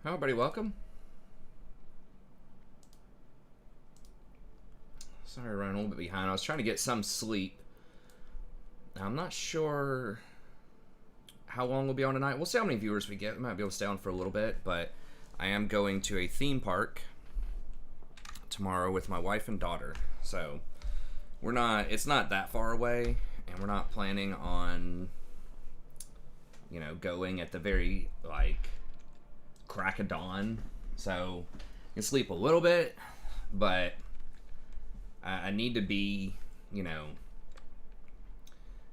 Hello, everybody. Welcome. Sorry, running a little bit behind. I was trying to get some sleep. Now, I'm not sure how long we'll be on tonight. We'll see how many viewers we get. We might be able to stay on for a little bit, but I am going to a theme park tomorrow with my wife and daughter. So it's not that far away, and we're not planning on, going at the very, crack of dawn. So you can sleep a little bit, but I need to be,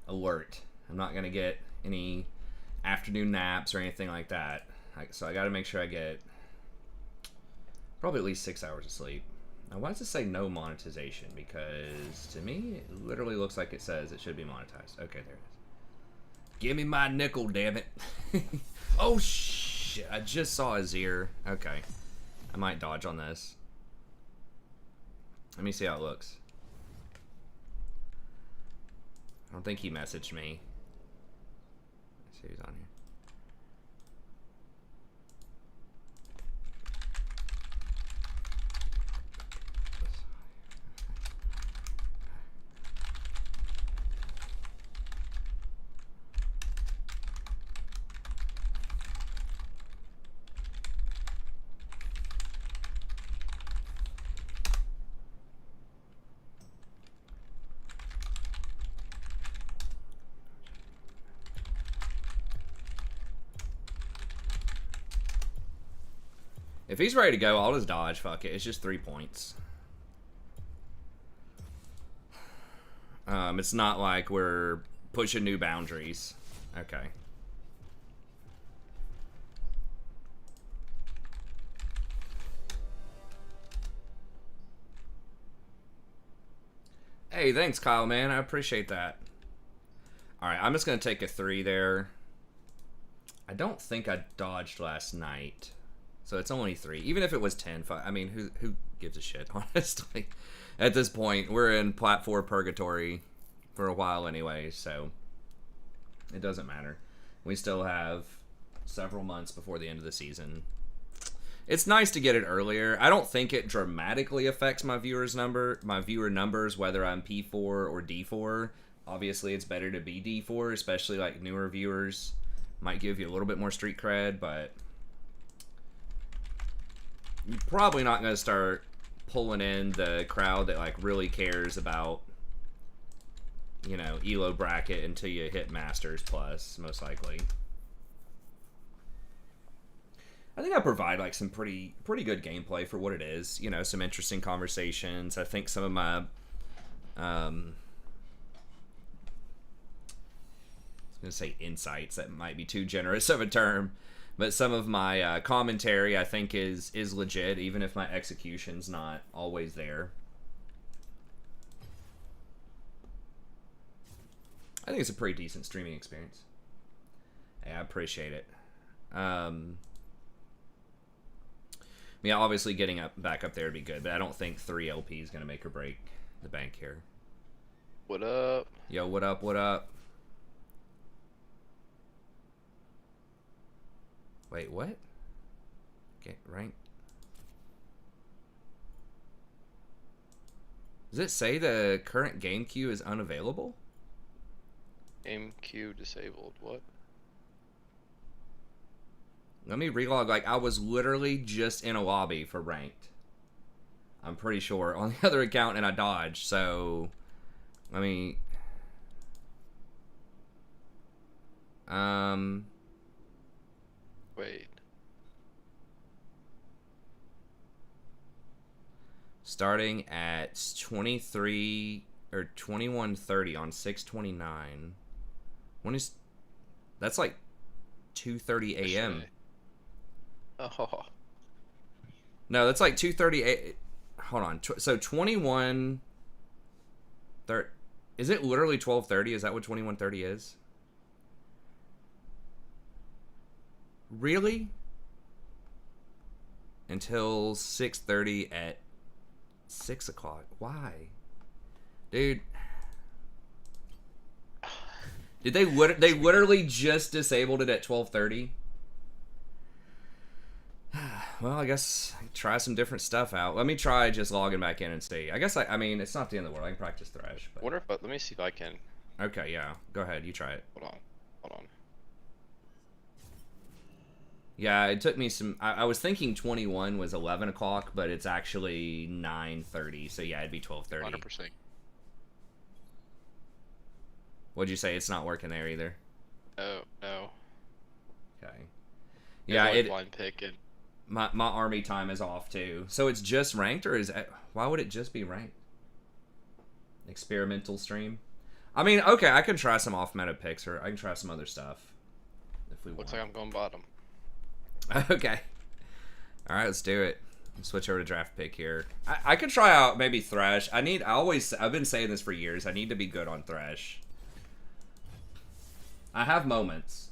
alert. I'm not going to get any afternoon naps or anything like that. So I got to make sure I get probably at least 6 hours of sleep. Now, why does it say no monetization? Because to me, it literally looks like it says it should be monetized. Okay, there it is. Give me my nickel, damn it. Oh, shit. I just saw a Zyra. Okay. I might dodge on this. Let me see how it looks. I don't think he messaged me. Let's see who's on here. If he's ready to go, I'll just dodge. Fuck it. It's just 3 points. It's not like we're pushing new boundaries. Okay. Hey, thanks, Kyle, man. I appreciate that. Alright, I'm just going to take a 3 there. I don't think I dodged last night. So it's only 3. Even if it was 10, 5, I mean, who gives a shit, honestly? At this point, we're in platform purgatory for a while anyway, so it doesn't matter. We still have several months before the end of the season. It's nice to get it earlier. I don't think it dramatically affects my viewer numbers, whether I'm P4 or D4. Obviously, it's better to be D4, especially like newer viewers. Might give you a little bit more street cred, but you're probably not going to start pulling in the crowd that like really cares about, ELO bracket until you hit Masters Plus, most likely. I think I provide like some pretty good gameplay for what it is. Some interesting conversations. I think some of my I was going to say insights. That might be too generous of a term. But some of my commentary, I think, is legit, even if my execution's not always there. I think it's a pretty decent streaming experience. Hey, I appreciate it. Yeah, obviously getting back up there would be good, but I don't think 3 LP is going to make or break the bank here. What up? Yo, what up, what up? Wait, what? Get rank. Does it say the current game queue is unavailable? Game queue disabled. What? Let me relog. Like, I was literally just in a lobby for ranked. I'm pretty sure. On the other account, and I dodged, so let me... Wait. Starting at 23 or 21:30 on 6/29. When is that's like 2:30 a.m. Oh. No, that's like 2:30 a. Hold on. So 21. Is it literally 12:30? Is that what 21:30 is? Really? Until 6:30 at 6 o'clock. Why? Dude. Did they literally just disabled it at 12:30? Well, I guess try some different stuff out. Let me try just logging back in and see. I guess I mean, it's not the end of the world. I can practice Thresh. But... Wonder if let me see if I can. Okay, yeah. Go ahead. You try it. Hold on. Yeah, it took me some... I was thinking 21 was 11 o'clock, but it's actually 9:30. So yeah, it'd be 12:30. 100%. What'd you say? It's not working there either. Oh no. Okay. There's Yeah, only it... blind pick and My army time is off too. So it's just ranked, or is it, why would it just be ranked? Experimental stream. I mean, okay, I can try some off meta picks, or I can try some other stuff if we want. looks like I'm going bottom. Okay. All right, let's do it. Switch over to draft pick here. I could try out maybe Thresh. I've been saying this for years. I need to be good on Thresh. I have moments.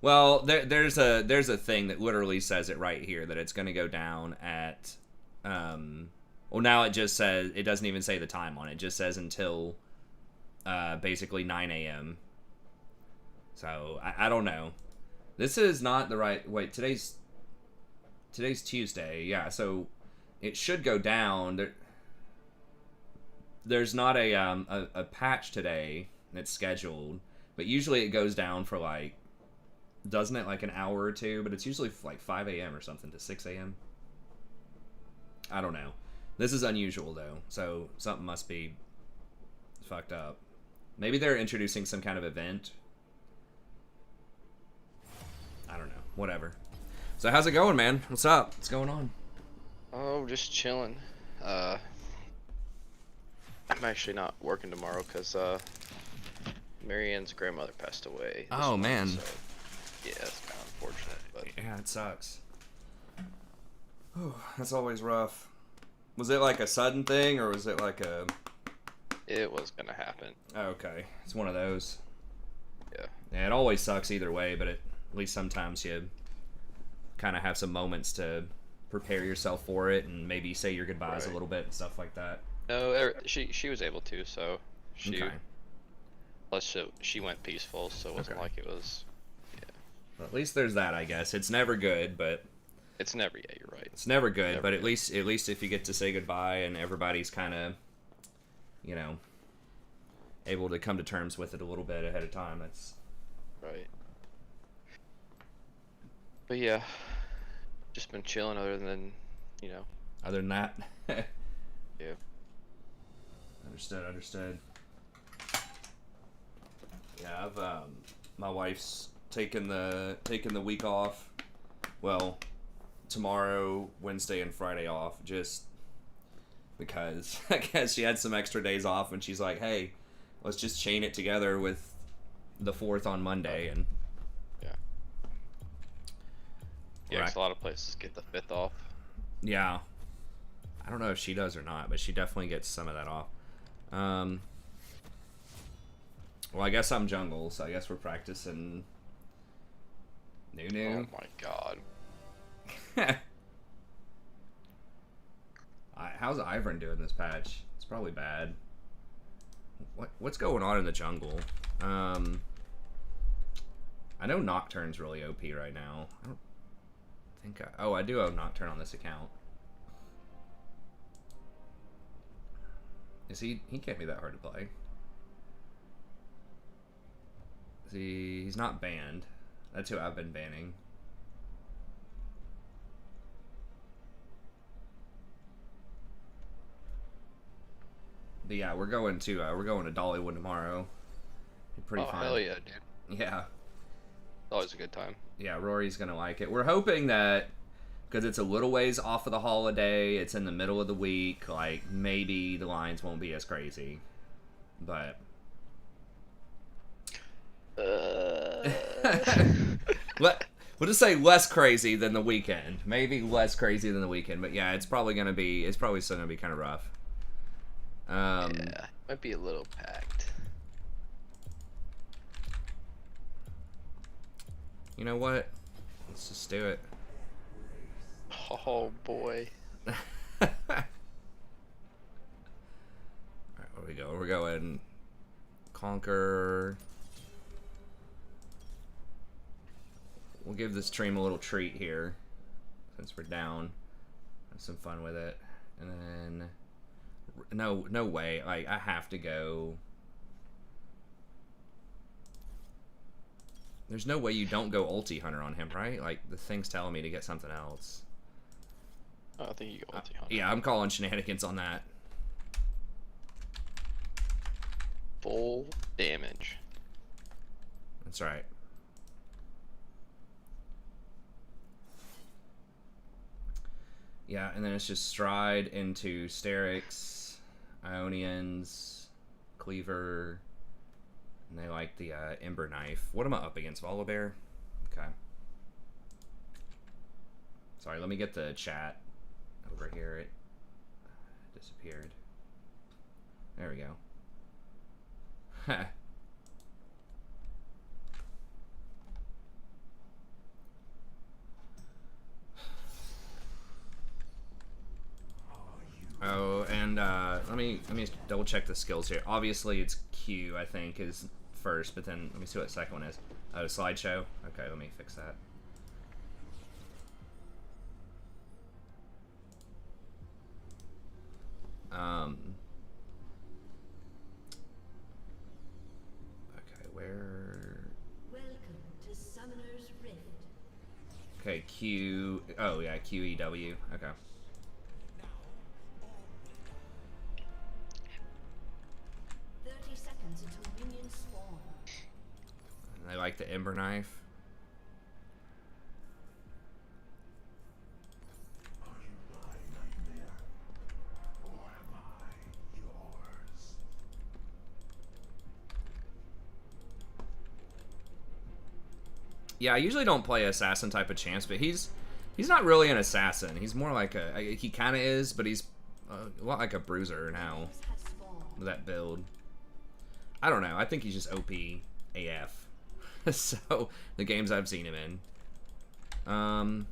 Well, there's a thing that literally says it right here that it's going to go down at, well, now it just says, it doesn't even say the time on it. It just says until, basically 9 a.m. So, I don't know. This is not the right, wait, today's Tuesday, yeah, so it should go down. There's not a patch today that's scheduled, but usually it goes down for like, doesn't it, like an hour or two? But it's usually like 5 a.m. or something to 6 a.m. I don't know. This is unusual, though, so something must be fucked up. Maybe they're introducing some kind of event. I don't know. Whatever. So how's it going, man? What's up? What's going on? Oh, just chilling. I'm actually not working tomorrow because Marianne's grandmother passed away. Oh, man. So, yeah, it's kind of unfortunate, but Yeah, it sucks. Oh, that's always rough. Was it like a sudden thing, or was it like a... it was gonna happen. Oh, okay. It's one of those. Yeah. Yeah, it always sucks either way, but at least sometimes you kind of have some moments to prepare yourself for it and maybe say your goodbyes a little bit and stuff like that. No, she was able to, so she... Okay. Plus, she went peaceful, so it wasn't Okay. like it was... Well, at least there's that, I guess. It's never good, but... It's never... Yeah, you're right. It's never good, Never but good. at least if you get to say goodbye and everybody's kind of, you know, able to come to terms with it a little bit ahead of time, that's... Right. But yeah, just been chilling other than, you know... Other than that... Yeah. Understood. Yeah, I've, my wife's taking the week off. Well, tomorrow, Wednesday, and Friday off, just because I guess she had some extra days off, and she's like, "Hey, let's just chain it together with the 4th on Monday." And Yeah, 'cause a lot of places get the 5th off. yeah, I don't know if she does or not, but she definitely gets some of that off. Well, I guess I'm jungle, so I guess we're practicing. Oh my god. How's Ivern doing this patch? It's probably bad. What's going on in the jungle? I know Nocturne's really OP right now. I don't think I do have Nocturne on this account. Is he can't be that hard to play. He's not banned. That's who I've been banning. But yeah, we're going to Dollywood tomorrow. Pretty fun. Hell yeah, dude. Yeah. Always a good time. Yeah, Rory's gonna like it. We're hoping that because it's a little ways off of the holiday, it's in the middle of the week, like maybe the lines won't be as crazy. But we'll just say less crazy than the weekend. Maybe less crazy than the weekend. But yeah, it's probably still gonna be kind of rough. Yeah, might be a little packed. You know what? Let's just do it. Oh boy. Alright, where we go? We're going Conquer. We'll give this stream a little treat here. since we're down. Have some fun with it. And then no way. Like I have to go. There's no way you don't go ulti hunter on him, right? Like the thing's telling me to get something else. I think you go ulti hunter. Yeah, I'm calling shenanigans on that. Full damage. That's right. Yeah, and then it's just Stride into Sterix, Ionians, Cleaver, and they like the Ember Knife. What am I up against? Volibear? Okay. Sorry, let me get the chat over here. It disappeared. There we go. Oh, and let me double check the skills here. Obviously, it's Q. I think is first, but then let me see what the second one is. Oh, slideshow. Okay, let me fix that. Okay, where? Welcome to Summoner's Rift. Okay, Q. Oh yeah, QEW. Okay. 30 seconds until minions spawn. And they like the Ember Knife. Yeah, I usually don't play assassin type of champs, but he's not really an assassin. He's more like he kind of is, but he's a lot like a bruiser now with that build. I don't know. I think he's just OP AF. So the games I've seen him in, kind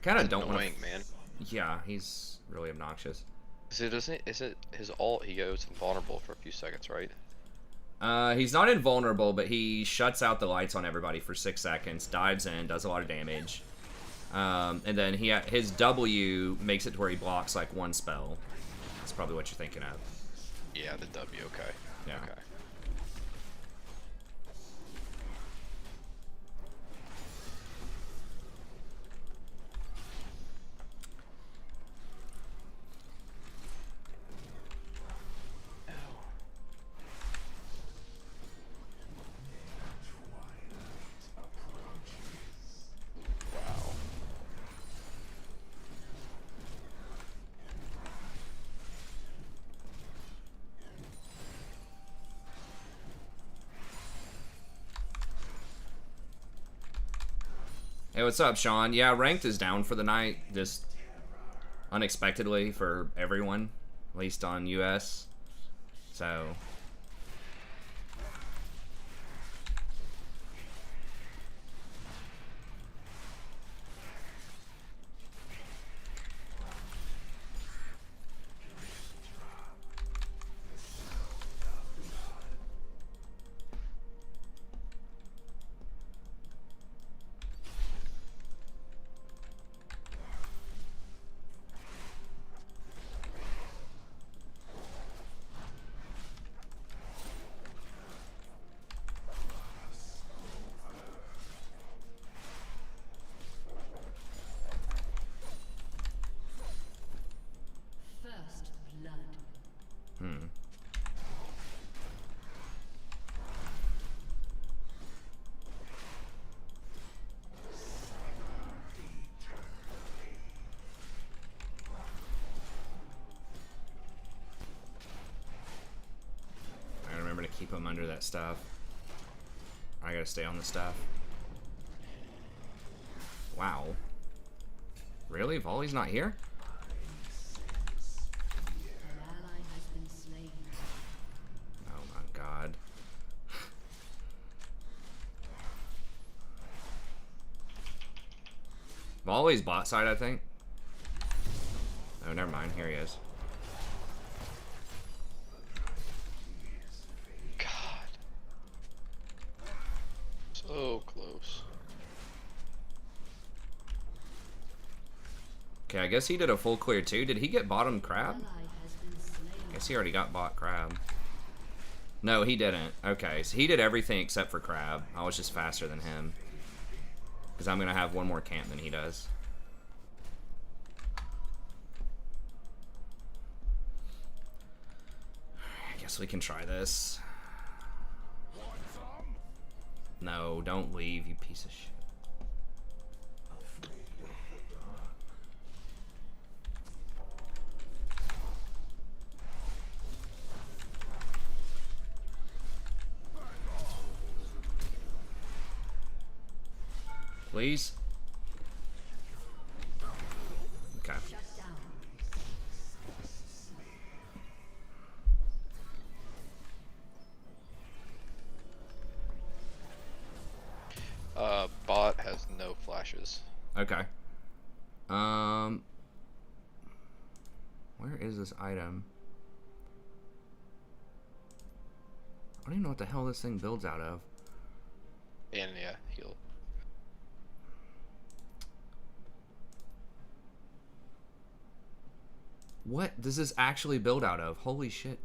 of don't want to. Man. Yeah, he's really obnoxious. Is it his ult? He goes invulnerable for a few seconds, right? He's not invulnerable, but he shuts out the lights on everybody for 6 seconds, dives in, does a lot of damage. And then his W makes it to where he blocks like one spell. That's probably what you're thinking of. Yeah, the W. Okay. Yeah. Okay. Hey, what's up, Sean? Yeah, ranked is down for the night, just unexpectedly for everyone, at least on US. So First blood. I remember to keep him under that stuff. I gotta stay on the stuff. Wow. Really? Volley's not here? An ally has been slain. Oh my god. Volley's bot side, I think. Oh, never mind. Here he is. God. So close. Okay, I guess he did a full clear too. Did he get bottom crab? Ally has been slain. I guess he already got bot crab. No, he didn't. Okay, so he did everything except for crab. I was just faster than him. Because I'm going to have one more camp than he does. I guess we can try this. No, don't leave, you piece of shit. Please? Okay. Shut down. Bot has no flashes. Okay. Where is this item? I don't even know what the hell this thing builds out of. And yeah, heal. What does this actually build out of? Holy shit.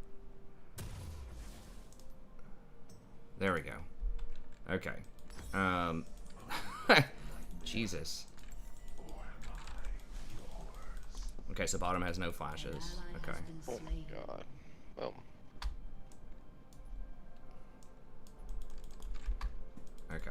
There we go. Okay. Jesus. Okay, so bottom has no flashes. Okay. Oh my god. Well, Okay.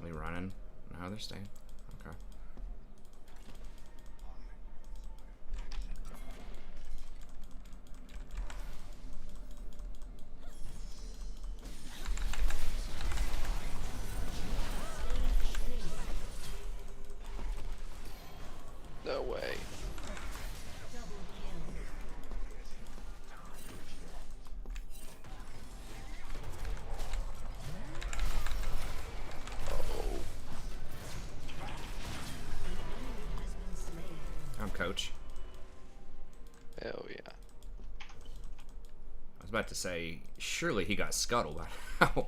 Are we running? No, they're staying. Okay. no way. Double kill. Oh, Has been slain. I'm coach. hell yeah. I was about to say, surely he got scuttled by now.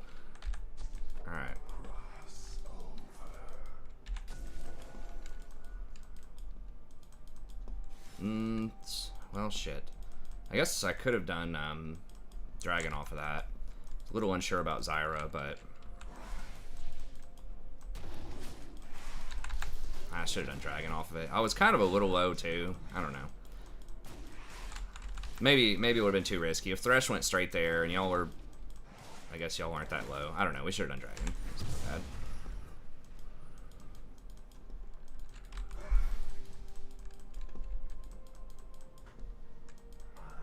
Alright. Well, shit. I guess I could have done dragon off of that. A little unsure about Zyra, but I should have done dragon off of it. I was kind of a little low too. I don't know. Maybe it would have been too risky. If Thresh went straight there and y'all were, I guess y'all weren't that low. I don't know. We should have done dragon. It's bad.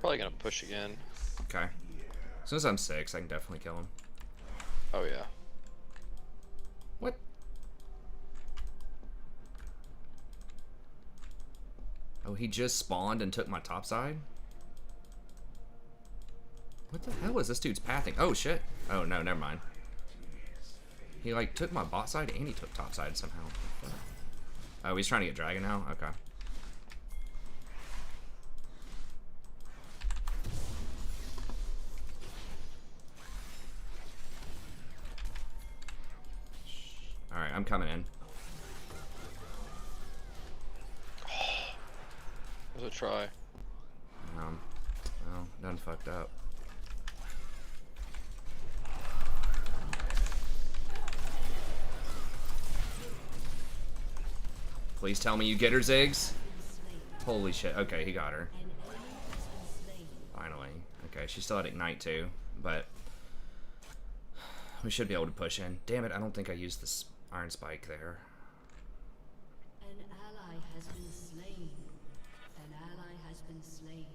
Probably gonna push again. Okay. As soon as I'm 6, I can definitely kill him. Oh yeah. What? Oh, he just spawned and took my top side? What the hell is this dude's pathing? Oh, shit. Oh, no, never mind. He, like, took my bot side and he took top side somehow. Oh, he's trying to get dragon now? Okay. Alright, I'm coming in. There's a try. Well, done fucked up. Please tell me you get her, Ziggs. Holy shit. Okay, he got her. An enemy has been slain. Finally. Okay, she's still at Ignite too, but we should be able to push in. Damn it, I don't think I used this Iron Spike there. An ally has been slain. An ally has been slain.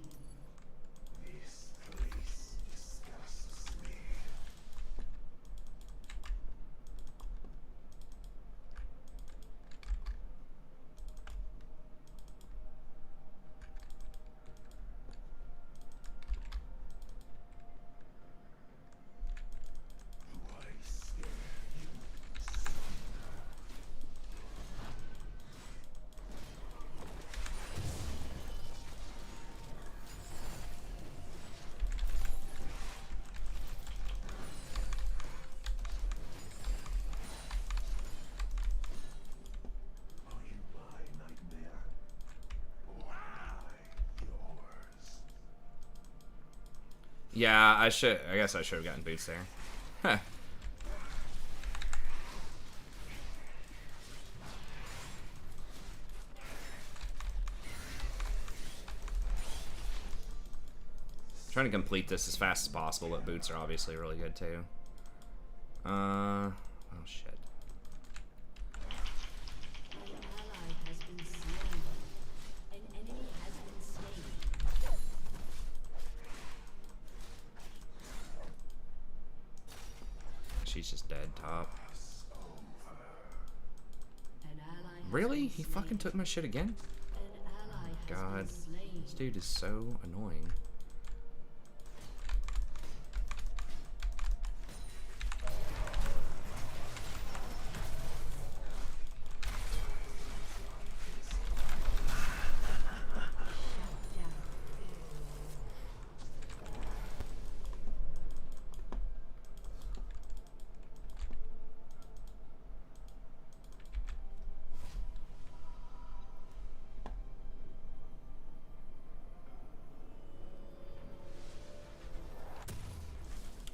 Yeah, I should. I guess I should have gotten boots there. Huh. Trying to complete this as fast as possible, but boots are obviously really good too. Oh shit. An ally has been slain. An enemy has been slain. She's just dead top. An ally has Really? been He slain. fucking took my shit again? An ally has God. been slain. This dude is so annoying.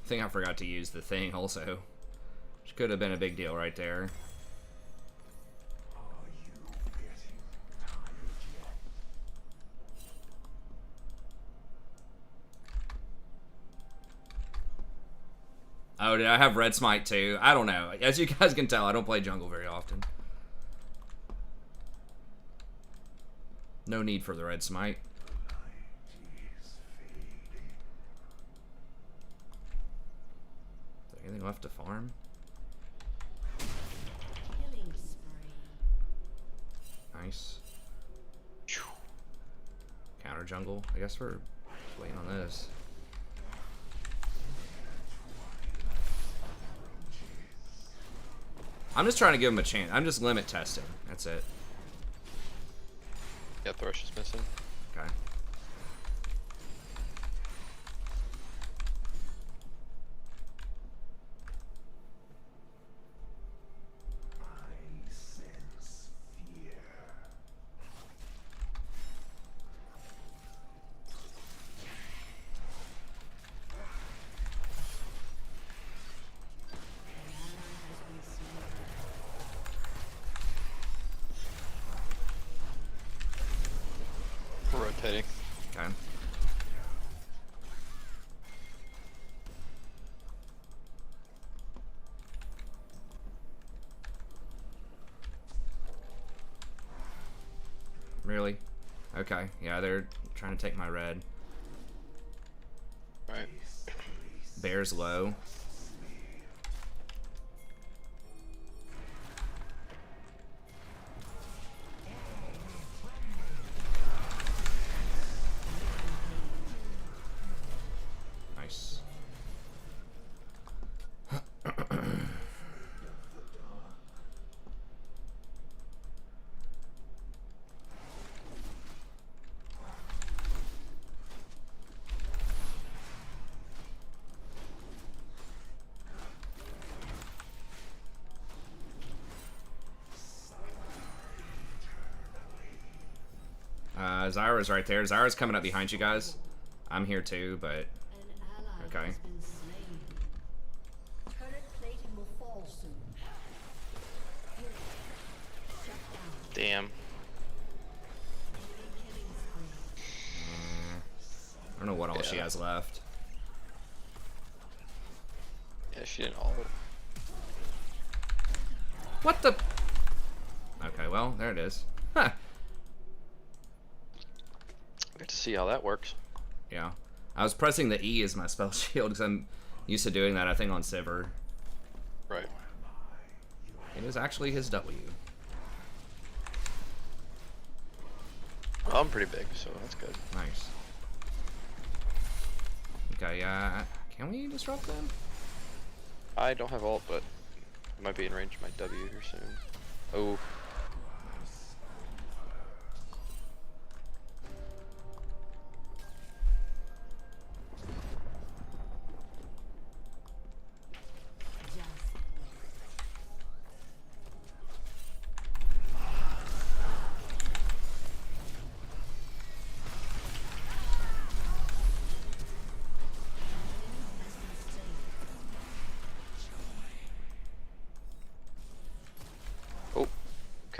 I think I forgot to use the thing also. Which could have been a big deal right there. Oh, did I have red smite too? I don't know. As you guys can tell, I don't play jungle very often. No need for the red smite. Is there anything left to farm? Killing spree. Nice. Counter jungle. I guess we're just waiting on this. I'm just trying to give him a chance. I'm just limit testing. That's it. Yeah, Thrush is missing. Okay. We're rotating. Okay. Really? Okay. Yeah, they're trying to take my red. Right. Bear's low. Nice. Zyra's right there. Zyra's coming up behind you guys. I'm here too, but An ally Okay. has been slain. Turret plating will fall soon. Shut down. Damn. Enemy killing spree. I don't know what all she Yeah. has left. Yeah, she didn't all. What the? Okay, well, there it is. Huh. Get to see how that works. Yeah. I was pressing the E as my spell shield because I'm used to doing that, I think, on Sivir. Right. It is actually his W. Well, I'm pretty big, so that's good. Nice. Okay, can we disrupt them? I don't have ult, but I might be in range of my W here soon. Oh.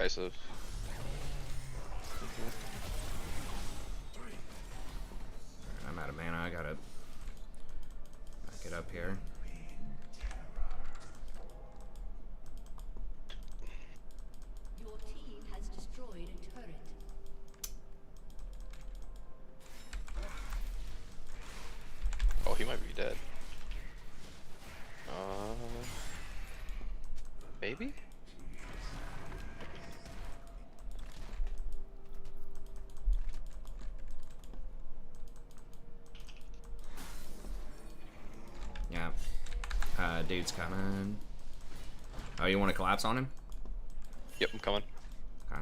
Maokai's a... I'm out of mana. I gotta back it up here. Your team has destroyed a turret. Oh, he might be dead. Maybe? Yeah. Dude's coming. Oh, you want to collapse on him? Yep, I'm coming. Okay.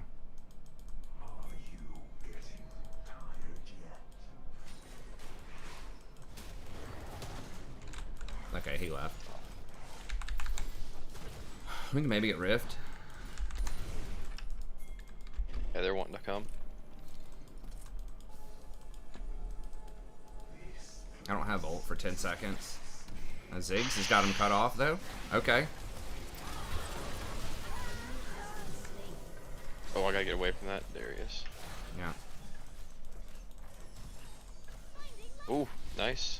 Okay, he left. We can maybe get Rift. Yeah, they're wanting to come. I don't have ult for 10 seconds. Ziggs has got him cut off, though. Okay. Oh, I gotta get away from that. There he is. Yeah. Ooh, nice.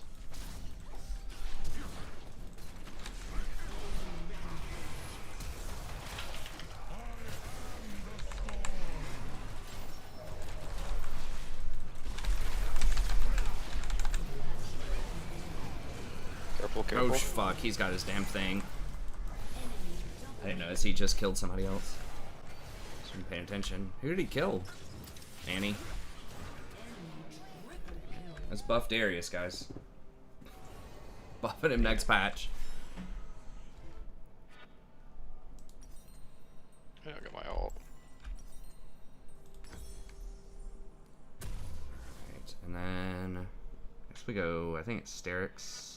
Careful, careful. Oh, fuck. He's got his damn thing. I didn't notice he just killed somebody else. Just been paying attention. Who did he kill? Annie. Let's buff Darius, guys. Buffing him next patch. Yeah, I got my ult. Right, and then next we go, I think it's Sterix.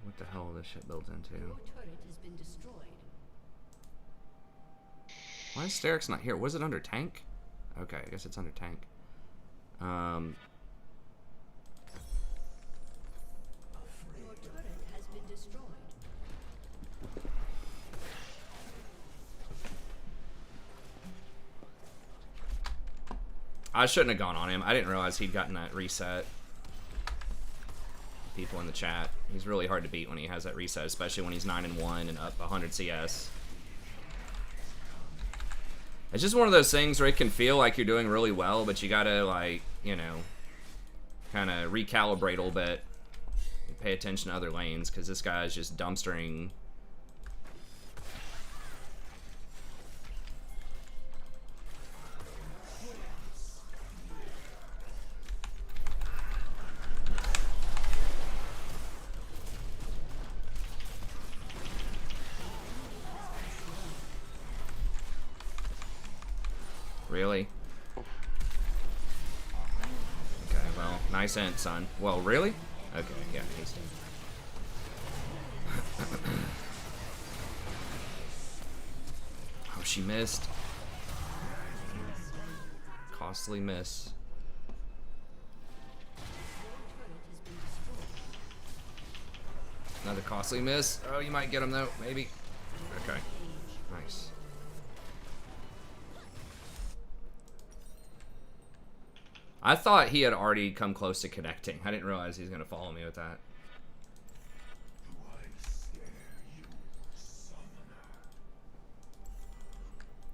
What the hell this shit builds into? Your turret has been destroyed. Why is Sterix not here? Was it under tank? Okay, I guess it's under tank. Your turret has been destroyed. I shouldn't have gone on him. I didn't realize he'd gotten that reset. People in the chat. He's really hard to beat when he has that reset, especially when he's 9-1 and up 100 CS. It's just one of those things where it can feel like you're doing really well, but you gotta, like, you know, kind of recalibrate a little bit. Pay attention to other lanes, because this guy's just dumpstering. Really? Okay, well, nice int, son. Well, really? Okay, yeah, he's dead. Oh, she missed. Costly miss. Another costly miss. Oh, you might get him though, maybe. Okay, nice. I thought he had already come close to connecting. I didn't realize he was going to follow me with that.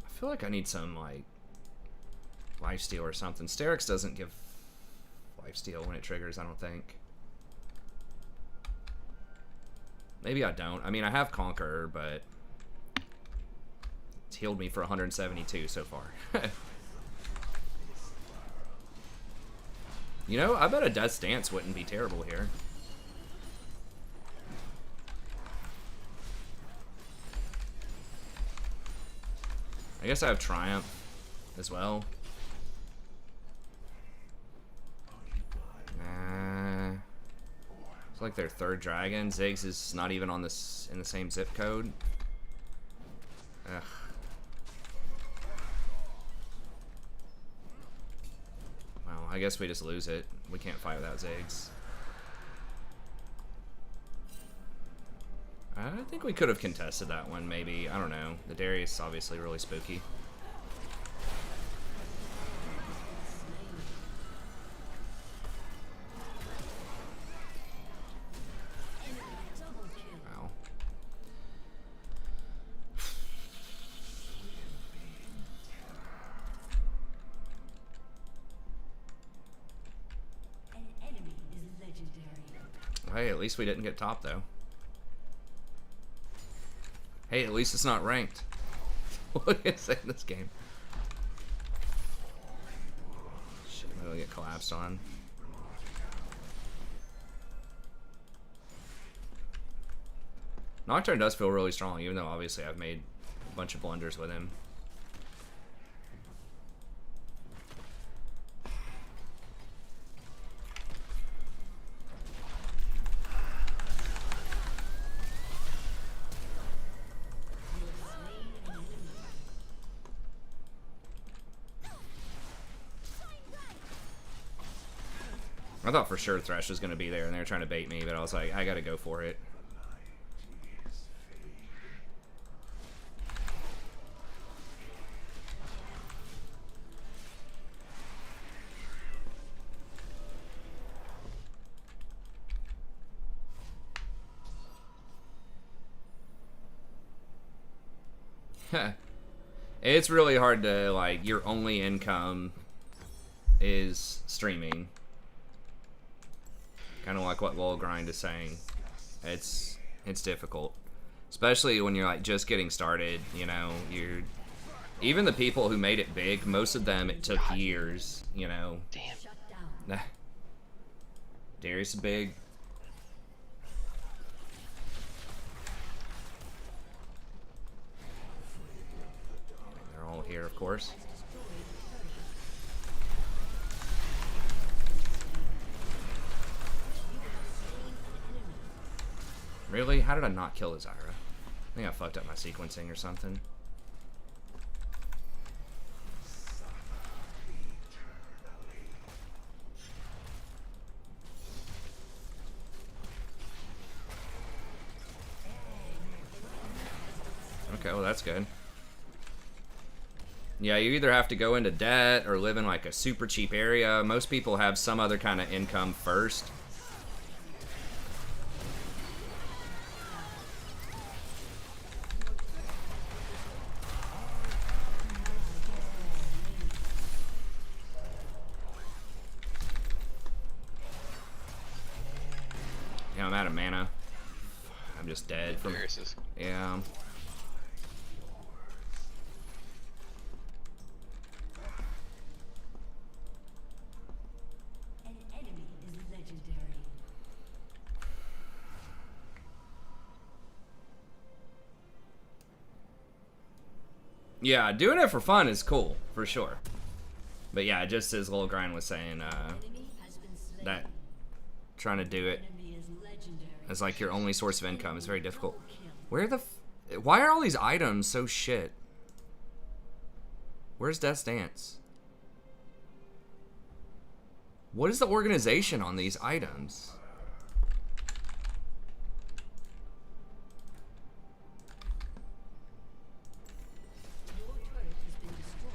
I feel like I need some, like, lifesteal or something. Sterix doesn't give lifesteal when it triggers, I don't think. Maybe I don't. I mean, I have Conqueror, but it's healed me for 172 so far. You know, I bet a Death Stance wouldn't be terrible here. I guess I have Triumph as well. It's like their third dragon. Ziggs is not even on this in the same zip code. Ugh. Well, I guess we just lose it. We can't fight without Ziggs. I think we could have contested that one, maybe. I don't know. The Darius is obviously really spooky. Wow. An enemy is legendary. Hey, at least we didn't get top, though. Hey, at least it's not ranked. What can I say in this game? Shit, I'm gonna get collapsed on. Nocturne does feel really strong, even though obviously I've made a bunch of blunders with him. I thought for sure Thresh was going to be there, and they were trying to bait me, but I was like, I got to go for it. It's really hard to, like, your only income is streaming. Kind of like what Lol Grind is saying. It's difficult, especially when you're like just getting started. You know, even the people who made it big. Most of them it took years. You know. Damn. Shut down. Darius is big. They're all here, of course. Really? How did I not kill the Zyra? I think I fucked up my sequencing or something. Okay, well that's good. Yeah, you either have to go into debt or live in like a super cheap area. Most people have some other kind of income first. Yeah, I'm out of mana. I'm just dead from... Darius is. Yeah. An enemy is legendary. Yeah, doing it for fun is cool, for sure. But yeah, just as Lil Grind was saying, Enemy has been slain. that trying to do it Enemy is legendary. as like your only source of income is very difficult. Where the why are all these items so shit? Where's Death's Dance? What is the organization on these items? Your turret has been destroyed.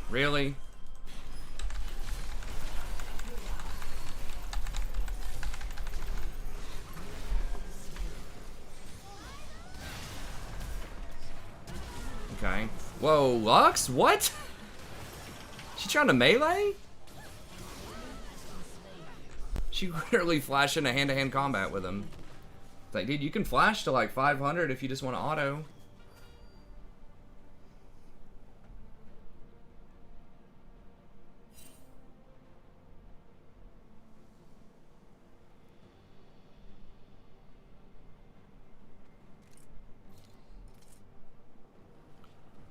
Really? Okay. Whoa, Lux? What? She trying to melee? She literally flashed into hand-to-hand combat with him. It's like, dude, you can flash to like 500 if you just want to auto.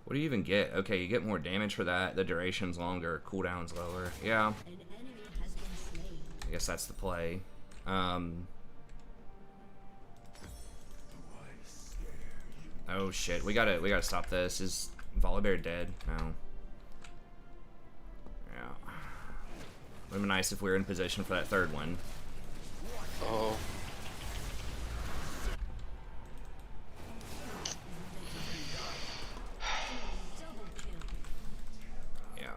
What do you even get? Okay, you get more damage for that. The duration's longer, cooldown's lower. Yeah. An enemy has been slain. I guess that's the play. Oh shit, we gotta stop this. Is Volibear dead? No. Yeah. Would've been nice if we were in position for that third one. Oh. Yeah.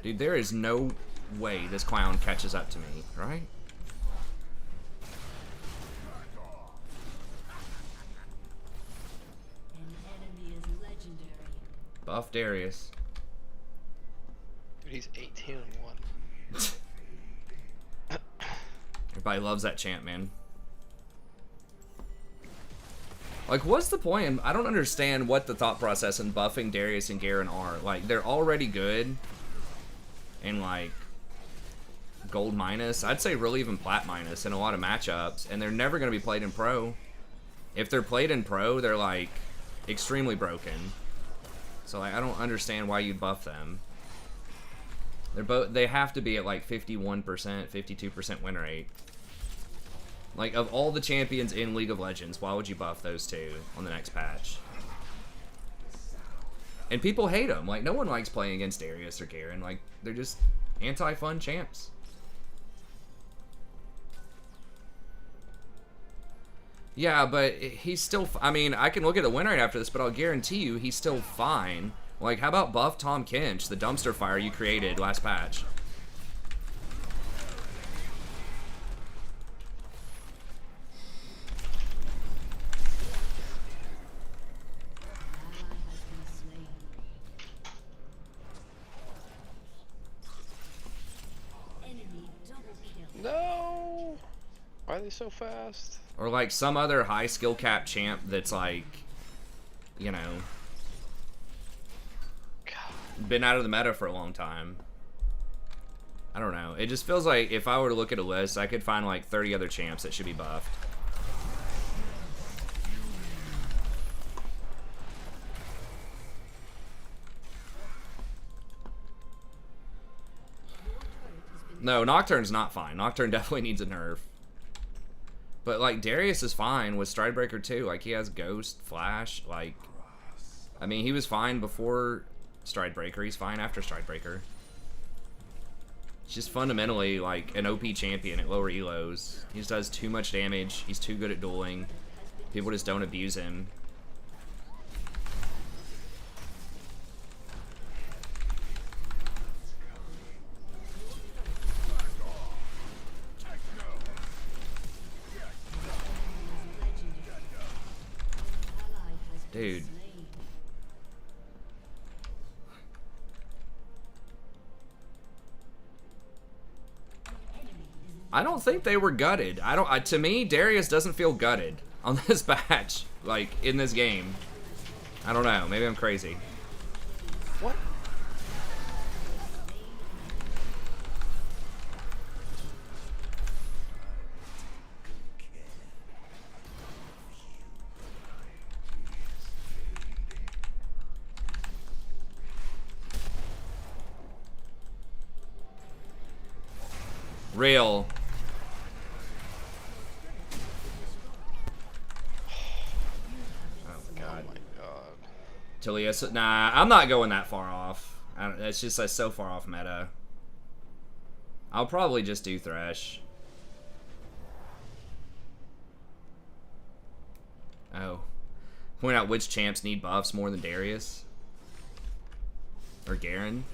Dude, there is no way this clown catches up to me, right? Buff Darius. Dude, he's 18-1. Everybody loves that champ, man. Like, what's the point? I don't understand what the thought process in buffing Darius and Garen are. Like, they're already good. And, like, gold minus. I'd say really even plat minus in a lot of matchups. And they're never going to be played in pro. If they're played in pro, they're, like, extremely broken. So, like, I don't understand why you'd buff them. They have to be at, like, 51%, 52% win rate. Like, of all the champions in League of Legends, why would you buff those two on the next patch? And people hate them. Like, no one likes playing against Darius or Garen. Like, they're just anti-fun champs. Yeah, but he's still... I mean, I can look at the win rate after this, but I'll guarantee you he's still fine. Like, how about buff Tom Kinch, the dumpster fire you created last patch? No! Why are they so fast? Or like some other high skill cap champ that's like, you know, been out of the meta for a long time. I don't know. It just feels like if I were to look at a list, I could find like 30 other champs that should be buffed. No, Nocturne's not fine. Nocturne definitely needs a nerf. But, like, Darius is fine with Stridebreaker, too. Like, he has Ghost, Flash, like... I mean, he was fine before Stridebreaker. He's fine after Stridebreaker. He's just fundamentally, like, an OP champion at lower elos. He just does too much damage. He's too good at dueling. People just don't abuse him. Dude. I don't think they were gutted. To me, Darius doesn't feel gutted on this batch, like, in this game. I don't know. Maybe I'm crazy. What? Real. Oh god. Oh my god. Talia, nah, I'm not going that far off. It's just so far off meta. I'll probably just do Thresh. Oh. Point out which champs need buffs more than Darius. Or Garen.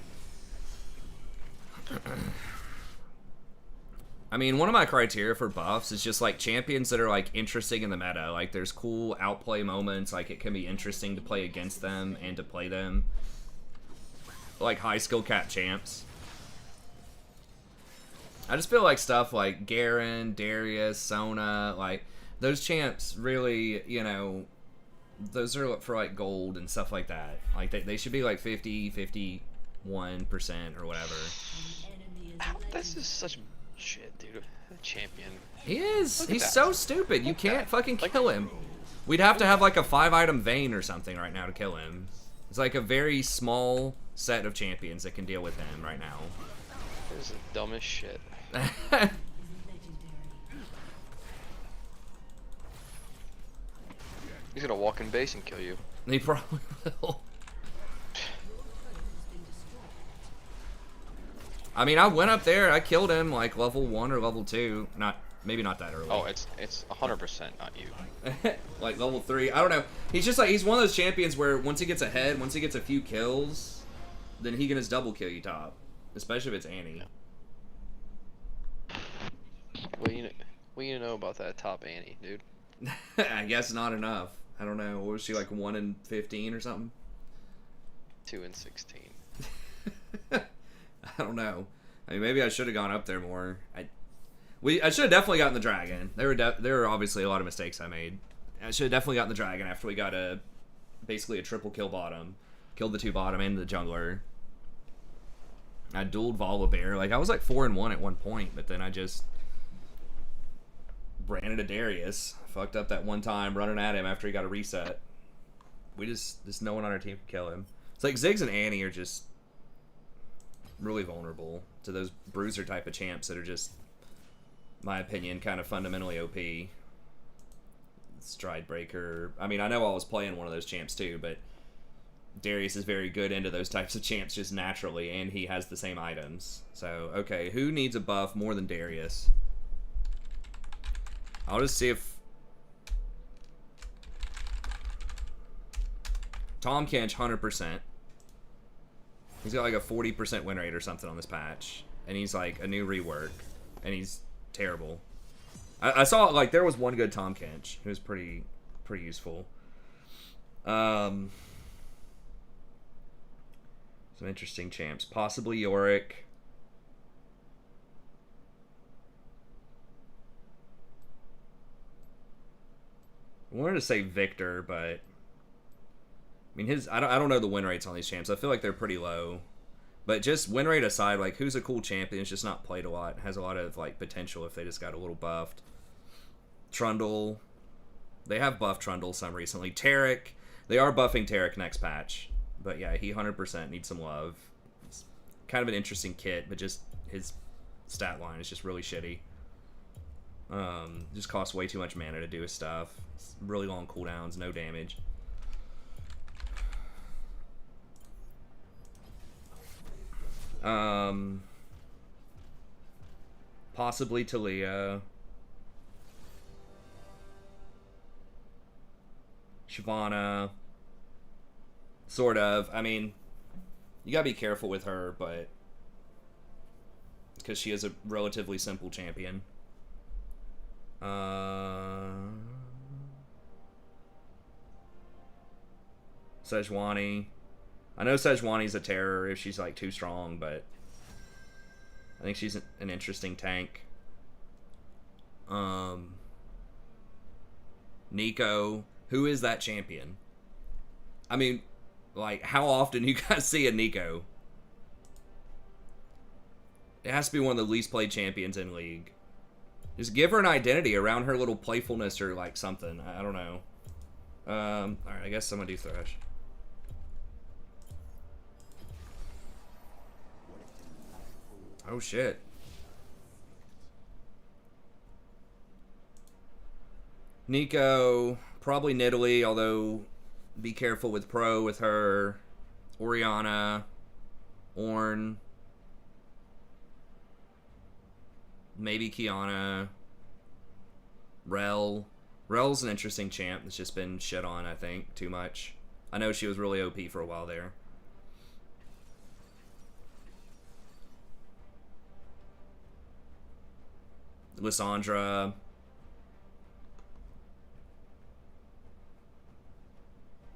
I mean, one of my criteria for buffs is just, like, champions that are, like, interesting in the meta. Like, there's cool outplay moments. Like, it can be interesting to play against them and to play them. Like, high skill cap champs. I just feel like stuff like Garen, Darius, Sona, like, those champs really, you know, those are for, like, gold and stuff like that. Like, they should be, like, 50, 51% or whatever. This is such... shit, dude. A champion. He is. Look at He's that. so stupid. You can't fucking kill him. We'd have to have like a 5-item vein or something right now to kill him. It's like a very small set of champions that can deal with him right now. This is the dumbest shit. Legendary. He's gonna walk in base and kill you. He probably will. I mean, I went up there. I killed him like level 1 or level 2. Maybe not that early. Oh, it's 100% not you. Like level 3. I don't know. He's just like, he's one of those champions where once he gets ahead, once he gets a few kills, then he can just double kill you top. Especially if it's Annie. What do you know about that top Annie, dude? I guess not enough. I don't know. What was she, like 1 in 15 or something? 2 and 16. I don't know. I mean, maybe I should have gone up there more. I should have definitely gotten the dragon. There were obviously a lot of mistakes I made. I should have definitely gotten the dragon after we got basically a triple kill bottom. Killed the 2 bottom and the jungler. I dueled Volibear. Like, I was like 4-1 at one point, but then I just ran into Darius. Fucked up that one time running at him after he got a reset. Just no one on our team could kill him. It's like Ziggs and Annie are just really vulnerable to those bruiser type of champs that are just, my opinion, kind of fundamentally OP. Stride Breaker. I mean, I know I was playing one of those champs too, but Darius is very good into those types of champs just naturally, and he has the same items. So, okay, who needs a buff more than Darius? I'll just see if Tom Kench, 100%. He's got like a 40% win rate or something on this patch. And he's like a new rework. And he's terrible. I saw, like, there was one good Tom Kench. He was pretty useful. Some interesting champs. Possibly Yorick. I wanted to say Victor, but I mean, I don't know the win rates on these champs. I feel like they're pretty low. But just win rate aside, like, who's a cool champion? It's just not played a lot. Has a lot of, like, potential if they just got a little buffed. Trundle. They have buffed Trundle some recently. Tarek. They are buffing Tarek next patch. But yeah, he 100% needs some love. It's kind of an interesting kit, but just his stat line is just really shitty. Just costs way too much mana to do his stuff. It's really long cooldowns, no damage. Possibly Talia. Shyvana. Sort of. I mean, you gotta be careful with her, but because she is a relatively simple champion. Sejuani. I know Sejuani's a terror if she's like too strong, but I think she's an interesting tank. Nico. Who is that champion? I mean, like, how often you guys see a Nico? It has to be one of the least played champions in League. Just give her an identity around her little playfulness or like something. I don't know. Alright, I guess I'm gonna do Thresh. Oh shit. Nico, probably Nidalee, although be careful with Pro with her. Orianna, Ornn, maybe Kiana, Rel. Rel's an interesting champ that's just been shit on, I think, too much. I know she was really OP for a while there. Lissandra.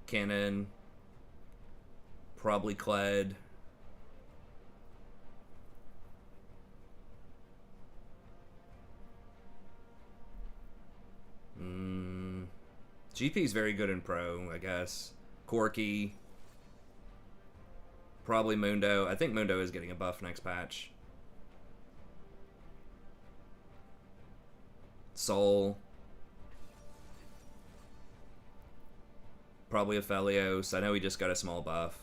Cannon. Probably Kled. GP's very good in Pro, I guess. Corki. Probably Mundo. I think Mundo is getting a buff next patch. Soul. Probably Aphelios. I know he just got a small buff.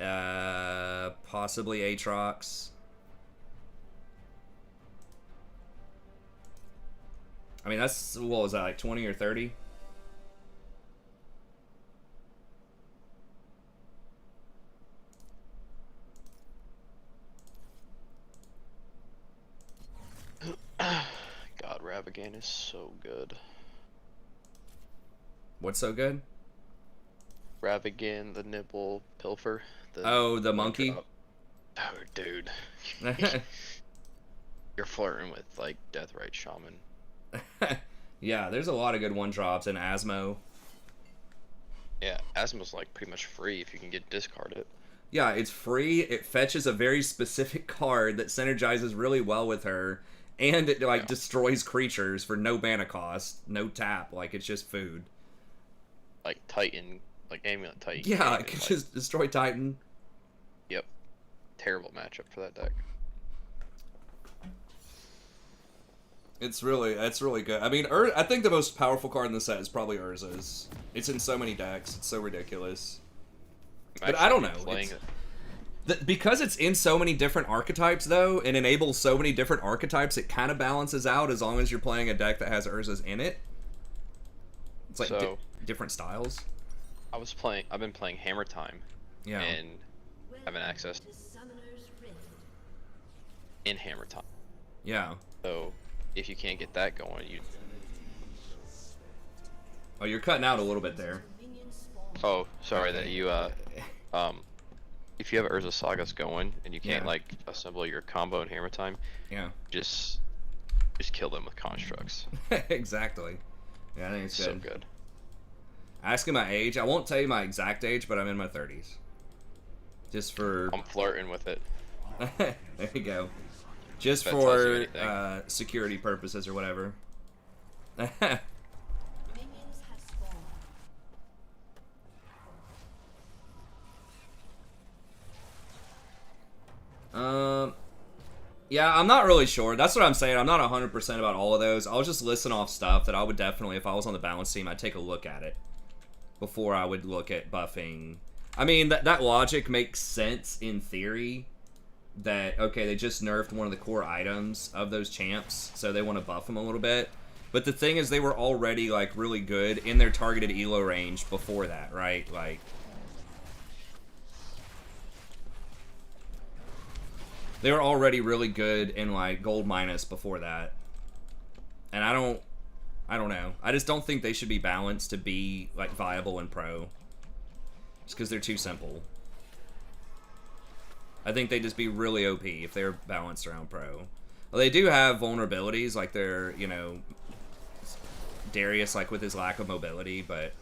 Possibly Aatrox. I mean, that's, what was that, like 20 or 30? God, Ravigan is so good. What's so good? Ravigan, the Nibble Pilfer. The monkey? Oh, dude. You're flirting with, like, Deathrite Shaman. Yeah, there's a lot of good one-drops in Asmo. Yeah, Asmo's, like, pretty much free if you can get discarded. Yeah, it's free, it fetches a very specific card that synergizes really well with her, and it, like, destroys creatures for no mana cost, no tap, like, it's just food. Like, Titan, like, Amulet Titan. Yeah, it can just destroy Titan. Yep. Terrible matchup for that deck. That's really good. I mean, I think the most powerful card in the set is probably Urza's. It's in so many decks. It's so ridiculous. But I don't know. Because it's in so many different archetypes, though, and enables so many different archetypes, it kind of balances out as long as you're playing a deck that has Urza's in it. It's like different styles. I've been playing Hammer Time. Yeah. And having access in Hammer Time. Yeah. So if you can't get that going, you. Oh, you're cutting out a little bit there. Oh, sorry that you if you have Urza Sagas going and you can't like assemble your combo in Hammer Time, just kill them with constructs. Exactly. Yeah, I think it's so good. Asking my age, I won't tell you my exact age, but I'm in my 30s. Just for I'm flirting with it. There you go. Just for security purposes or whatever. Yeah, I'm not really sure. That's what I'm saying. I'm not 100% about all of those. I'll just listen off stuff that I would definitely, if I was on the balance team, I'd take a look at it before I would look at buffing. I mean, that logic makes sense in theory. That, okay, they just nerfed one of the core items of those champs, so they want to buff them a little bit. But the thing is, they were already, like, really good in their targeted elo range before that, right? Like, they were already really good in, like, gold minus before that. And I don't know. I just don't think they should be balanced to be, like, viable in pro. Just because they're too simple. I think they'd just be really OP if they were balanced around pro. Well, they do have vulnerabilities, like they're, you know, Darius, like, with his lack of mobility, but...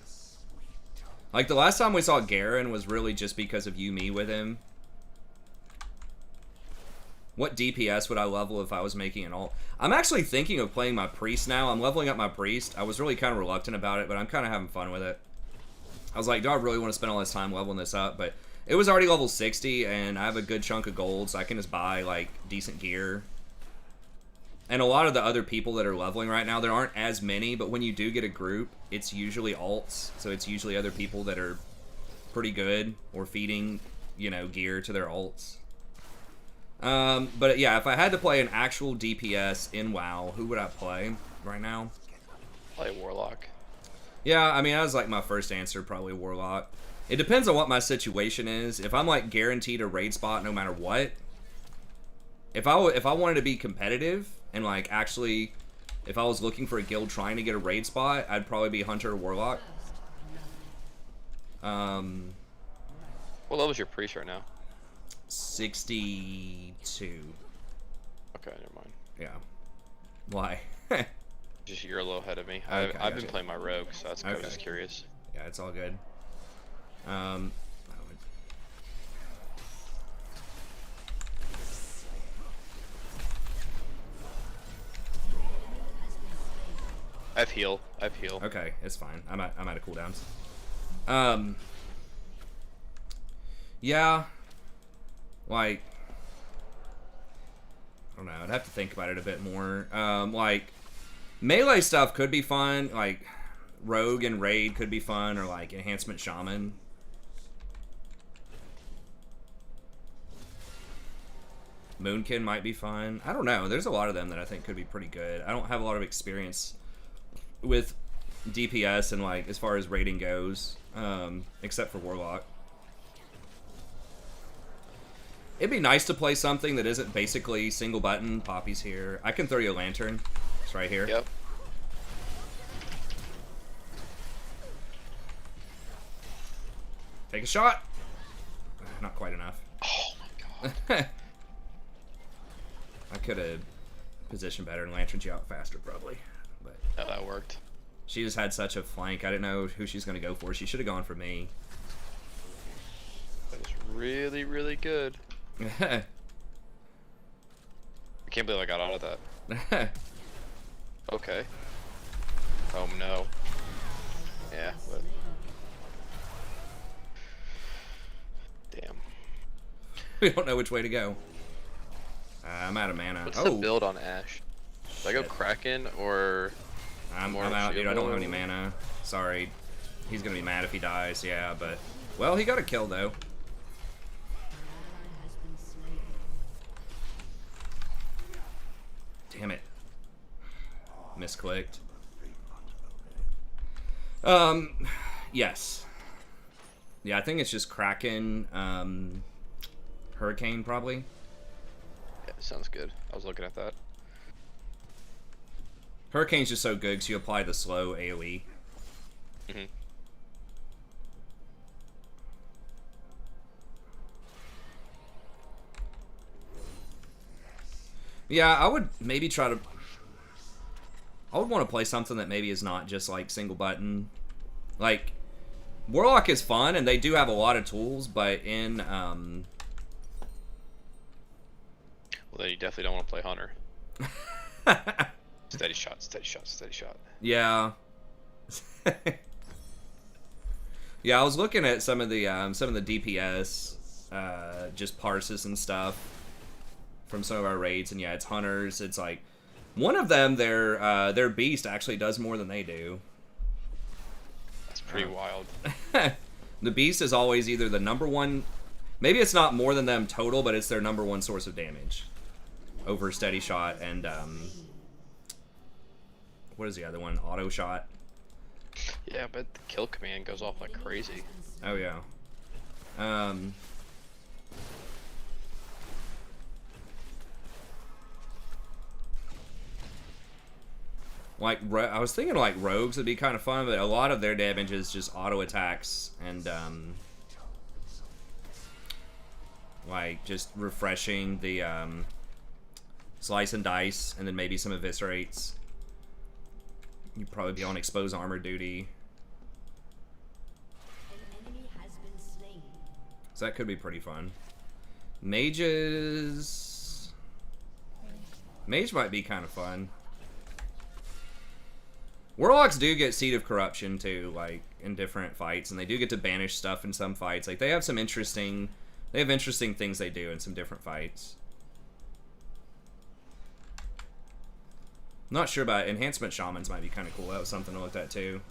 Like, the last time we saw Garen was really just because of Yuumi with him. What DPS would I level if I was making an ult? I'm actually thinking of playing my Priest now. I'm leveling up my Priest. I was really kind of reluctant about it, but I'm kind of having fun with it. I was like, do I really want to spend all this time leveling this up? But it was already level 60, and I have a good chunk of gold, so I can just buy, like, decent gear. And a lot of the other people that are leveling right now, there aren't as many, but when you do get a group, it's usually alts. So it's usually other people that are pretty good or feeding, you know, gear to their alts. But yeah, if I had to play an actual DPS in WoW, who would I play right now? Play Warlock. Yeah, I mean, that was like my first answer, probably Warlock. It depends on what my situation is. If I'm like guaranteed a raid spot no matter what, if I wanted to be competitive and like actually, if I was looking for a guild trying to get a raid spot, I'd probably be Hunter or Warlock. What level is your priest right now? 62. Okay, never mind. Yeah. Why? Just you're a little ahead of me. Okay, I've been playing my rogue, so that's I was just curious. Yeah, it's all good. I have heal. Okay, it's fine. I'm out of cooldowns. Yeah. Like, I don't know. I'd have to think about it a bit more. Like, melee stuff could be fun. Like, rogue and raid could be fun, or like enhancement shaman. Moonkin might be fun. I don't know. There's a lot of them that I think could be pretty good. I don't have a lot of experience with DPS and like as far as rating goes, except for Warlock. It'd be nice to play something that isn't basically single button. Poppy's here. I can throw you a lantern. It's right here. Yep. Take a shot. Not quite enough. Oh my god. I could have positioned better and lanterned you out faster, probably. But yeah, that worked. She just had such a flank. I didn't know who she's going to go for. She should have gone for me. That was really, really good. I can't believe I got out of that. Okay. Oh no. Yeah, but... Damn. We don't know which way to go. I'm out of mana. What's the build on Ashe? Should I go Kraken or... I'm out, dude. I don't have any mana. Sorry. He's gonna be mad if he dies, yeah, but... Well, he got a kill, though. Damn it. Misclicked. Yes. Yeah, I think it's just Kraken, Hurricane, probably. Yeah, sounds good. I was looking at that. Hurricane's just so good because you apply the slow AoE. Mm-hmm. Yeah, I would maybe try to... I would want to play something that maybe is not just, like, single button. Like, Warlock is fun, and they do have a lot of tools, but in, Well, then you definitely don't want to play Hunter. Steady shot, steady shot, steady shot. Yeah. Yeah, I was looking at some of the DPS, just parses and stuff from some of our raids, and yeah, it's Hunters. It's like one of them, their beast actually does more than they do. That's pretty wild. The beast is always either the #1. Maybe it's not more than them total, but it's their #1 source of damage over steady shot and what is the other one? Auto shot. Yeah, but the kill command goes off like crazy. Oh yeah. Like I was thinking like rogues would be kind of fun, but a lot of their damage is just auto attacks and like just refreshing the slice and dice, and then maybe some eviscerates. You'd probably be on expose armor duty. So that could be pretty fun. Mages... Mage might be kind of fun. Warlocks do get Seed of Corruption too, like, in different fights, and they do get to banish stuff in some fights. Like, they have some interesting... They have interesting things they do in some different fights. Not sure about Enhancement Shamans might be kind of cool. That was something to look at too.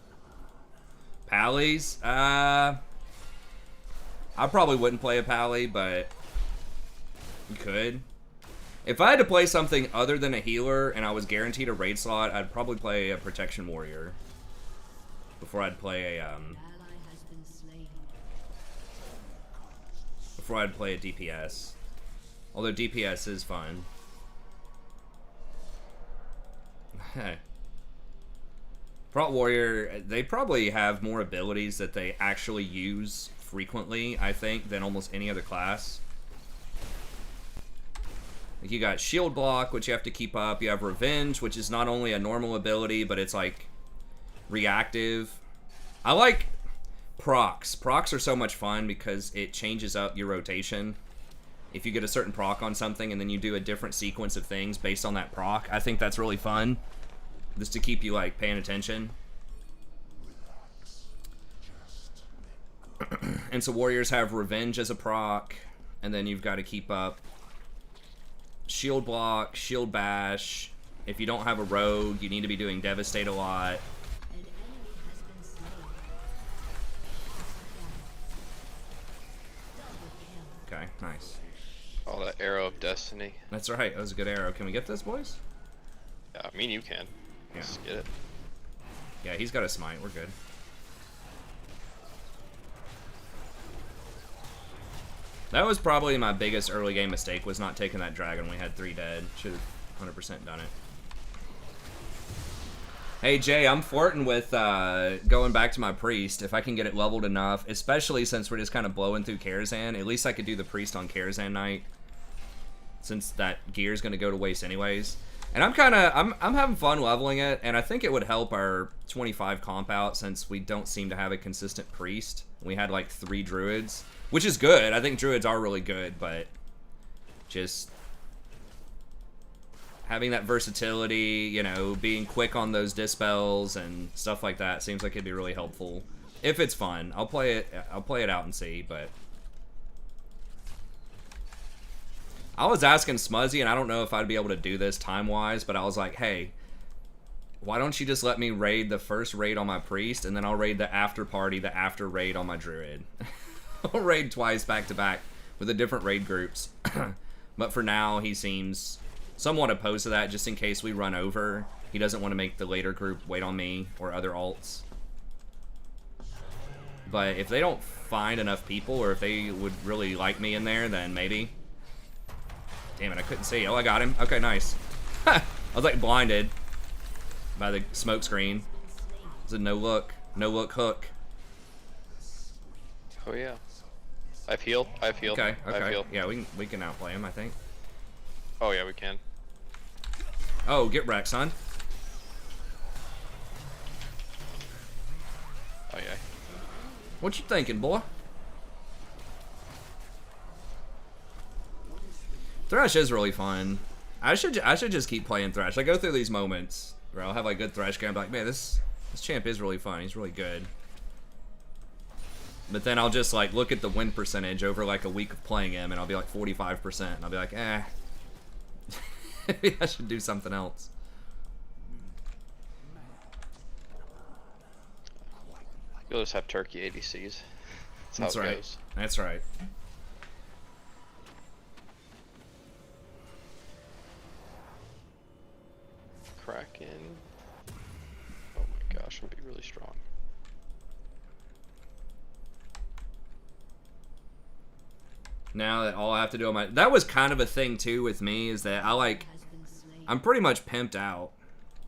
Pallies? I probably wouldn't play a Pally, but you could. If I had to play something other than a healer and I was guaranteed a raid slot, I'd probably play a Protection Warrior before I'd play a DPS. Although DPS is fun. Prot Warrior, they probably have more abilities that they actually use frequently, I think, than almost any other class. Like, you got Shield Block, which you have to keep up. You have Revenge, which is not only a normal ability, but it's, like, reactive. I like procs. Procs are so much fun because it changes up your rotation. If you get a certain proc on something and then you do a different sequence of things based on that proc, I think that's really fun. Just to keep you, like, paying attention. And so Warriors have Revenge as a proc, and then you've got to keep up Shield Block, Shield Bash. If you don't have a Rogue, you need to be doing Devastate a lot. Okay, nice. Oh, that arrow of destiny. That's right. That was a good arrow. Can we get this, boys? Yeah, I mean you can. Yeah. Let's get it. Yeah, he's got a smite. We're good. That was probably my biggest early game mistake, was not taking that dragon. We had 3 dead. Should have 100% done it. Hey, Jay, I'm flirting with going back to my priest if I can get it leveled enough, especially since we're just kind of blowing through Karazhan. At least I could do the priest on Karazhan night, since that gear's going to go to waste anyways. And I'm having fun leveling it, and I think it would help our 25 comp out, since we don't seem to have a consistent priest. We had like 3 druids, which is good. I think druids are really good, but just having that versatility, you know, being quick on those dispels and stuff like that seems like it'd be really helpful. If it's fun, I'll play it out and see, but I was asking Smuzzy, and I don't know if I'd be able to do this time-wise, but I was like, hey, why don't you just let me raid the first raid on my priest, and then I'll raid the after party, the after raid on my druid. I'll raid twice back-to-back with the different raid groups. But for now, he seems somewhat opposed to that, just in case we run over. He doesn't want to make the later group wait on me or other alts. But if they don't find enough people, or if they would really like me in there, then maybe. Damn it, I couldn't see. Oh, I got him. Okay, nice. I was like blinded by the smoke screen. It's a no-look hook. Oh yeah. I've healed. Okay, okay. I've healed. Yeah, we can outplay him, I think. Oh yeah, we can. Oh, get wrecked, son. Oh yeah. What you thinking, boy? Thresh is really fun. I should just keep playing Thresh. I go through these moments where I'll have like good Thresh game. I'm like, man, this champ is really fun. He's really good. But then I'll just like look at the win percentage over like a week of playing him, and I'll be like 45%, and I'll be like, eh. Maybe I should do something else. You'll just have turkey ADCs. That's how it goes. That's right. Kraken. Oh my gosh, it'll be really strong. Now that all I have to do on my... That was kind of a thing, too, with me, is that I'm pretty much pimped out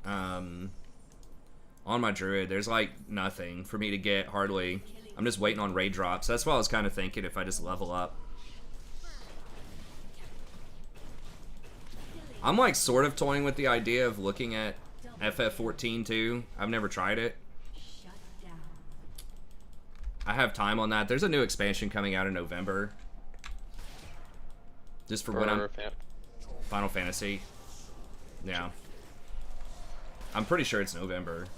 on my druid. There's, like, nothing for me to get, hardly. I'm just waiting on raid drops. That's what I was kind of thinking, if I just level up. I'm, like, sort of toying with the idea of looking at FF14, too. I've never tried it. I have time on that. There's a new expansion coming out in November. Just for when I'm... Final Fantasy. Yeah. I'm pretty sure it's November.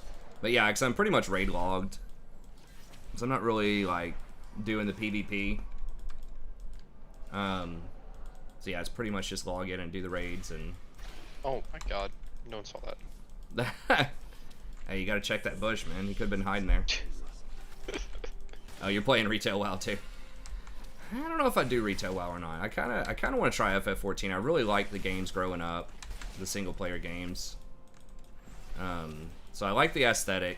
But yeah, because I'm pretty much raid logged. So I'm not really, like, doing the PvP. So yeah, it's pretty much just log in and do the raids and... Oh my god. No one saw that. Hey, you gotta check that bush, man. He could have been hiding there. Oh, you're playing retail WoW too. I don't know if I do retail WoW or not. I kind of want to try FF14. I really like the games growing up, the single player games. So I like the aesthetic.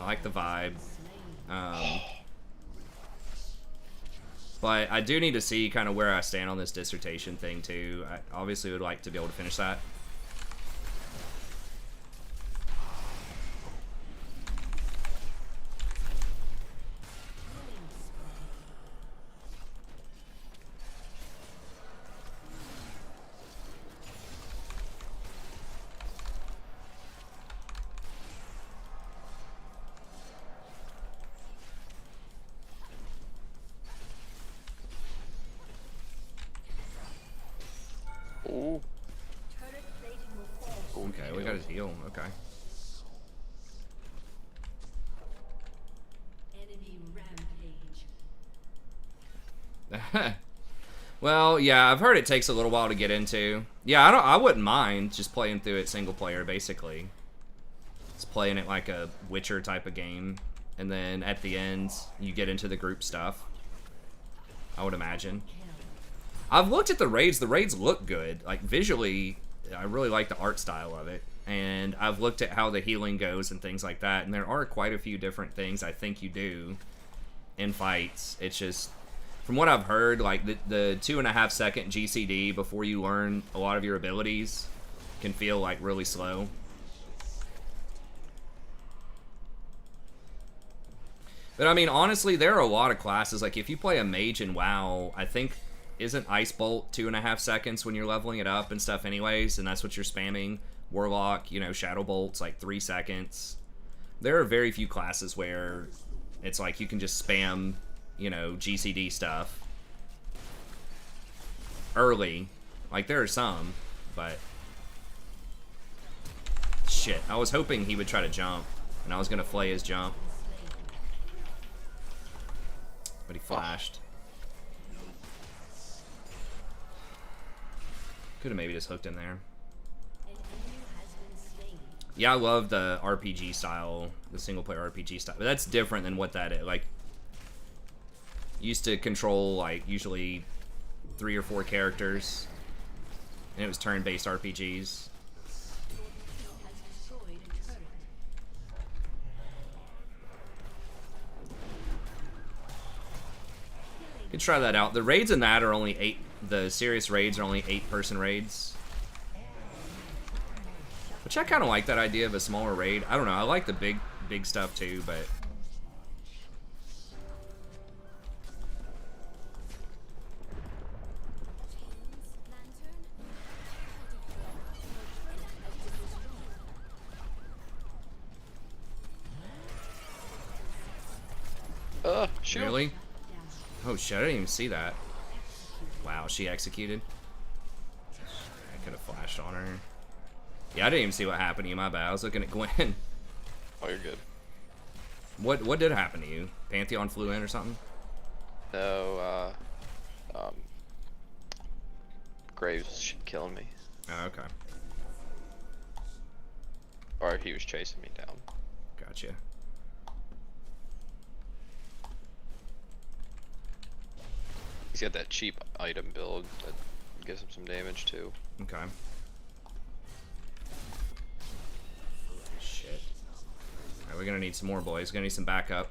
I like the vibe. But I do need to see kind of where I stand on this dissertation thing too. I obviously would like to be able to finish that. Ooh. Okay, we got his heal. Okay. Enemy rampage. Well, yeah, I've heard it takes a little while to get into. Yeah, I wouldn't mind just playing through it single player, basically. Just playing it like a Witcher type of game, and then at the end you get into the group stuff. I would imagine. I've looked at the raids. The raids look good. Like, visually, I really like the art style of it. And I've looked at how the healing goes and things like that. And there are quite a few different things I think you do in fights. It's just, from what I've heard, like, the 2.5 second GCD before you learn a lot of your abilities can feel, like, really slow. But, I mean, honestly, there are a lot of classes. Like, if you play a mage in WoW, I think... Isn't Ice Bolt 2.5 seconds when you're leveling it up and stuff anyways, and that's what you're spamming? Warlock, you know, Shadow Bolt's like 3 seconds. There are very few classes where it's like you can just spam, you know, GCD stuff early. Like, there are some, but... Shit, I was hoping he would try to jump, and I was gonna flay his jump. But he flashed. Could have maybe just hooked in there. Yeah, I love the RPG style, the single player RPG style. But that's different than what that is. Like, used to control, like, usually 3 or 4 characters. And it was turn-based RPGs. You could try that out. The raids in that are only 8. The serious raids are only 8-person raids. Which I kind of like that idea of a smaller raid. I don't know. I like the big stuff too, but... Shoot. Really? Oh shit, I didn't even see that. Wow, she executed. I could have flashed on her. Yeah, I didn't even see what happened to you, my bad. I was looking at Gwen. Oh, you're good. What did happen to you? Pantheon flew in or something? No, Graves killing me. Oh, okay. Or he was chasing me down. Gotcha. He's got that cheap item build that gives him some damage too. Okay. Shit. Alright, we're gonna need some more boys. We're gonna need some backup.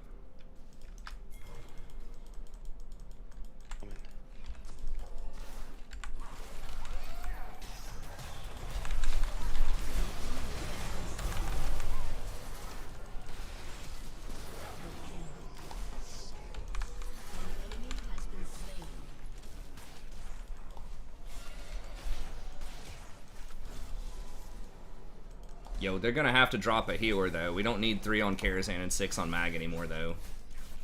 Yo, they're gonna have to drop a healer though. We don't need 3 on Karazhan and 6 on Mag anymore though.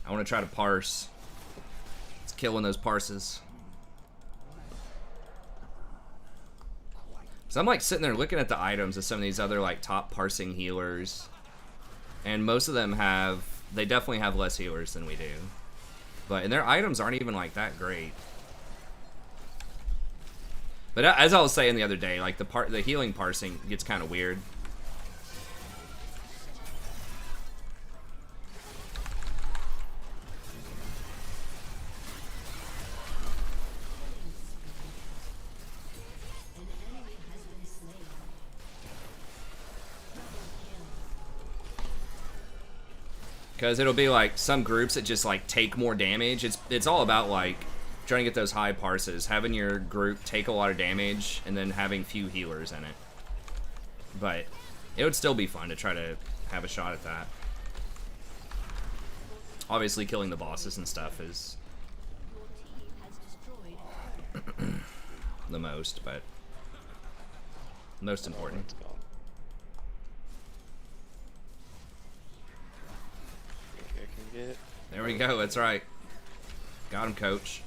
I wanna try to parse. It's killing those parses. So I'm like sitting there looking at the items of some of these other like top parsing healers. And most of them they definitely have less healers than we do. And their items aren't even like that great. But as I was saying the other day, like the healing parsing gets kind of weird. Because it'll be like some groups that just like take more damage. It's all about like trying to get those high parses, having your group take a lot of damage, and then having few healers in it. But it would still be fun to try to have a shot at that. Obviously, killing the bosses and stuff is the most, but most important. There we go, that's right. Got him, coach.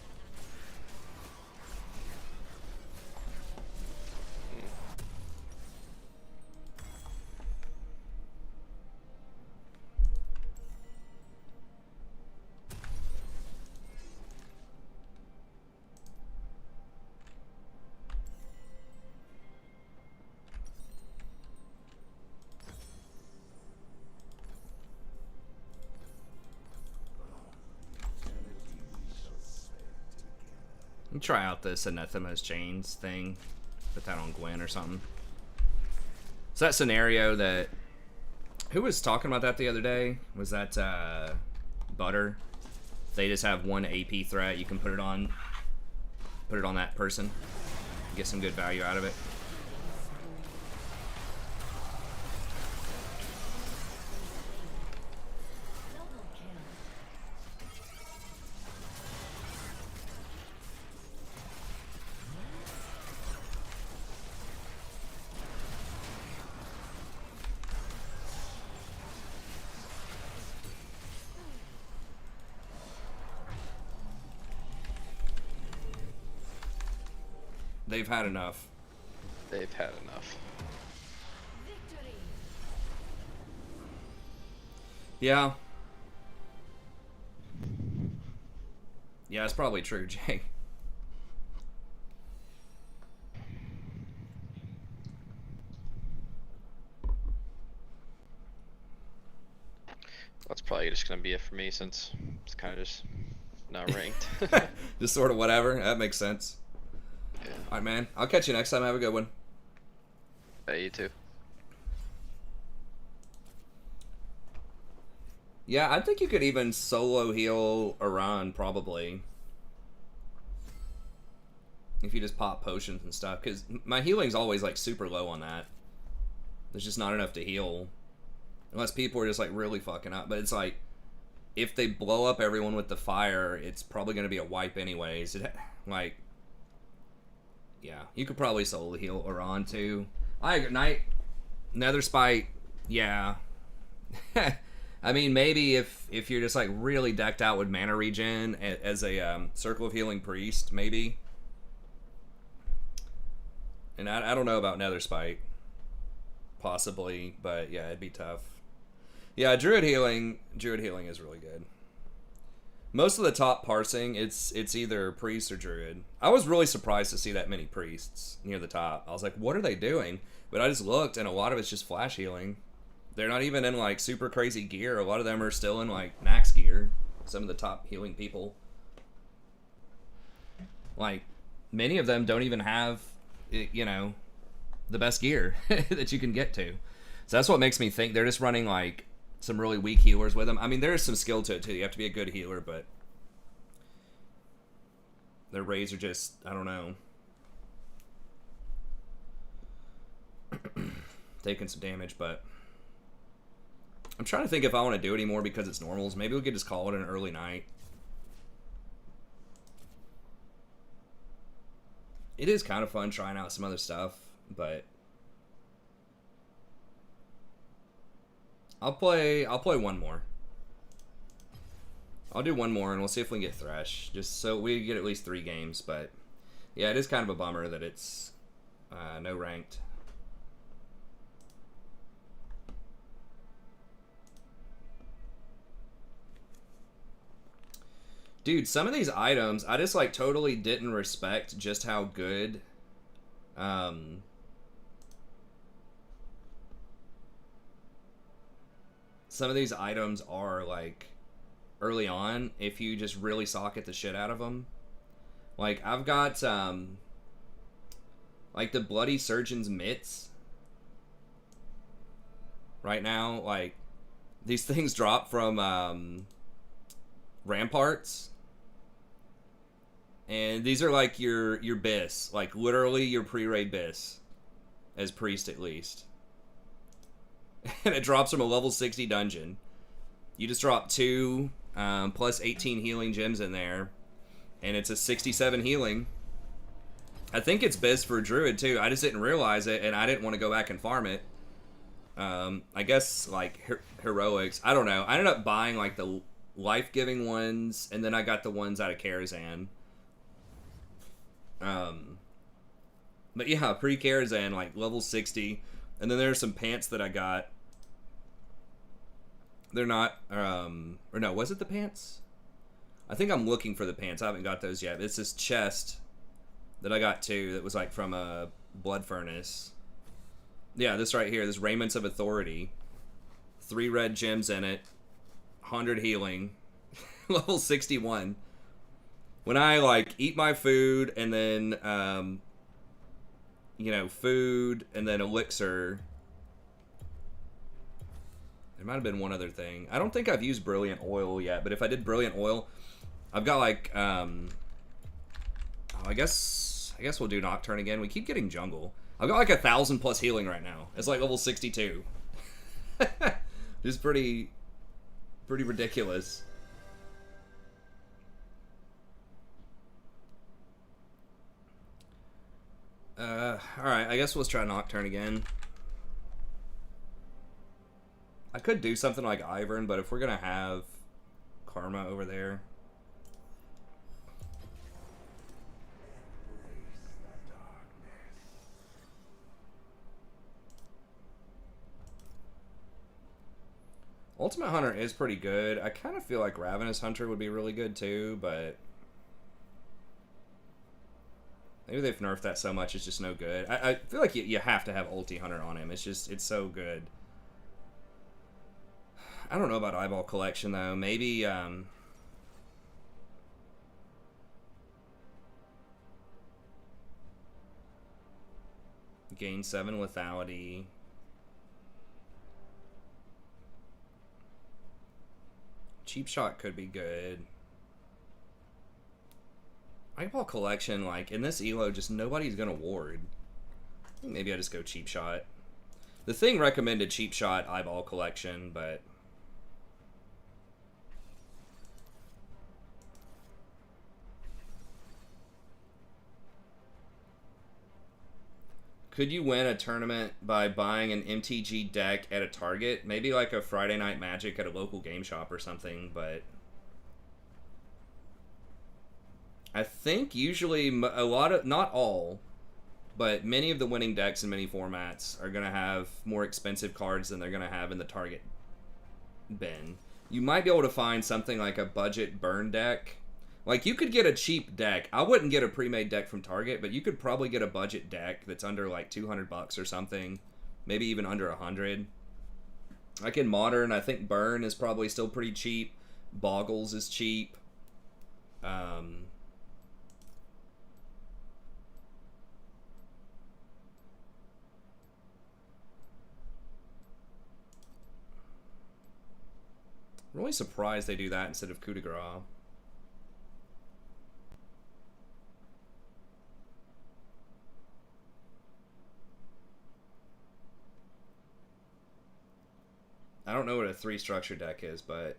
You try out this Anathema's Chains thing. Put that on Gwen or something. So that scenario that... Who was talking about that the other day? Was that Butter? They just have one AP threat. You can put it on that person. Get some good value out of it. They've had enough. They've had enough. Yeah. Yeah, it's probably true, Jay. That's probably just gonna be it for me since it's kind of just not ranked. Just sort of whatever. That makes sense. Yeah. Alright, man. I'll catch you next time. Have a good one. Hey, you too. Yeah, I think you could even solo heal Iran, probably. If you just pop potions and stuff. Because my healing's always, like, super low on that. There's just not enough to heal. Unless people are just, like, really fucking up. But it's like, if they blow up everyone with the fire, it's probably going to be a wipe anyways. Like... Yeah, you could probably solo heal Iran too. Night, Nether Spite, yeah. I mean, maybe if you're just like really decked out with mana regen as a Circle of Healing priest, maybe. And I don't know about Nether Spite, possibly, but yeah, it'd be tough. Yeah, Druid healing is really good. Most of the top parsing, it's either priest or druid. I was really surprised to see that many priests near the top. I was like, what are they doing? But I just looked, and a lot of it's just flash healing. They're not even in, like, super crazy gear. A lot of them are still in, like, max gear. Some of the top healing people. Like, many of them don't even have, you know, the best gear that you can get to. So that's what makes me think they're just running, like, some really weak healers with them. I mean, there is some skill to it, too. You have to be a good healer, but their raids are just, I don't know, taking some damage, but I'm trying to think if I want to do it anymore because it's normals. Maybe we could just call it an early night. It is kind of fun trying out some other stuff, but I'll play one more. I'll do one more and we'll see if we can get Thresh. Just so we get at least 3 games, but yeah, it is kind of a bummer that it's no ranked. Dude, some of these items, I just like totally didn't respect just how good some of these items are, like, early on, if you just really socket the shit out of them. Like, I've got, like, the Bloody Surgeon's mitts. Right now, like, these things drop from, Ramparts. And these are, like, your bis. Like, literally your pre-raid bis. As priest, at least. And it drops from a level 60 dungeon. You just drop 2 plus 18 healing gems in there, and it's a 67 healing. I think it's biz for Druid too. I just didn't realize it, and I didn't want to go back and farm it. I guess like heroics. I don't know. I ended up buying like the life-giving ones, and then I got the ones out of Karazhan. But yeah, pre-Karazhan, like level 60. And then there's some pants that I got. They're not, or no, was it the pants? I think I'm looking for the pants. I haven't got those yet. It's this chest that I got too that was like from a blood furnace. Yeah, this right here, this Raiments of Authority. 3 red gems in it. 100 healing. Level 61. when I like eat my food and then you know, food and then elixir. There might have been one other thing. I don't think I've used brilliant oil yet, but if I did brilliant oil, I've got like oh, I guess we'll do Nocturne again. We keep getting jungle. I've got like 1,000 plus healing right now. It's like level 62. Just pretty ridiculous. Alright, I guess let's try Nocturne again. I could do something like Ivern, but if we're gonna have Karma over there... Ultimate Hunter is pretty good. I kind of feel like Ravenous Hunter would be really good too, but... maybe they've nerfed that so much it's just no good. I feel like you have to have Ulti Hunter on him. It's so good. I don't know about Eyeball Collection though. Maybe, gain 7 lethality. Cheap Shot could be good. Eyeball Collection, like, in this elo, just nobody's gonna ward. I think maybe I just go Cheap Shot. The thing recommended Cheap Shot, Eyeball Collection, but... could you win a tournament by buying an MTG deck at a Target? Maybe like a Friday Night Magic at a local game shop or something, but... I think usually a lot of, not all, but many of the winning decks in many formats are going to have more expensive cards than they're going to have in the Target bin. You might be able to find something like a budget burn deck. Like, you could get a cheap deck. I wouldn't get a pre-made deck from Target, but you could probably get a budget deck that's under like 200 bucks or something. Maybe even under 100. Like in Modern, I think Burn is probably still pretty cheap. Boggles is cheap. I'm really surprised they do that instead of Coup de Grace. I don't know what a 3-structure deck is, but...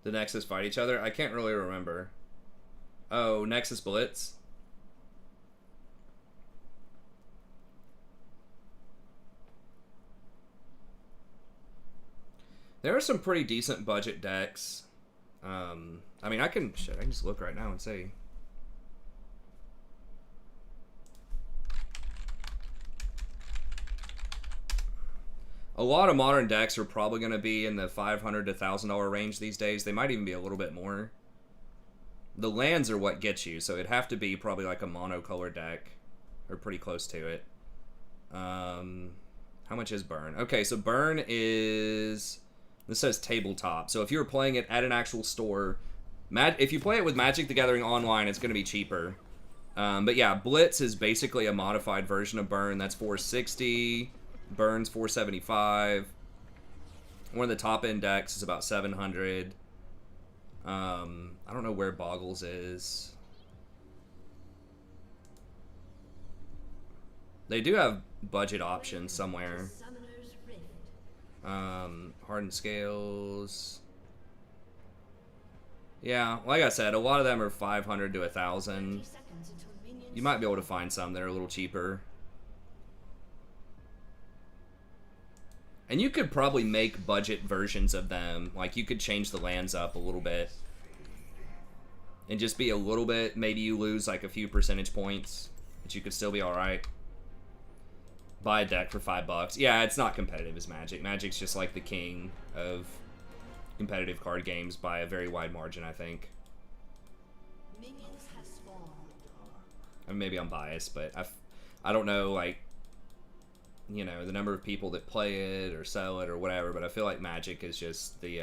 the Nexus fight each other? I can't really remember. Oh, Nexus Blitz? There are some pretty decent budget decks. I mean, I can just look right now and see. A lot of modern decks are probably going to be in the $500 to $1,000 range these days. They might even be a little bit more. The lands are what gets you, so it'd have to be probably like a monocolor deck, or pretty close to it. How much is Burn? Okay, so Burn is... this says tabletop. So if you were playing it at an actual store, if you play it with Magic the Gathering online, it's going to be cheaper. But yeah, Blitz is basically a modified version of Burn. That's $460. Burn's $475. One of the top end decks is about $700. I don't know where Boggles is. They do have budget options somewhere. Hardened Scales. Yeah, like I said, a lot of them are 500 to 1,000. You might be able to find some that are a little cheaper. And you could probably make budget versions of them. Like, you could change the lands up a little bit. And just be a little bit, maybe you lose like a few percentage points, but you could still be alright. Buy a deck for $5. Yeah, it's not competitive as Magic. Magic's just like the king of competitive card games by a very wide margin, I think. Minions have spawned. I mean, maybe I'm biased, but I don't know, like, you know, the number of people that play it or sell it or whatever, but I feel like Magic is just the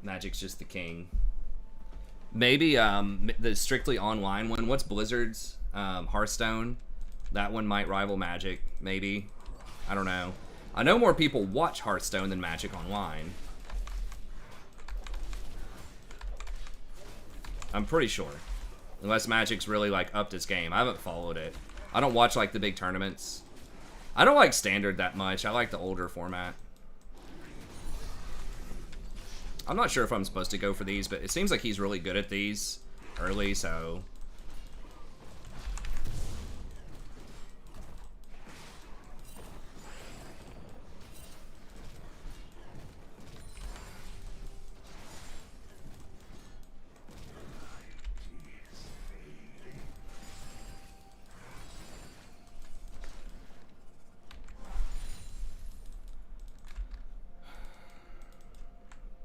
Magic's just the king. Maybe the strictly online one. What's Blizzard's? Hearthstone. That one might rival Magic. Maybe. I don't know. I know more people watch Hearthstone than Magic online. I'm pretty sure. Unless Magic's really like upped its game. I haven't followed it. I don't watch like the big tournaments. I don't like Standard that much. I like the older format. I'm not sure if I'm supposed to go for these, but it seems like he's really good at these early, so...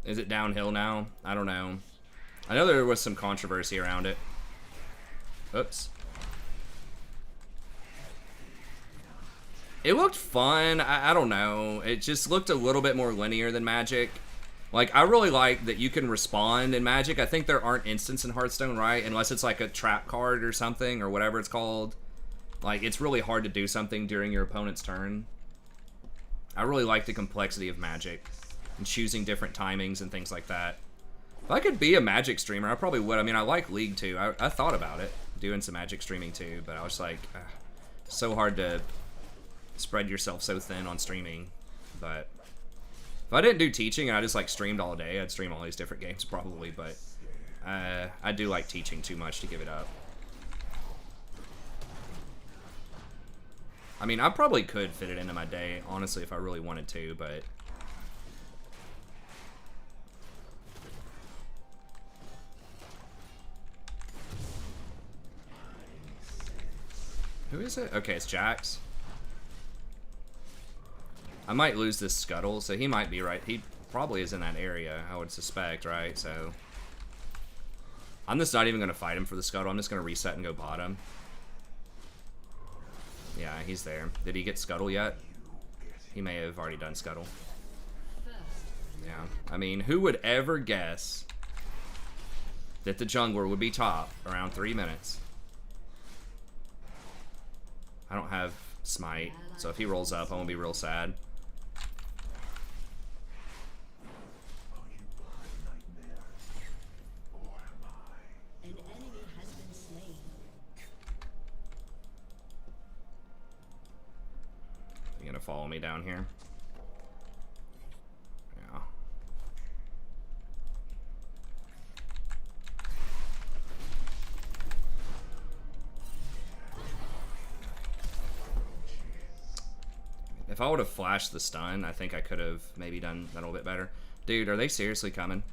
Is it downhill now? I don't know. I know there was some controversy around it. Oops. It looked fun. I don't know. It just looked a little bit more linear than Magic. Like, I really like that you can respond in Magic. I think there aren't instants in Hearthstone, right? Unless it's like a trap card or something, or whatever it's called. Like, it's really hard to do something during your opponent's turn. I really like the complexity of Magic. And choosing different timings and things like that. If I could be a Magic streamer, I probably would. I mean, I like League too. I thought about it, doing some Magic streaming too, but I was like, so hard to spread yourself so thin on streaming. But if I didn't do teaching and I just like streamed all day, I'd stream all these different games probably, but I do like teaching too much to give it up. I mean, I probably could fit it into my day, honestly, if I really wanted to, but... Who is it? Okay, it's Jax. I might lose this Scuttle, so he might be right. He probably is in that area, I would suspect, right? So I'm just not even going to fight him for the Scuttle. I'm just going to reset and go bottom. Yeah, he's there. Did he get Scuttle yet? He may have already done Scuttle. Yeah, I mean, who would ever guess that the jungler would be top around 3 minutes? I don't have Smite, so if he rolls up, I'm gonna be real sad. An enemy has been slain. You gonna follow me down here? Yeah. If I would have flashed the stun, I think I could have maybe done that a little bit better. Dude, are they seriously coming?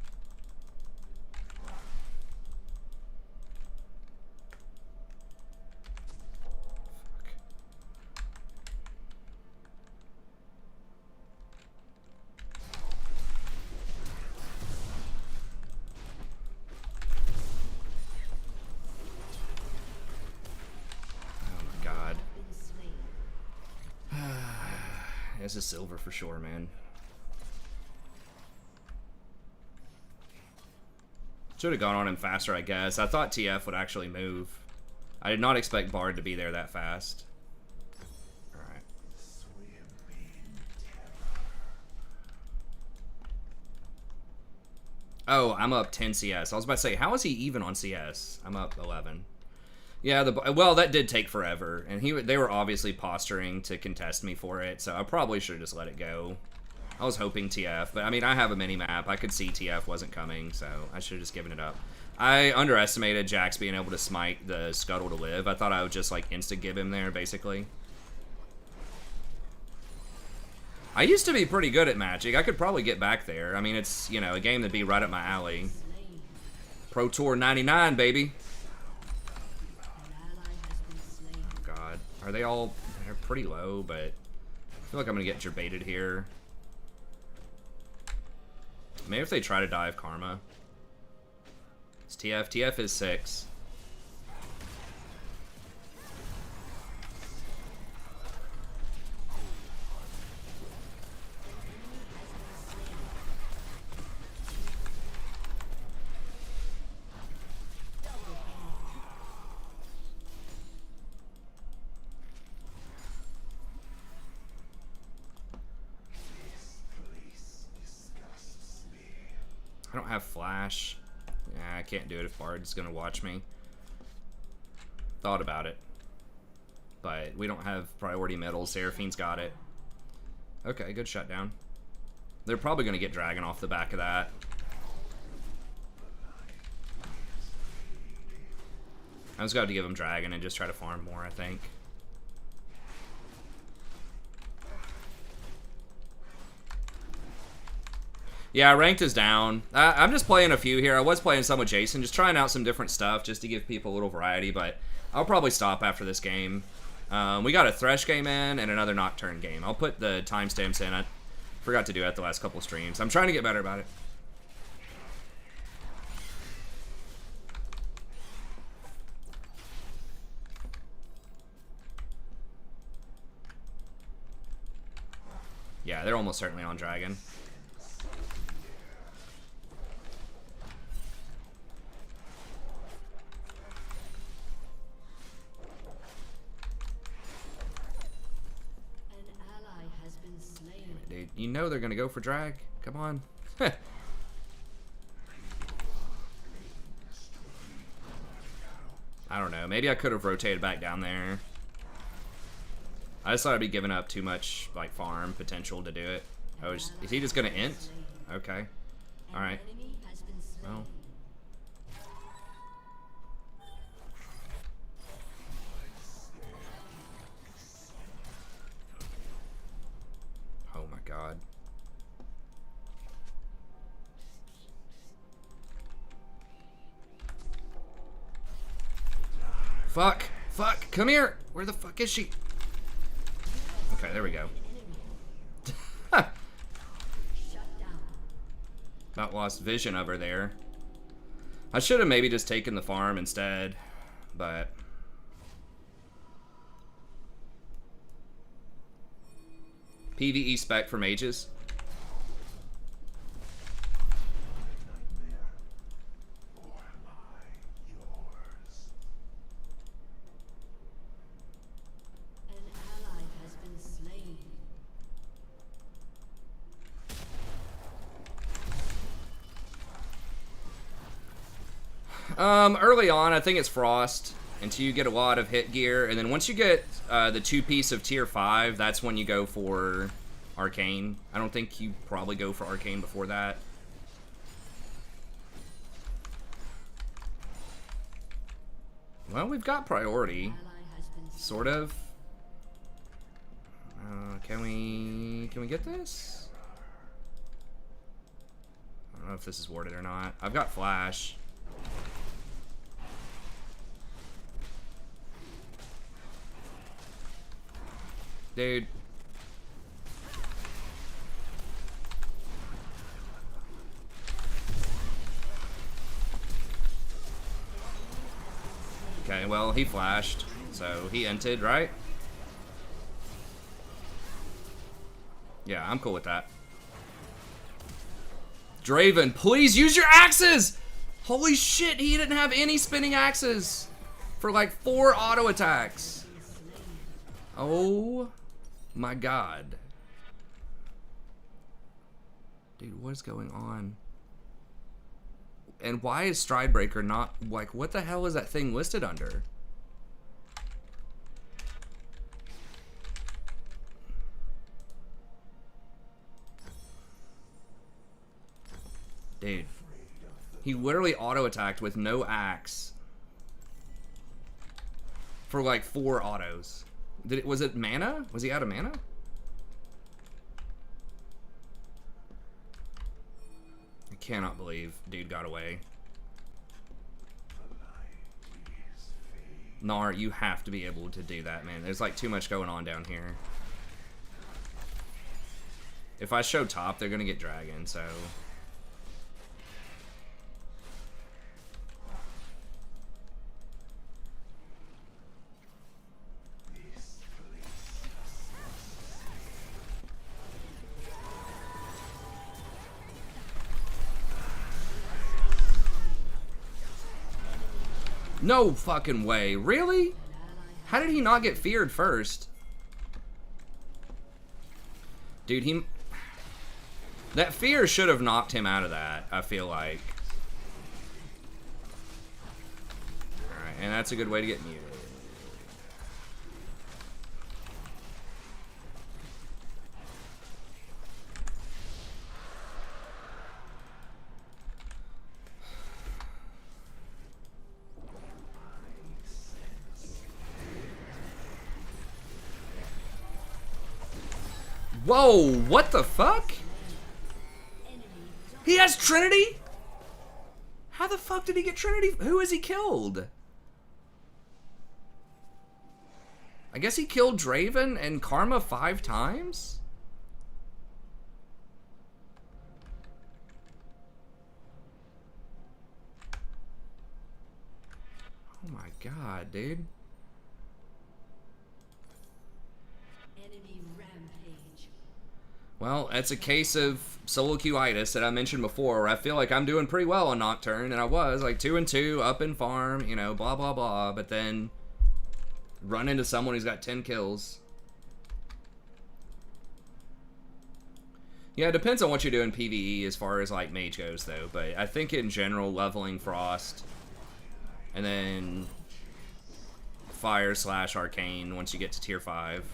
This is silver for sure, man. Should have gone on him faster, I guess. I thought TF would actually move. I did not expect Bard to be there that fast. Alright. Oh, I'm up 10 CS. I was about to say, how is he even on CS? I'm up 11. Yeah, well, that did take forever, and they were obviously posturing to contest me for it, so I probably should have just let it go. I was hoping TF, but I mean, I have a mini-map. I could see TF wasn't coming, so I should have just given it up. I underestimated Jax being able to smite the Scuttle to live. I thought I would just, like, insta-gib him there, basically. I used to be pretty good at Magic. I could probably get back there. I mean, it's, you know, a game that'd be right up my alley. Pro Tour 99, baby. Are they all... They're pretty low, but... I feel like I'm gonna get gerbated here. Maybe if they try to dive Karma. It's TF. TF is 6. I don't have flash. Yeah, I can't do it if Bard's gonna watch me. Thought about it. But we don't have priority medals. Seraphine's got it. Okay, good shutdown. They're probably gonna get Dragon off the back of that. I just got to give him Dragon and just try to farm more, I think. Yeah, ranked is down. I'm just playing a few here. I was playing some with Jason, just trying out some different stuff just to give people a little variety, but I'll probably stop after this game. We got a Thresh game in and another Nocturne game. I'll put the timestamps in. I forgot to do that the last couple streams. I'm trying to get better about it. Yeah, they're almost certainly on Dragon. An ally has been slain. Dude, you know they're gonna go for drag. Come on. I don't know. Maybe I could have rotated back down there. I just thought I'd be giving up too much like farm potential to do it. Oh, is he just gonna int? Okay. All right. Well. Oh my God. Fuck! Fuck! Come here! Where the fuck is she? Okay, there we go. About lost vision of her there. I should have maybe just taken the farm instead, but... PvE spec for mages. Early on, I think it's Frost until you get a lot of hit gear, and then once you get the 2-piece of tier 5, that's when you go for Arcane. I don't think you probably go for Arcane before that. Well, we've got priority, sort of. Can we get this? I don't know if this is warded or not. I've got flash. Dude. Okay, well, he flashed, so he entered, right? Yeah, I'm cool with that. Draven, please use your axes! Holy shit, he didn't have any spinning axes for like 4 auto attacks. Oh my God. Dude, what is going on? And why is Stridebreaker not, like, what the hell is that thing listed under? Dude. He literally auto-attacked with no axe. For like 4 autos. Was it mana? Was he out of mana? I cannot believe dude got away. Nar, you have to be able to do that, man. There's like too much going on down here. If I show top, they're gonna get dragon, so... No fucking way. Really? How did he not get feared first? Dude, That fear should have knocked him out of that, I feel like. Alright, and that's a good way to get muted. Whoa, what the fuck? He has Trinity? How the fuck did he get Trinity? Who has he killed? I guess he killed Draven and Karma 5 times? Oh my god, dude. Well, it's a case of solo queuitis that I mentioned before, where I feel like I'm doing pretty well on Nocturne, and I was, like, 2-2, up in farm, you know, blah, blah, blah, but then run into someone who's got 10 kills. Yeah, it depends on what you do in PvE as far as, like, Mage goes, though, but I think in general, leveling Frost, and then Fire/Arcane once you get to tier 5.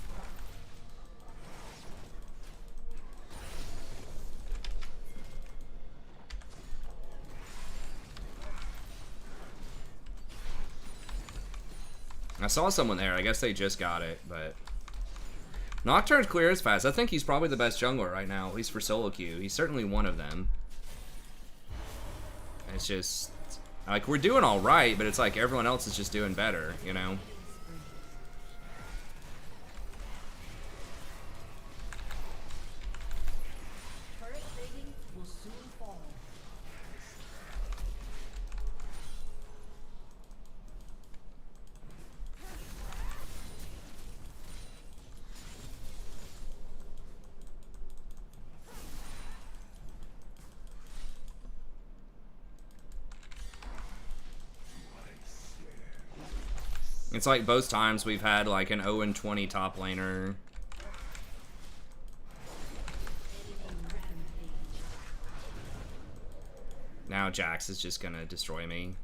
I saw someone there. I guess they just got it, but Nocturne's clear as fast. I think he's probably the best jungler right now, at least for solo queue. He's certainly one of them. It's just like we're doing all right, but it's like everyone else is just doing better, you know? It's like both times we've had like an 0-20 top laner. Now Jax is just gonna destroy me.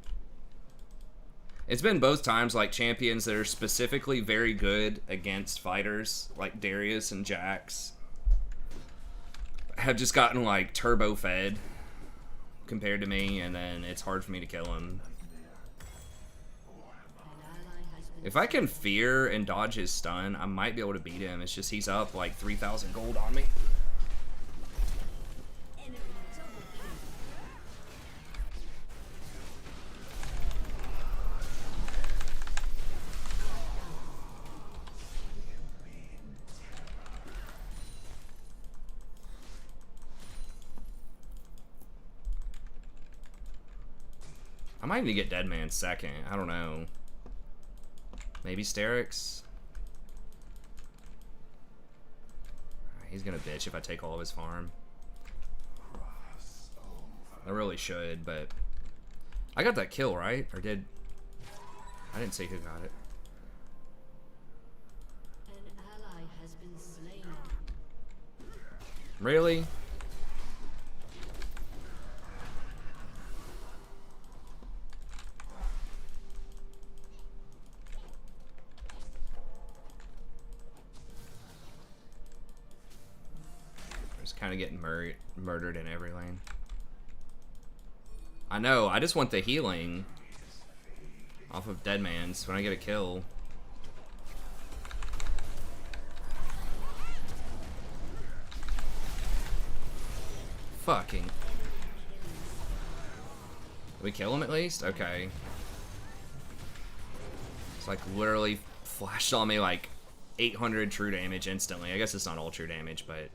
It's been both times like champions that are specifically very good against fighters like Darius and Jax have just gotten like turbo fed compared to me, and then it's hard for me to kill him. If I can fear and dodge his stun, I might be able to beat him. It's just he's up like 3,000 gold on me. I might need to get Deadman second. I don't know. Maybe Sterix. He's gonna bitch if I take all of his farm. I really should, but I got that kill, right? Or did I didn't see who got it. An ally has been slain. Really? Kind of getting murdered in every lane. I know, I just want the healing off of Deadman's when I get a kill. Fucking. Did we kill him at least? Okay. It's like literally flashed on me like 800 true damage instantly. I guess it's not all true damage, but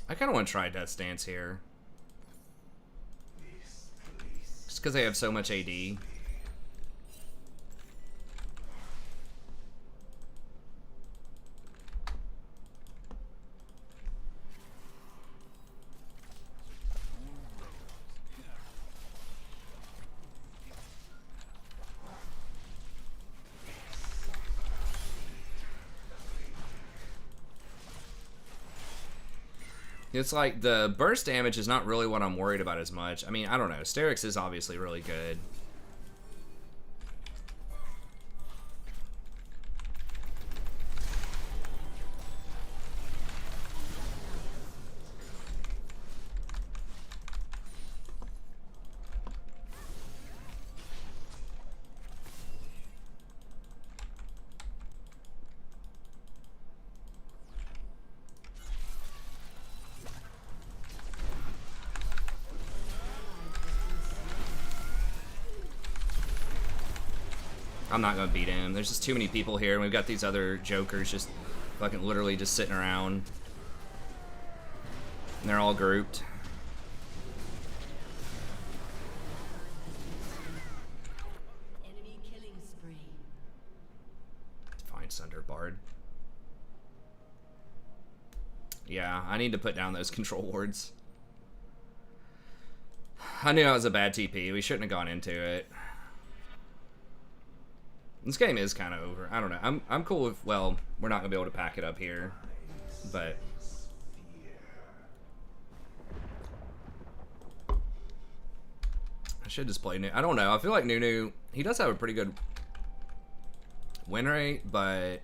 I kind of want to try Death Stance here. because they have so much AD. It's like the burst damage is not really what I'm worried about as much. I mean, I don't know. Sterix is obviously really good. I'm not gonna beat him. There's just too many people here, and we've got these other jokers just fucking literally just sitting around. And they're all grouped. Enemy killing spree. Fine, Sunder Bard. Yeah, I need to put down those control wards. I knew that was a bad TP. We shouldn't have gone into it. This game is kind of over. I don't know. I'm cool with, well, we're not going to be able to pack it up here, but I should just play Nunu. I don't know. I feel like Nunu, he does have a pretty good win rate, but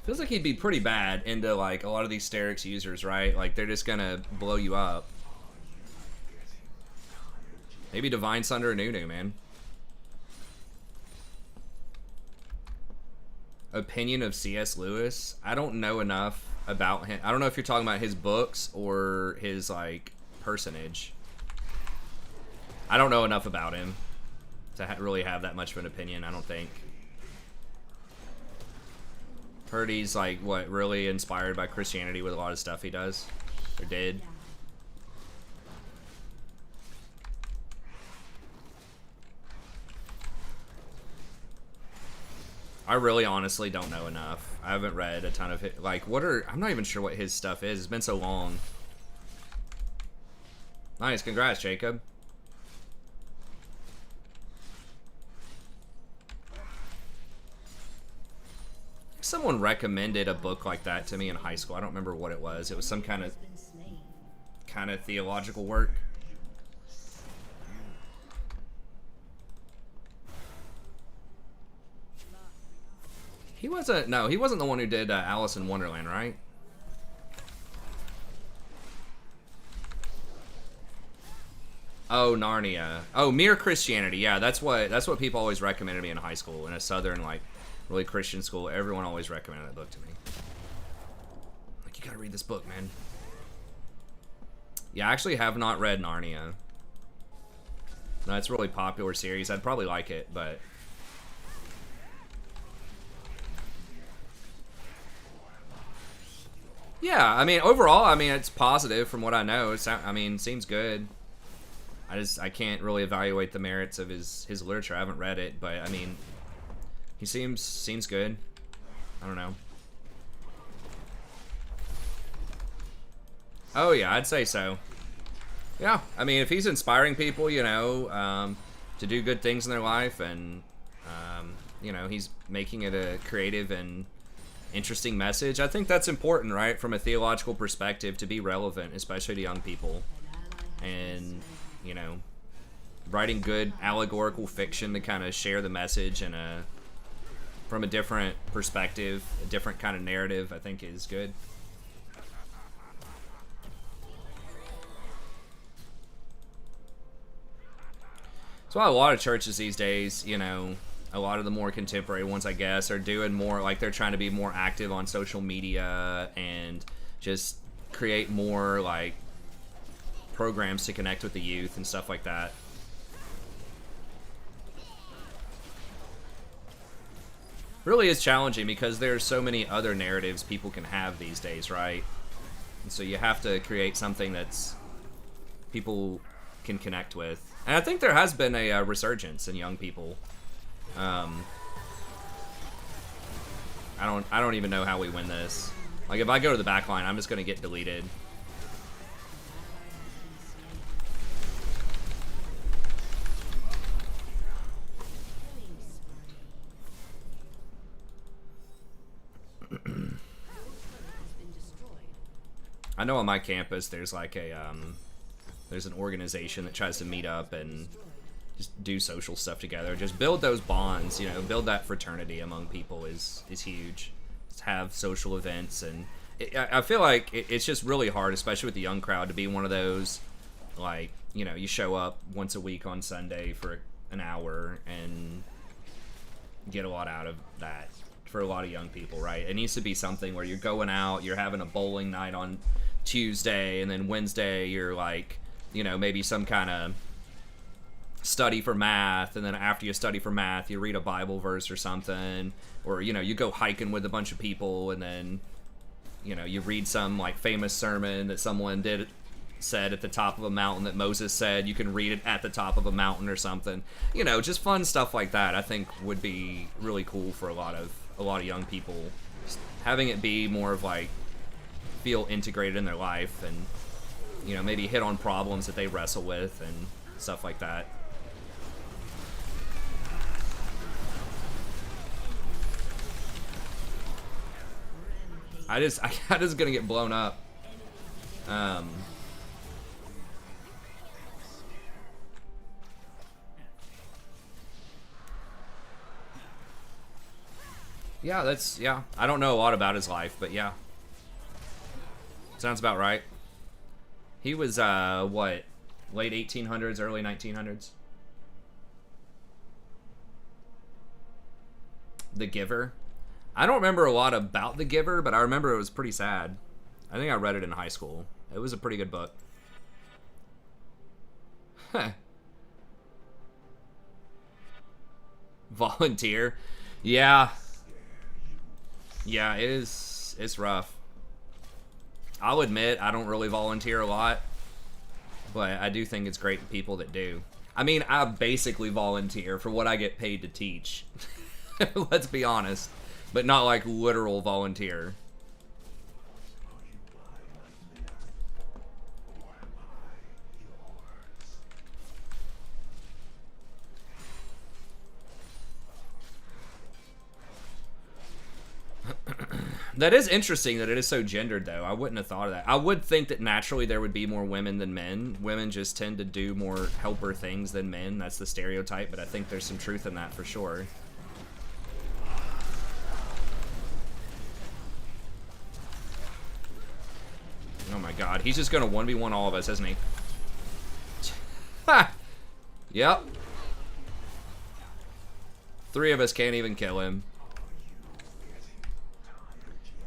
feels like he'd be pretty bad into like a lot of these Sterix users, right? Like they're just going to blow you up. Maybe Divine Sunder or Nunu, man. Opinion of C.S. Lewis. I don't know enough about him. I don't know if you're talking about his books or his like personage. I don't know enough about him to really have that much of an opinion. I don't think. Heard he's like what, really inspired by Christianity with a lot of stuff he does or did. I really honestly don't know enough. I haven't read a ton of it. Like, I'm not even sure what his stuff is. It's been so long. Nice, congrats, Jacob. Someone recommended a book like that to me in high school. I don't remember what it was. It was some kind of theological work. He wasn't, no, he wasn't the one who did Alice in Wonderland, right? Oh, Narnia. Oh, Mere Christianity. Yeah, that's what people always recommended me in high school, in a southern, like, really Christian school. Everyone always recommended that book to me. Like, you gotta read this book, man. Yeah, I actually have not read Narnia. No, it's a really popular series. I'd probably like it, but yeah, I mean, overall, I mean, it's positive from what I know. I mean, seems good. I can't really evaluate the merits of his literature. I haven't read it, but I mean, he seems good. I don't know. Oh yeah, I'd say so. Yeah, I mean, if he's inspiring people, you know, to do good things in their life, and you know, he's making it a creative and interesting message, I think that's important, right? From a theological perspective, to be relevant, especially to young people. And, you know, writing good allegorical fiction to kind of share the message in from a different perspective, a different kind of narrative, I think is good. That's why a lot of churches these days, you know, a lot of the more contemporary ones, I guess, are doing more, like, they're trying to be more active on social media and just create more, like, programs to connect with the youth and stuff like that. Really is challenging because there's so many other narratives people can have these days, right? And so you have to create something that's people can connect with. And I think there has been a resurgence in young people. I don't even know how we win this. Like, if I go to the back line, I'm just gonna get deleted. I know on my campus there's like a there's an organization that tries to meet up and just do social stuff together. Just build those bonds, you know, build that fraternity among people is huge. Just have social events, and I feel like it's just really hard, especially with the young crowd, to be one of those, like, you know, you show up once a week on Sunday for an hour and get a lot out of that for a lot of young people, right? It needs to be something where you're going out, you're having a bowling night on Tuesday, and then Wednesday you're like, you know, maybe some kind of study for math, and then after you study for math you read a Bible verse or something, or, you know, you go hiking with a bunch of people, and then, you know, you read some like famous sermon that someone said at the top of a mountain that Moses said you can read it at the top of a mountain or something. You know, just fun stuff like that I think would be really cool for a lot of young people. Just having it be more of like, feel integrated in their life, and, you know, maybe hit on problems that they wrestle with and stuff like that. I just gonna get blown up. Yeah, I don't know a lot about his life, but yeah. Sounds about right. He was, what, late 1800s, early 1900s? The Giver. I don't remember a lot about The Giver, but I remember it was pretty sad. I think I read it in high school. It was a pretty good book. Volunteer. Yeah. Yeah, it's rough. I'll admit I don't really volunteer a lot, but I do think it's great people that do. I mean, I basically volunteer for what I get paid to teach. Let's be honest. But not like literal volunteer. That is interesting that it is so gendered, though. I wouldn't have thought of that. I would think that naturally there would be more women than men. Women just tend to do more helper things than men. That's the stereotype, but I think there's some truth in that for sure. Oh my god, he's just gonna 1v1 all of us, isn't he? Ha! Yep. 3 of us can't even kill him.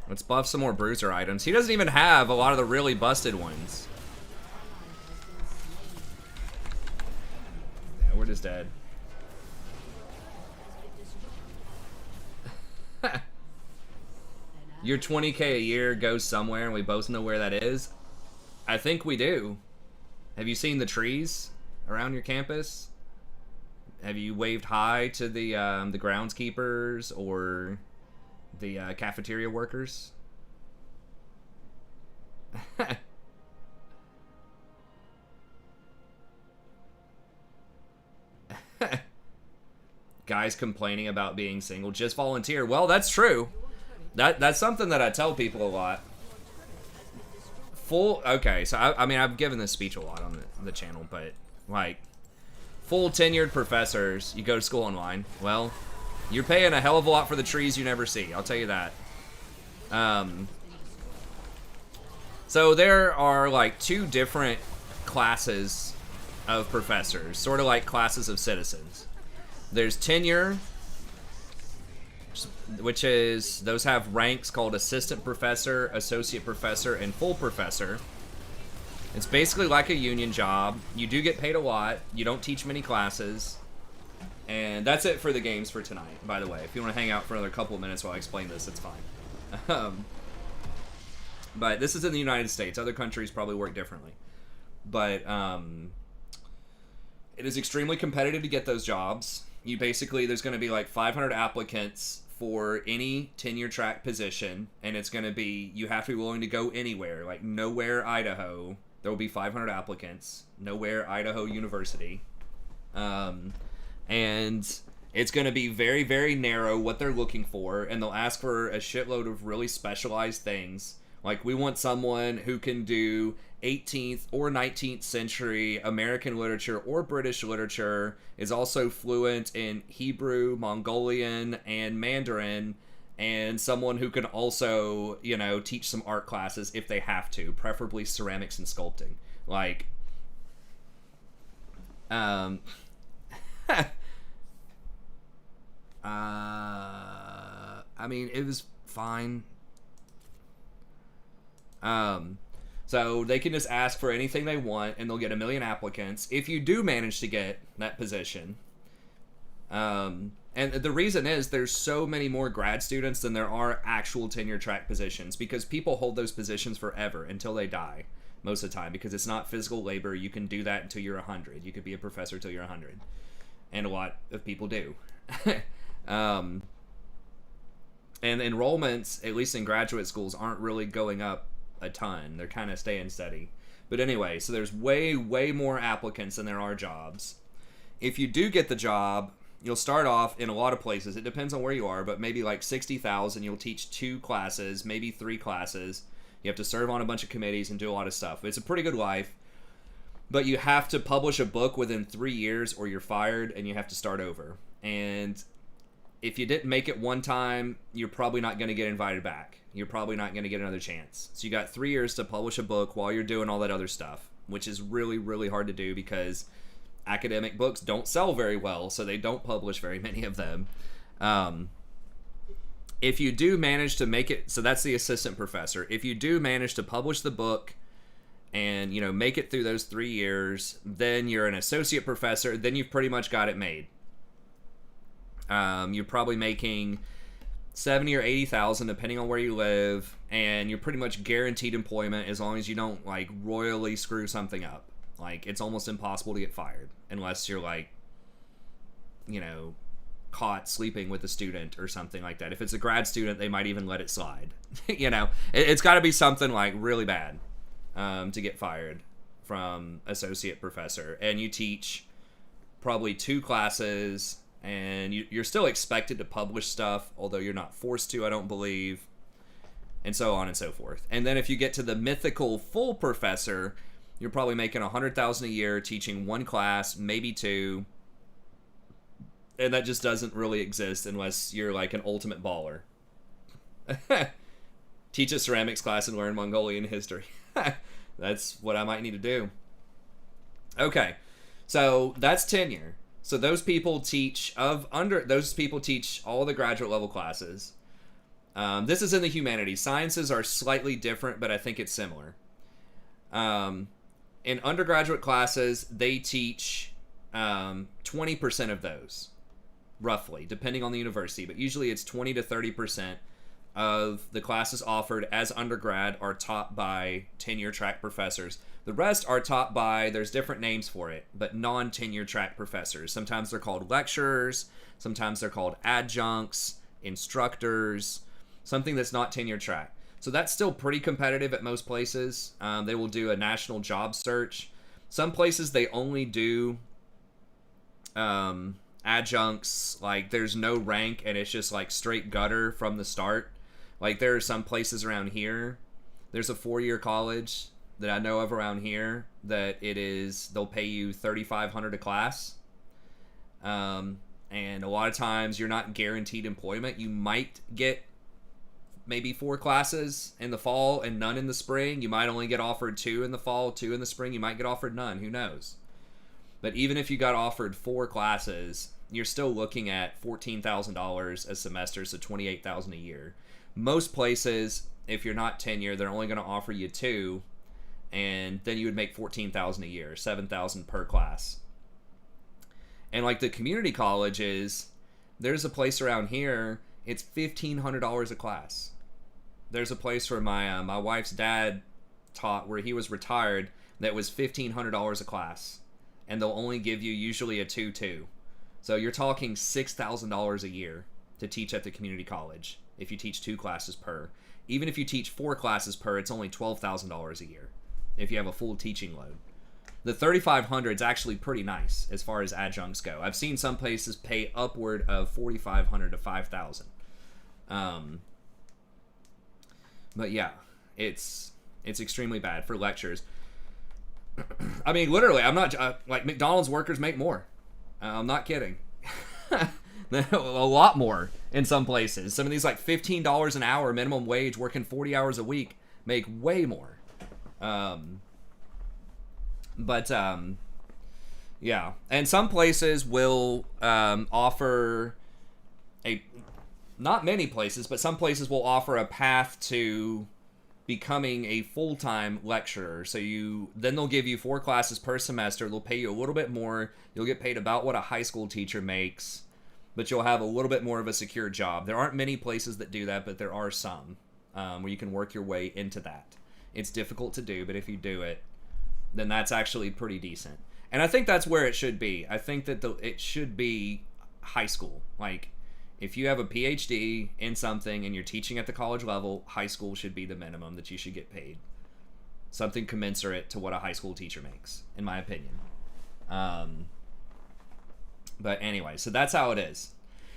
Let's buff some more bruiser items. He doesn't even have a lot of the really busted ones. Yeah, we're just dead. Your 20k a year goes somewhere and we both know where that is? I think we do. Have you seen the trees around your campus? Have you waved hi to the groundskeepers or the cafeteria workers? Guys complaining about being single, just volunteer. Well, that's true. That's something that I tell people a lot. Okay, so I mean, I've given this speech a lot on the channel, but like, full tenured professors, you go to school online. Well, you're paying a hell of a lot for the trees you never see. I'll tell you that. So there are like 2 different classes of professors, sort of like classes of citizens. There's tenure, which is, those have ranks called assistant professor, associate professor, and full professor. It's basically like a union job. You do get paid a lot. You don't teach many classes. And that's it for the games for tonight, by the way. If you want to hang out for another couple of minutes while I explain this, it's fine. But this is in the United States. Other countries probably work differently. But It is extremely competitive to get those jobs. You basically, there's going to be like 500 applicants for any tenure track position, and it's going to be, you have to be willing to go anywhere, like Nowhere, Idaho. There will be 500 applicants. Nowhere, Idaho University. And it's going to be very, very narrow what they're looking for, and they'll ask for a shitload of really specialized things. Like, we want someone who can do 18th or 19th century American literature or British literature, is also fluent in Hebrew, Mongolian, and Mandarin, and someone who can also, you know, teach some art classes if they have to, preferably ceramics and sculpting. Like, I mean, it was fine. So they can just ask for anything they want, and they'll get 1 million applicants if you do manage to get that position. And the reason is there's so many more grad students than there are actual tenure track positions, because people hold those positions forever until they die most of the time, because it's not physical labor. You can do that until you're 100. You could be a professor till you're 100, and a lot of people do. And enrollments, at least in graduate schools, aren't really going up a ton. They're kind of staying steady. But anyway, so there's way, way more applicants than there are jobs. If you do get the job, you'll start off in a lot of places. It depends on where you are, but maybe like 60,000. You'll teach 2 classes, maybe 3 classes. You have to serve on a bunch of committees and do a lot of stuff. It's a pretty good life. But you have to publish a book within 3 years or you're fired and you have to start over. And if you didn't make it one time, you're probably not going to get invited back. You're probably not going to get another chance. So you got 3 years to publish a book while you're doing all that other stuff, which is really, really hard to do because academic books don't sell very well, so they don't publish very many of them. If you do manage to make it, so that's the assistant professor. If you do manage to publish the book and, you know, make it through those 3 years, then you're an associate professor. Then you've pretty much got it made. You're probably making 70 or 80,000 depending on where you live, and you're pretty much guaranteed employment as long as you don't like royally screw something up. Like, it's almost impossible to get fired unless you're like, you know, caught sleeping with a student or something like that. If it's a grad student, they might even let it slide. You know, it's got to be something like really bad to get fired from associate professor. And you teach probably 2 classes, and you're still expected to publish stuff, although you're not forced to, I don't believe, and so on and so forth. And then if you get to the mythical full professor, you're probably making $100,000 a year teaching 1 class, maybe 2, and that just doesn't really exist unless you're like an ultimate baller. Teach a ceramics class and learn Mongolian history. That's what I might need to do. Okay, so that's tenure. So those people teach all the graduate level classes. This is in the humanities. Sciences are slightly different, but I think it's similar. In undergraduate classes, they teach 20% of those, roughly, depending on the university. But usually it's 20 to 30% of the classes offered as undergrad are taught by tenure track professors. The rest are taught by, there's different names for it, but non-tenure track professors. Sometimes they're called lecturers, sometimes they're called adjuncts, instructors, something that's not tenure track. So that's still pretty competitive at most places. They will do a national job search. Some places they only do adjuncts, like there's no rank and it's just like straight gutter from the start. Like there are some places around here, there's a 4-year college that I know of around here that they'll pay you $3,500 a class. And a lot of times you're not guaranteed employment. You might get maybe 4 classes in the fall and none in the spring. You might only get offered 2 in the fall, 2 in the spring. You might get offered none. Who knows? But even if you got offered 4 classes, you're still looking at $14,000 a semester, so $28,000 a year. Most places, if you're not tenure, they're only going to offer you 2, and then you would make $14,000 a year, $7,000 per class. And like the community colleges, there's a place around here, it's $1,500 a class. There's a place where my wife's dad taught, where he was retired, that was $1,500 a class. and they'll only give you usually a 2-2. So you're talking $6,000 a year to teach at the community college if you teach 2 classes per. Even if you teach 4 classes per, it's only $12,000 a year if you have a full teaching load. The $3,500 is actually pretty nice as far as adjuncts go. I've seen some places pay upward of $4,500 to $5,000. But yeah, it's extremely bad for lectures. I mean, literally, I'm not like McDonald's workers make more. I'm not kidding. A lot more in some places. Some of these like $15 an hour minimum wage working 40 hours a week make way more. Yeah, and some places will offer not many places, but some places will offer a path to becoming a full-time lecturer. So then they'll give you 4 classes per semester. They'll pay you a little bit more. You'll get paid about what a high school teacher makes, but you'll have a little bit more of a secure job. There aren't many places that do that, but there are some where you can work your way into that. It's difficult to do, but if you do it, then that's actually pretty decent. And I think that's where it should be. I think that it should be high school. Like, if you have a PhD in something and you're teaching at the college level, high school should be the minimum that you should get paid. Something commensurate to what a high school teacher makes, in my opinion. But anyway, so that's how it is.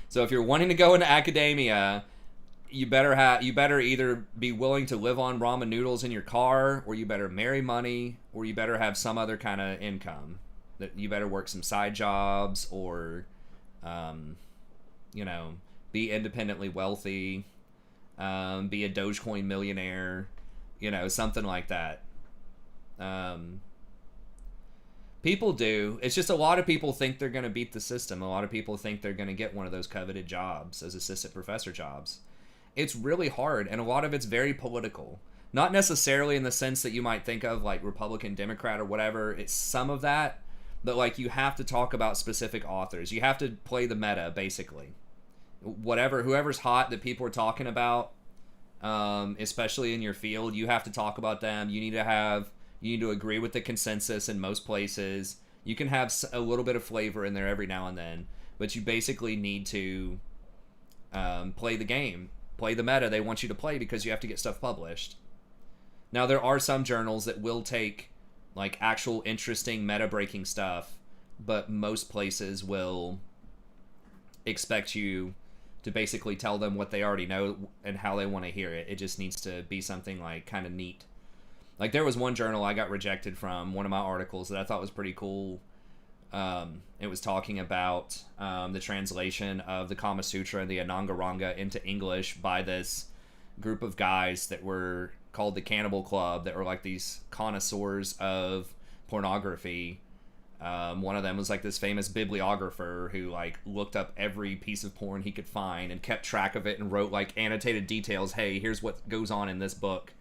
So if you're wanting to go into academia, you better either be willing to live on ramen noodles in your car, or you better marry money, or you better have some other kind of income. That you better work some side jobs, or be independently wealthy, be a Dogecoin millionaire, something like that. People do. It's just a lot of people think they're going to beat the system. A lot of people think they're going to get one of those coveted jobs as assistant professor jobs. It's really hard, and a lot of it's very political. Not necessarily in the sense that you might think of like Republican, Democrat, or whatever. It's some of that, but like you have to talk about specific authors. You have to play the meta, basically. Whoever's hot that people are talking about, especially in your field, you have to talk about them. You need to agree with the consensus in most places. You can have a little bit of flavor in there every now and then, but you basically need to play the game, play the meta they want you to play, because you have to get stuff published. Now, there are some journals that will take like actual interesting meta-breaking stuff, but most places will expect you to basically tell them what they already know and how they want to hear it. It just needs to be something like kind of neat. Like, there was one journal I got rejected from, one of my articles that I thought was pretty cool. It was talking about the translation of the Kama Sutra and the Anangaranga into English by this group of guys that were called the Cannibal Club, that were like these connoisseurs of pornography. One of them was like this famous bibliographer who like looked up every piece of porn he could find and kept track of it and wrote like annotated details. Hey, here's what goes on in this book,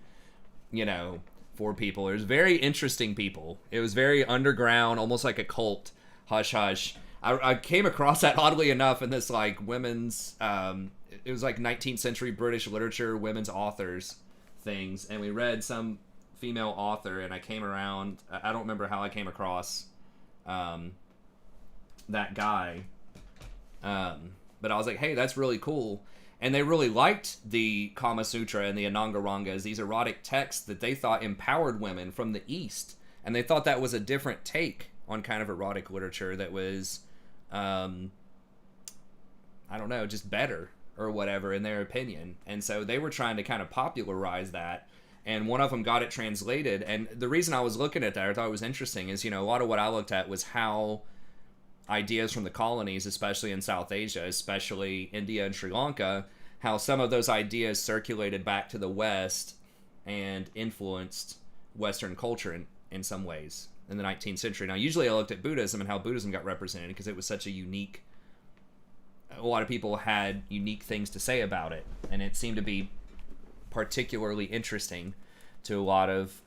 for people. It was very interesting people. It was very underground, almost like a cult, hush hush. I came across that oddly enough in this like women's, it was like 19th century British literature, women's authors things, and we read some female author, and I came around, I don't remember how I came across that guy, but I was like, hey, that's really cool. And they really liked the Kama Sutra and the Anangarangas, these erotic texts that they thought empowered women from the East. And they thought that was a different take on kind of erotic literature that was, I don't know, just better or whatever in their opinion. And so they were trying to kind of popularize that. And one of them got it translated. And the reason I was looking at that, I thought it was interesting, is, a lot of what I looked at was how ideas from the colonies, especially in South Asia, especially India and Sri Lanka, how some of those ideas circulated back to the West and influenced Western culture in some ways in the 19th century. Now, usually I looked at Buddhism and how Buddhism got represented because it was such a lot of people had unique things to say about it, and it seemed to be particularly interesting to a lot of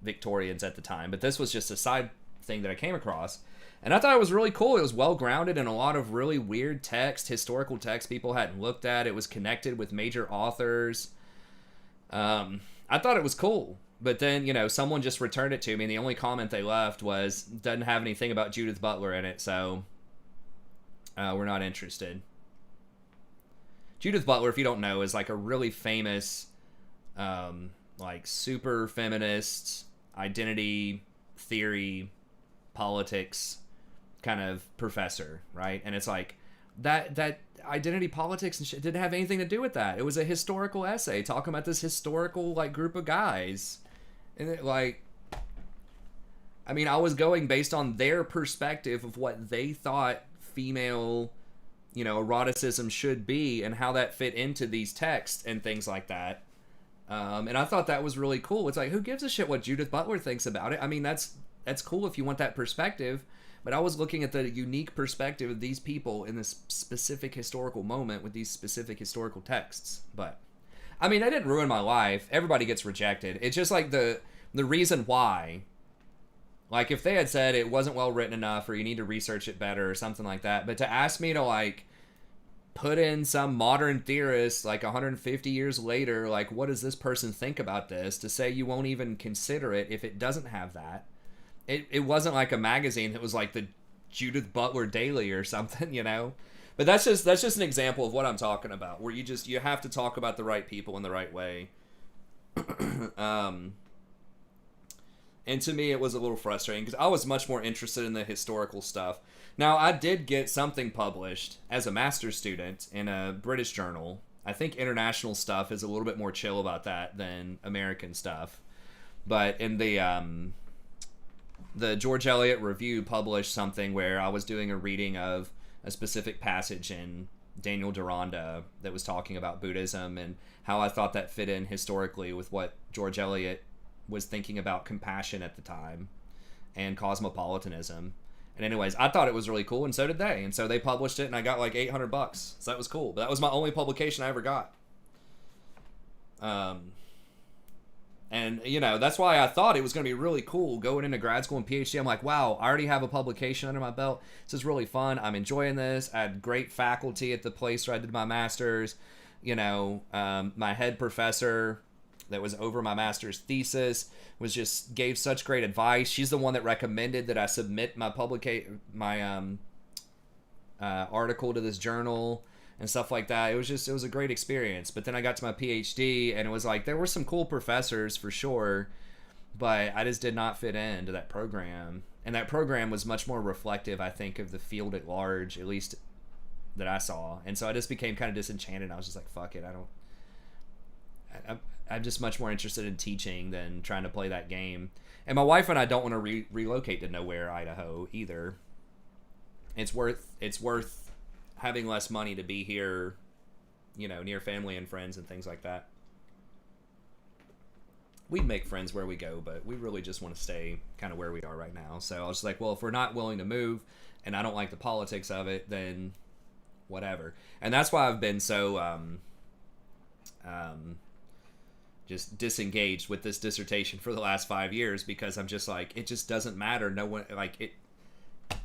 Victorians at the time. But this was just a side thing that I came across, and I thought it was really cool. It was well grounded in a lot of really weird text, historical text people hadn't looked at. It was connected with major authors. I thought it was cool. But then, someone just returned it to me, and the only comment they left was, doesn't have anything about Judith Butler in it, so we're not interested. Judith Butler, if you don't know, is like a really famous, like super feminist, identity theory, politics kind of professor, right? And it's like that identity politics and shit didn't have anything to do with that. It was a historical essay talking about this historical like group of guys, and it like, I mean, I was going based on their perspective of what they thought female, eroticism should be and how that fit into these texts and things like that. And I thought that was really cool. It's like, who gives a shit what Judith Butler thinks about it? I mean, that's cool if you want that perspective, but I was looking at the unique perspective of these people in this specific historical moment with these specific historical texts. But, I mean, that didn't ruin my life. Everybody gets rejected. It's just like the reason why. Like, if they had said it wasn't well written enough or you need to research it better or something like that, but to ask me to, like, put in some modern theorist, like, 150 years later, like, what does this person think about this, to say you won't even consider it if it doesn't have that. It wasn't like a magazine that was like the Judith Butler Daily or something, But that's just an example of what I'm talking about, where you have to talk about the right people in the right way. And to me, it was a little frustrating because I was much more interested in the historical stuff. Now, I did get something published as a master's student in a British journal. I think international stuff is a little bit more chill about that than American stuff. But in the George Eliot Review published something where I was doing a reading of a specific passage in Daniel Deronda that was talking about Buddhism and how I thought that fit in historically with what George Eliot was thinking about compassion at the time and cosmopolitanism. And anyways, I thought it was really cool, and so did they. And so they published it, and I got like $800. So that was cool. But that was my only publication I ever got. And, that's why I thought it was going to be really cool going into grad school and PhD. I'm like, wow, I already have a publication under my belt. This is really fun. I'm enjoying this. I had great faculty at the place where I did my master's. My head professor that was over my master's thesis gave such great advice. She's the one that recommended that I submit my article to this journal and stuff like that. It was a great experience. But then I got to my PhD, and it was like, there were some cool professors for sure, but I just did not fit into that program. And that program was much more reflective, I think, of the field at large, at least that I saw. And so I just became kind of disenchanted. I was just like, fuck it, I'm just much more interested in teaching than trying to play that game. And my wife and I don't want to relocate to nowhere, Idaho, either. It's worth having less money to be here, near family and friends and things like that. We'd make friends where we go, but we really just want to stay kind of where we are right now. So I was like, well, if we're not willing to move and I don't like the politics of it, then whatever. And that's why I've been so just disengaged with this dissertation for the last 5 years, because I'm just like, it just doesn't matter. No one, like,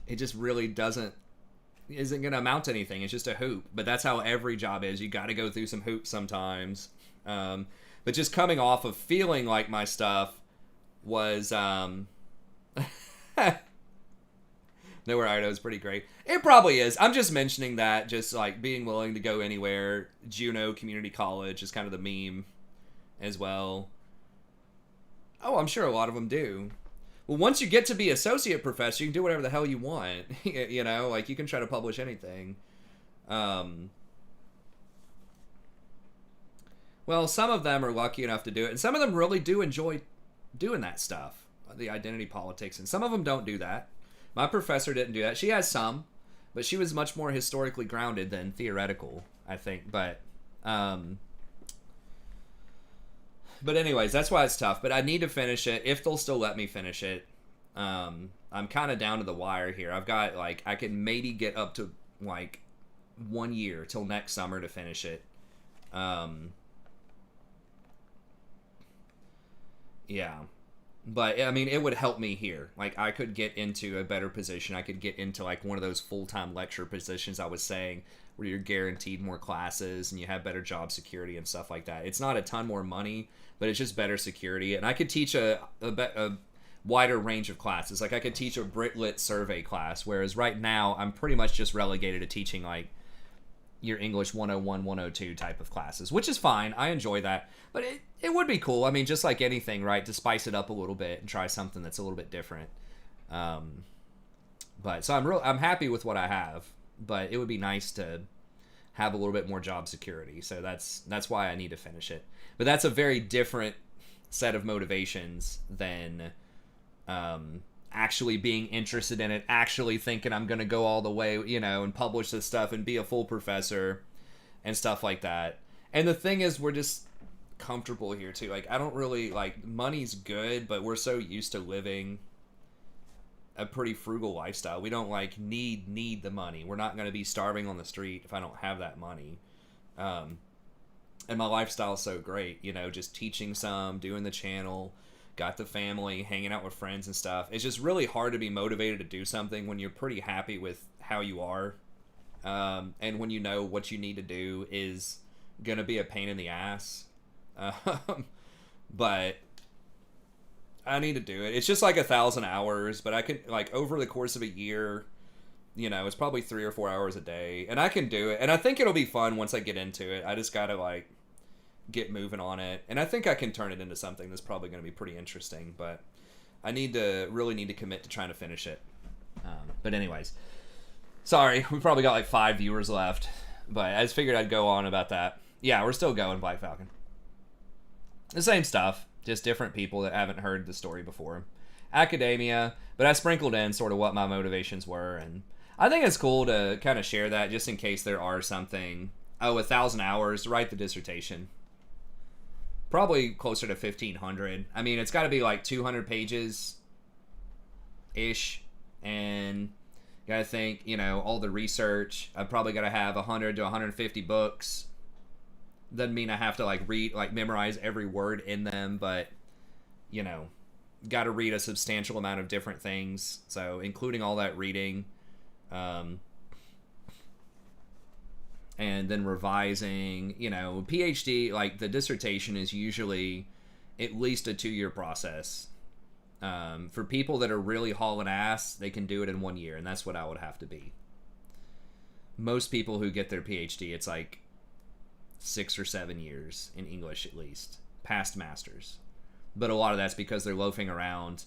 it just really isn't going to amount to anything. It's just a hoop. But that's how every job is. You got to go through some hoops sometimes. But just coming off of feeling like my stuff was Nowhere, Idaho is pretty great. It probably is. I'm just mentioning that, just like being willing to go anywhere. Juneau Community College is kind of the meme as well. Oh, I'm sure a lot of them do. Well, once you get to be associate professor, you can do whatever the hell you want. You know, like you can try to publish anything. Well, some of them are lucky enough to do it, and some of them really do enjoy doing that stuff, the identity politics, and some of them don't do that. My professor didn't do that. She has some, but she was much more historically grounded than theoretical, I think. But anyways, that's why it's tough. But I need to finish it, if they'll still let me finish it. I'm kind of down to the wire here. I've got, like, I can maybe get up to, like, 1 year till next summer to finish it. Yeah. But, I mean, it would help me here. Like, I could get into a better position. I could get into, like, one of those full-time lecture positions I was saying, where you're guaranteed more classes and you have better job security and stuff like that. It's not a ton more money, but it's just better security. And I could teach a wider range of classes. Like I could teach a Brit-Lit survey class, whereas right now I'm pretty much just relegated to teaching like your English 101, 102 type of classes, which is fine. I enjoy that. But it would be cool. I mean, just like anything, right? To spice it up a little bit and try something that's a little bit different. But so I'm happy with what I have, but it would be nice to have a little bit more job security. So that's why I need to finish it. But that's a very different set of motivations than actually being interested in it, actually thinking I'm going to go all the way, and publish this stuff and be a full professor and stuff like that. And the thing is, we're just comfortable here too. Like, I don't really, like, money's good, but we're so used to living a pretty frugal lifestyle. We don't, like, need the money. We're not going to be starving on the street if I don't have that money. And my lifestyle's so great, just teaching some, doing the channel, got the family, hanging out with friends and stuff. It's just really hard to be motivated to do something when you're pretty happy with how you are. And when you know what you need to do is going to be a pain in the ass. But I need to do it. It's just like 1,000 hours, but I could, like, over the course of a year, it's probably 3 or 4 hours a day, and I can do it. And I think it'll be fun once I get into it. I just gotta, like, get moving on it, and I think I can turn it into something that's probably going to be pretty interesting, but I really need to commit to trying to finish it. But anyways, sorry, we probably got like 5 viewers left, but I just figured I'd go on about that. Yeah, we're still going, Black Falcon. The same stuff, just different people that haven't heard the story before. Academia, but I sprinkled in sort of what my motivations were, and I think it's cool to kind of share that just in case there are something. 1,000 hours to write the dissertation. Probably closer to 1,500. I mean, it's got to be like 200 pages ish, and you gotta think, all the research. I've probably got to have 100 to 150 books. Doesn't mean I have to memorize every word in them, but got to read a substantial amount of different things. So including all that reading, and then revising, PhD, like the dissertation is usually at least a 2-year process. For people that are really hauling ass, they can do it in 1 year, and that's what I would have to be. Most people who get their PhD, it's like 6 or 7 years in English at least, past masters. But a lot of that's because they're loafing around,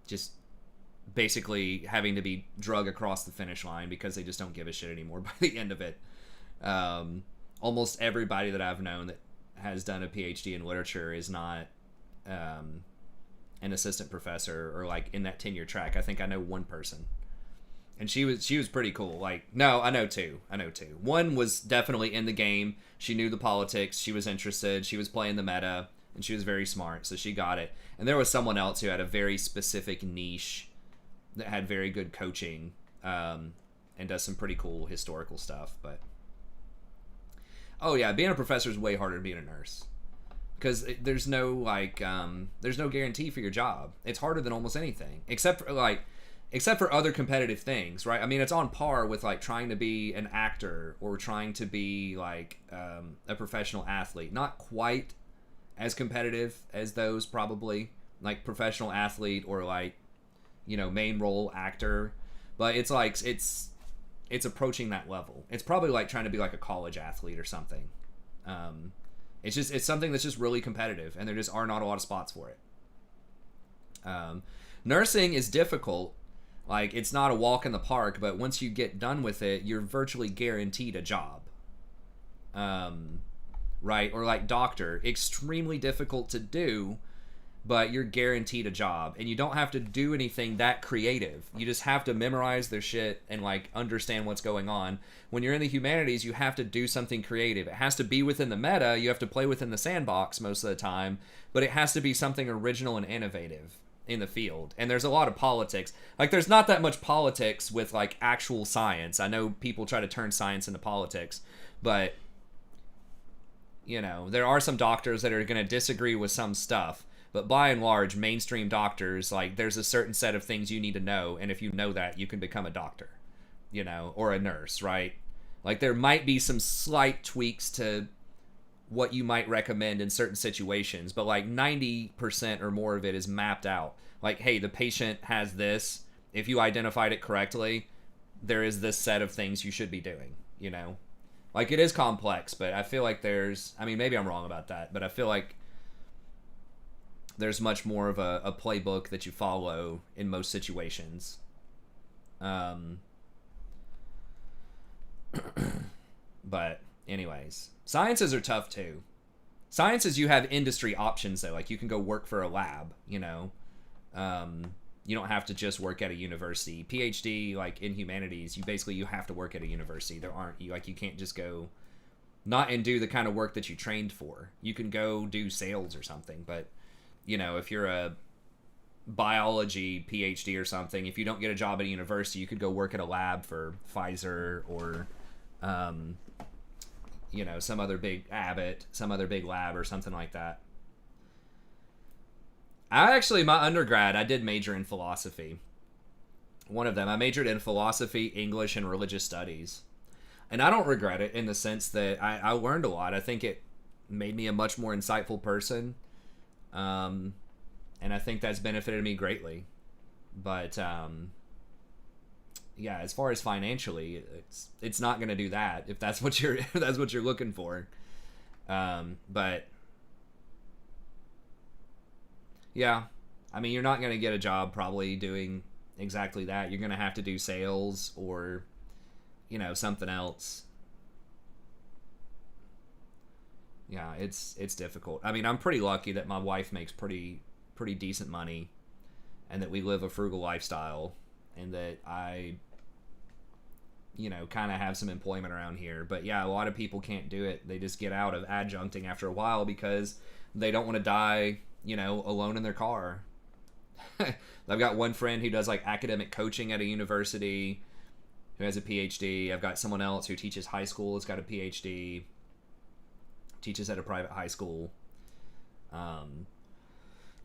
just basically having to be drug across the finish line because they just don't give a shit anymore by the end of it. Almost everybody that I've known that has done a PhD in literature is not an assistant professor or like in that tenure track. I think I know one person, and she was pretty cool. Like, no, I know two. One was definitely in the game. She knew the politics. She was interested. She was playing the meta, and she was very smart, so she got it. And there was someone else who had a very specific niche that had very good coaching, and does some pretty cool historical stuff. But oh yeah, being a professor is way harder than being a nurse, because there's no guarantee for your job. It's harder than almost anything, except for other competitive things, right? I mean, it's on par with like trying to be an actor or trying to be like a professional athlete. Not quite as competitive as those, probably, like professional athlete or like, main role actor, but it's like it's approaching that level. It's probably like trying to be like a college athlete or something. It's something that's just really competitive, and there just are not a lot of spots for it. Nursing is difficult. Like, it's not a walk in the park, but once you get done with it, you're virtually guaranteed a job. Right? Or like doctor, extremely difficult to do, but you're guaranteed a job, and you don't have to do anything that creative. You just have to memorize their shit and like understand what's going on. When you're in the humanities, you have to do something creative. It has to be within the meta. You have to play within the sandbox most of the time, but it has to be something original and innovative in the field. And there's a lot of politics. Like, there's not that much politics with like actual science. I know people try to turn science into politics, but there are some doctors that are going to disagree with some stuff. But by and large, mainstream doctors, like, there's a certain set of things you need to know, and if you know that, you can become a doctor, or a nurse, right? Like, there might be some slight tweaks to what you might recommend in certain situations, but like 90% or more of it is mapped out. Like, hey, the patient has this. If you identified it correctly, there is this set of things you should be doing, you know? Like, it is complex, but I feel like there's, I mean, maybe I'm wrong about that, but I feel like there's much more of a playbook that you follow in most situations. But anyways, sciences are tough too. Sciences, you have industry options though. Like, you can go work for a lab, you know. You don't have to just work at a university. PhD, like in humanities, you have to work at a university. There aren't, you can't just go not and do the kind of work that you trained for. You can go do sales or something, but you know, if you're a biology PhD or something, if you don't get a job at a university, you could go work at a lab for Pfizer or you know, some other big Abbott, some other big lab or something like that. My undergrad, I did major in philosophy. One of them, I majored in philosophy, English, and religious studies. And I don't regret it in the sense that I learned a lot. I think it made me a much more insightful person. And I think that's benefited me greatly. But, yeah, as far as financially, it's not going to do that if that's what you're looking for. But yeah, I mean, you're not going to get a job probably doing exactly that. You're going to have to do sales or, you know, something else. Yeah, it's difficult. I mean, I'm pretty lucky that my wife makes pretty decent money and that we live a frugal lifestyle and that I, you know, kind of have some employment around here. But yeah, a lot of people can't do it. They just get out of adjuncting after a while because they don't want to die, you know, alone in their car. I've got one friend who does like academic coaching at a university who has a PhD. I've got someone else who teaches high school, has got a PhD, teaches at a private high school.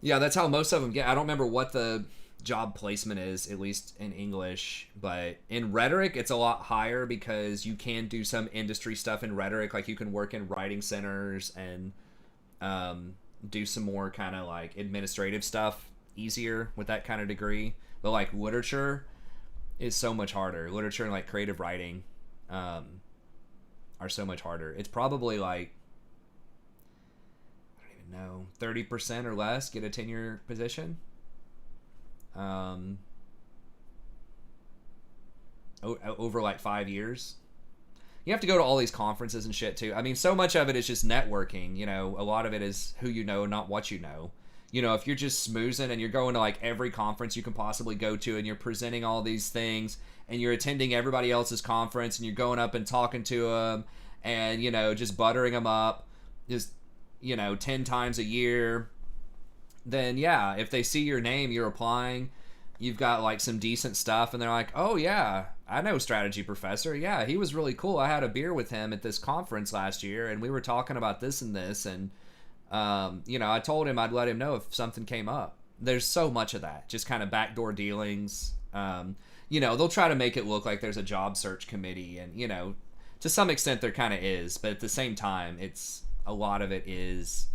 Yeah, that's how most of them get. I don't remember what the job placement is, at least in English, but in rhetoric it's a lot higher because you can do some industry stuff in rhetoric. Like, you can work in writing centers and do some more kind of like administrative stuff easier with that kind of degree. But like literature is so much harder. Literature and like creative writing are so much harder. It's probably like, I don't even know, 30% or less get a tenure position. Over like 5 years. You have to go to all these conferences and shit too. I mean, so much of it is just networking, you know. A lot of it is who you know, not what you know. You know, if you're just smoozing and you're going to like every conference you can possibly go to and you're presenting all these things and you're attending everybody else's conference and you're going up and talking to them and, you know, just buttering them up just, you know, 10 times a year, then yeah, if they see your name, you're applying, you've got like some decent stuff and they're like, oh yeah, I know Strategy Professor. Yeah, he was really cool. I had a beer with him at this conference last year and we were talking about this and this. And, you know, I told him I'd let him know if something came up. There's so much of that, just kind of backdoor dealings. You know, they'll try to make it look like there's a job search committee and, you know, to some extent there kind of is, but at the same time, a lot of it is,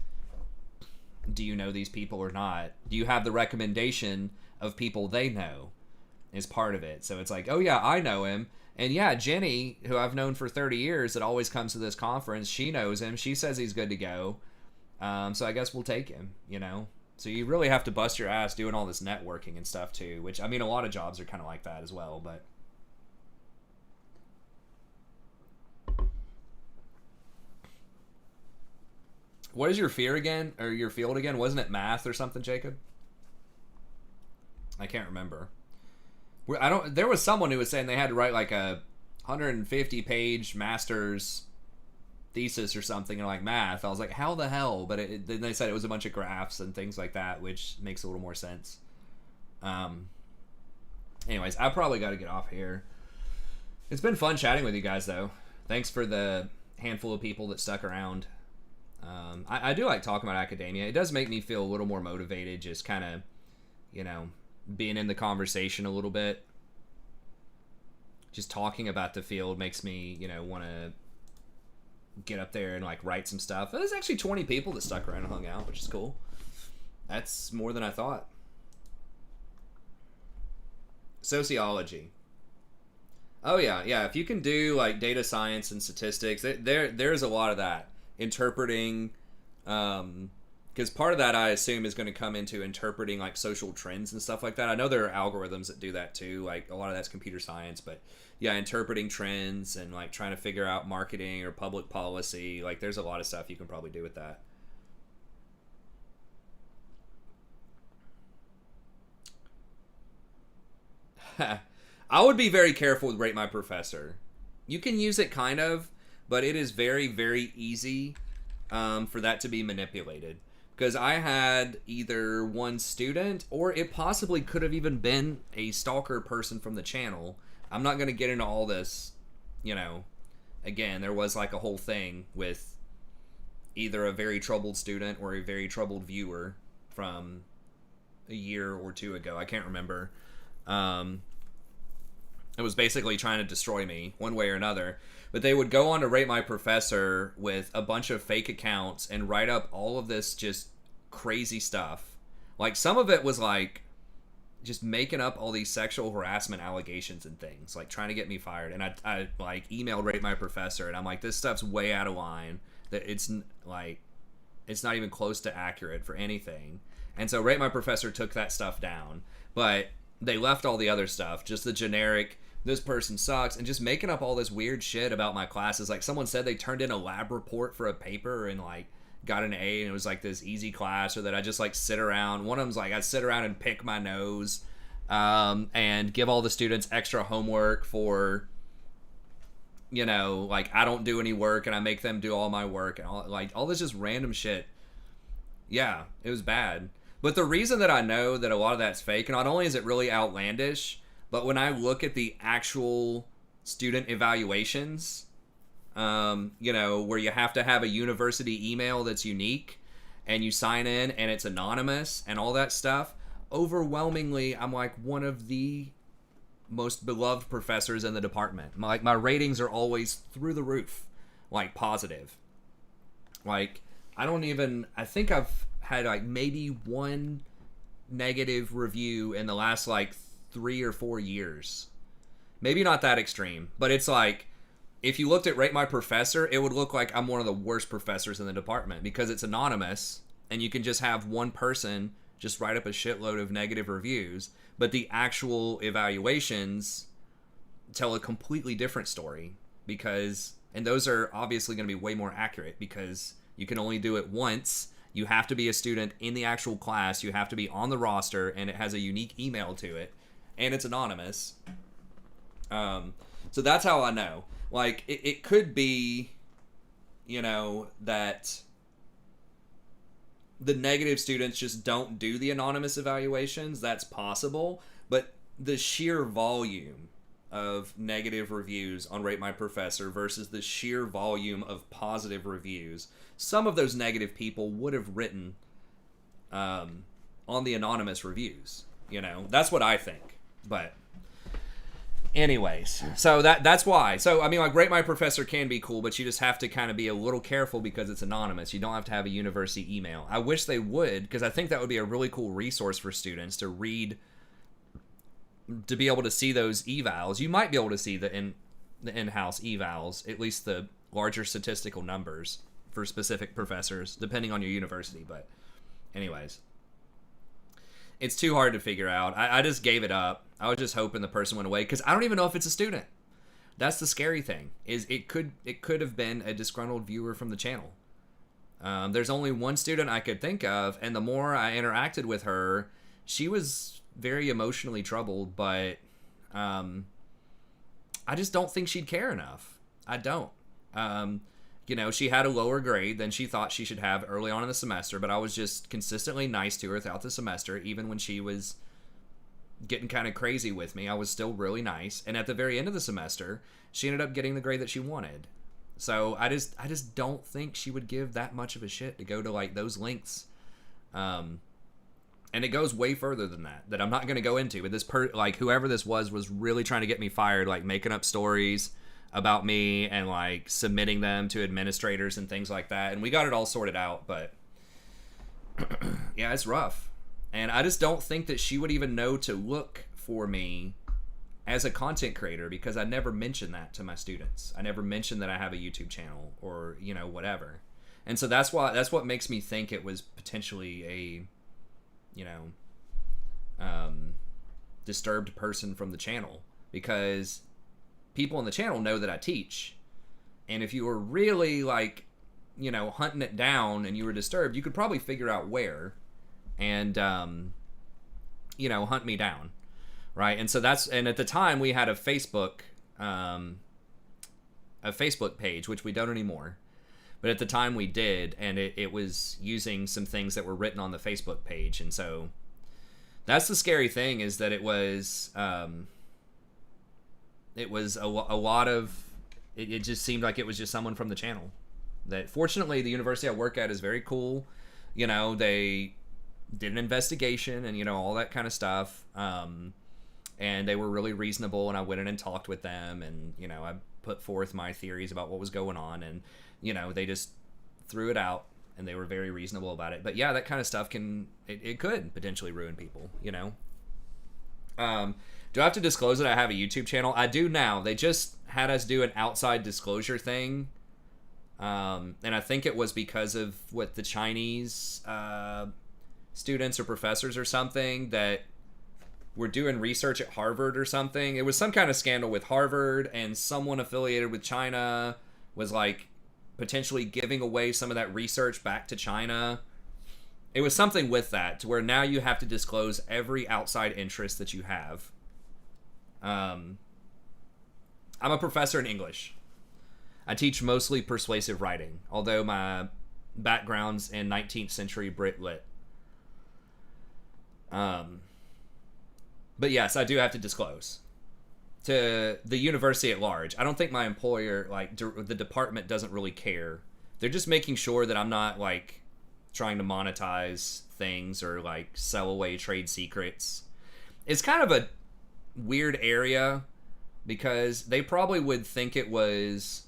do you know these people or not? Do you have the recommendation of people they know is part of it. So it's like, oh yeah, I know him. And yeah, Jenny, who I've known for 30 years that always comes to this conference, she knows him. She says he's good to go. So I guess we'll take him, you know? So you really have to bust your ass doing all this networking and stuff too, which, I mean, a lot of jobs are kind of like that as well, but... What is your fear again? Or your field again? Wasn't it math or something, Jacob? I can't remember. There was someone who was saying they had to write like a 150-page master's thesis or something in like math. I was like, how the hell? But then they said it was a bunch of graphs and things like that, which makes a little more sense. Anyways, I probably got to get off here. It's been fun chatting with you guys, though. Thanks for the handful of people that stuck around. I do like talking about academia. It does make me feel a little more motivated, just kind of, you know, being in the conversation a little bit. Just talking about the field makes me, you know, want to get up there and like write some stuff. There's actually 20 people that stuck around and hung out, which is cool. That's more than I thought. Sociology. Oh yeah, yeah. If you can do like data science and statistics, there's a lot of that. Interpreting, because part of that I assume is going to come into interpreting like social trends and stuff like that. I know there are algorithms that do that too. Like a lot of that's computer science, but yeah, interpreting trends and like trying to figure out marketing or public policy. Like there's a lot of stuff you can probably do with that. I would be very careful with Rate My Professor. You can use it kind of, but it is very, very easy for that to be manipulated. Because I had either one student, or it possibly could have even been a stalker person from the channel. I'm not going to get into all this, you know. Again, there was like a whole thing with either a very troubled student or a very troubled viewer from a year or two ago. I can't remember. It was basically trying to destroy me one way or another. But they would go on to Rate My Professor with a bunch of fake accounts and write up all of this just crazy stuff. Like some of it was like just making up all these sexual harassment allegations and things, like trying to get me fired. And I like emailed Rate My Professor, and I'm like, this stuff's way out of line. That it's like, it's not even close to accurate for anything. And so Rate My Professor took that stuff down, but they left all the other stuff, just the generic, this person sucks, and just making up all this weird shit about my classes. Like someone said they turned in a lab report for a paper and like got an A, and it was like this easy class, or that I just like sit around. One of them's like I sit around and pick my nose, and give all the students extra homework for, you know, like I don't do any work and I make them do all my work, and all this just random shit. Yeah, it was bad. But the reason that I know that a lot of that's fake, not only is it really outlandish, but when I look at the actual student evaluations, you know, where you have to have a university email that's unique, and you sign in and it's anonymous and all that stuff, overwhelmingly, I'm like one of the most beloved professors in the department. My ratings are always through the roof, like positive. Like, I think I've had like maybe one negative review in the last like 3 or 4 years. Maybe not that extreme, but it's like if you looked at Rate My Professor, it would look like I'm one of the worst professors in the department because it's anonymous and you can just have one person just write up a shitload of negative reviews, but the actual evaluations tell a completely different story because, and those are obviously going to be way more accurate because you can only do it once. You have to be a student in the actual class. You have to be on the roster, and it has a unique email to it, and it's anonymous. So that's how I know. Like, it could be, you know, that the negative students just don't do the anonymous evaluations. That's possible. But the sheer volume of negative reviews on Rate My Professor versus the sheer volume of positive reviews, some of those negative people would have written on the anonymous reviews. You know, that's what I think. But anyways, so that's why. So I mean, like, Rate My Professor can be cool, but you just have to kind of be a little careful because it's anonymous. You don't have to have a university email. I wish they would, because I think that would be a really cool resource for students to read, to be able to see those evals. You might be able to see the in-house evals, at least the larger statistical numbers for specific professors, depending on your university. But anyways, it's too hard to figure out. I just gave it up. I was just hoping the person went away, because I don't even know if it's a student. That's the scary thing, is it could have been a disgruntled viewer from the channel. There's only one student I could think of, and the more I interacted with her, she was very emotionally troubled, but I just don't think she'd care enough. I don't. You know, she had a lower grade than she thought she should have early on in the semester, but I was just consistently nice to her throughout the semester. Even when she was getting kind of crazy with me, I was still really nice. And at the very end of the semester, she ended up getting the grade that she wanted. So I just don't think she would give that much of a shit to go to like those lengths. And it goes way further than that I'm not going to go into. But this like whoever this was really trying to get me fired, like making up stories about me and like submitting them to administrators and things like that. And we got it all sorted out, but yeah, it's rough. And I just don't think that she would even know to look for me as a content creator, because I never mentioned that to my students. I never mentioned that I have a YouTube channel or, you know, whatever. And so that's what makes me think it was potentially a, you know, disturbed person from the channel, because people on the channel know that I teach. And if you were really like, you know, hunting it down and you were disturbed, you could probably figure out where and, you know, hunt me down. Right. And so and at the time we had a Facebook page, which we don't anymore. But at the time we did, and it was using some things that were written on the Facebook page. And so that's the scary thing, is that it was a lot of, it just seemed like it was just someone from the channel. That fortunately the university I work at is very cool. You know, they did an investigation and, you know, all that kind of stuff. And they were really reasonable, and I went in and talked with them, and, you know, I put forth my theories about what was going on, and, you know, they just threw it out, and they were very reasonable about it. But yeah, that kind of stuff it could potentially ruin people, you know. Do I have to disclose that I have a YouTube channel? I do now. They just had us do an outside disclosure thing. And I think it was because of what the Chinese students or professors or something that were doing research at Harvard or something. It was some kind of scandal with Harvard, and someone affiliated with China was like potentially giving away some of that research back to China. It was something with that, to where now you have to disclose every outside interest that you have. I'm a professor in English. I teach mostly persuasive writing, although my background's in 19th century Brit Lit. But yes, I do have to disclose to the university at large. I don't think my employer, like the department, doesn't really care. They're just making sure that I'm not like trying to monetize things or like sell away trade secrets. It's kind of a weird area, because they probably would think it was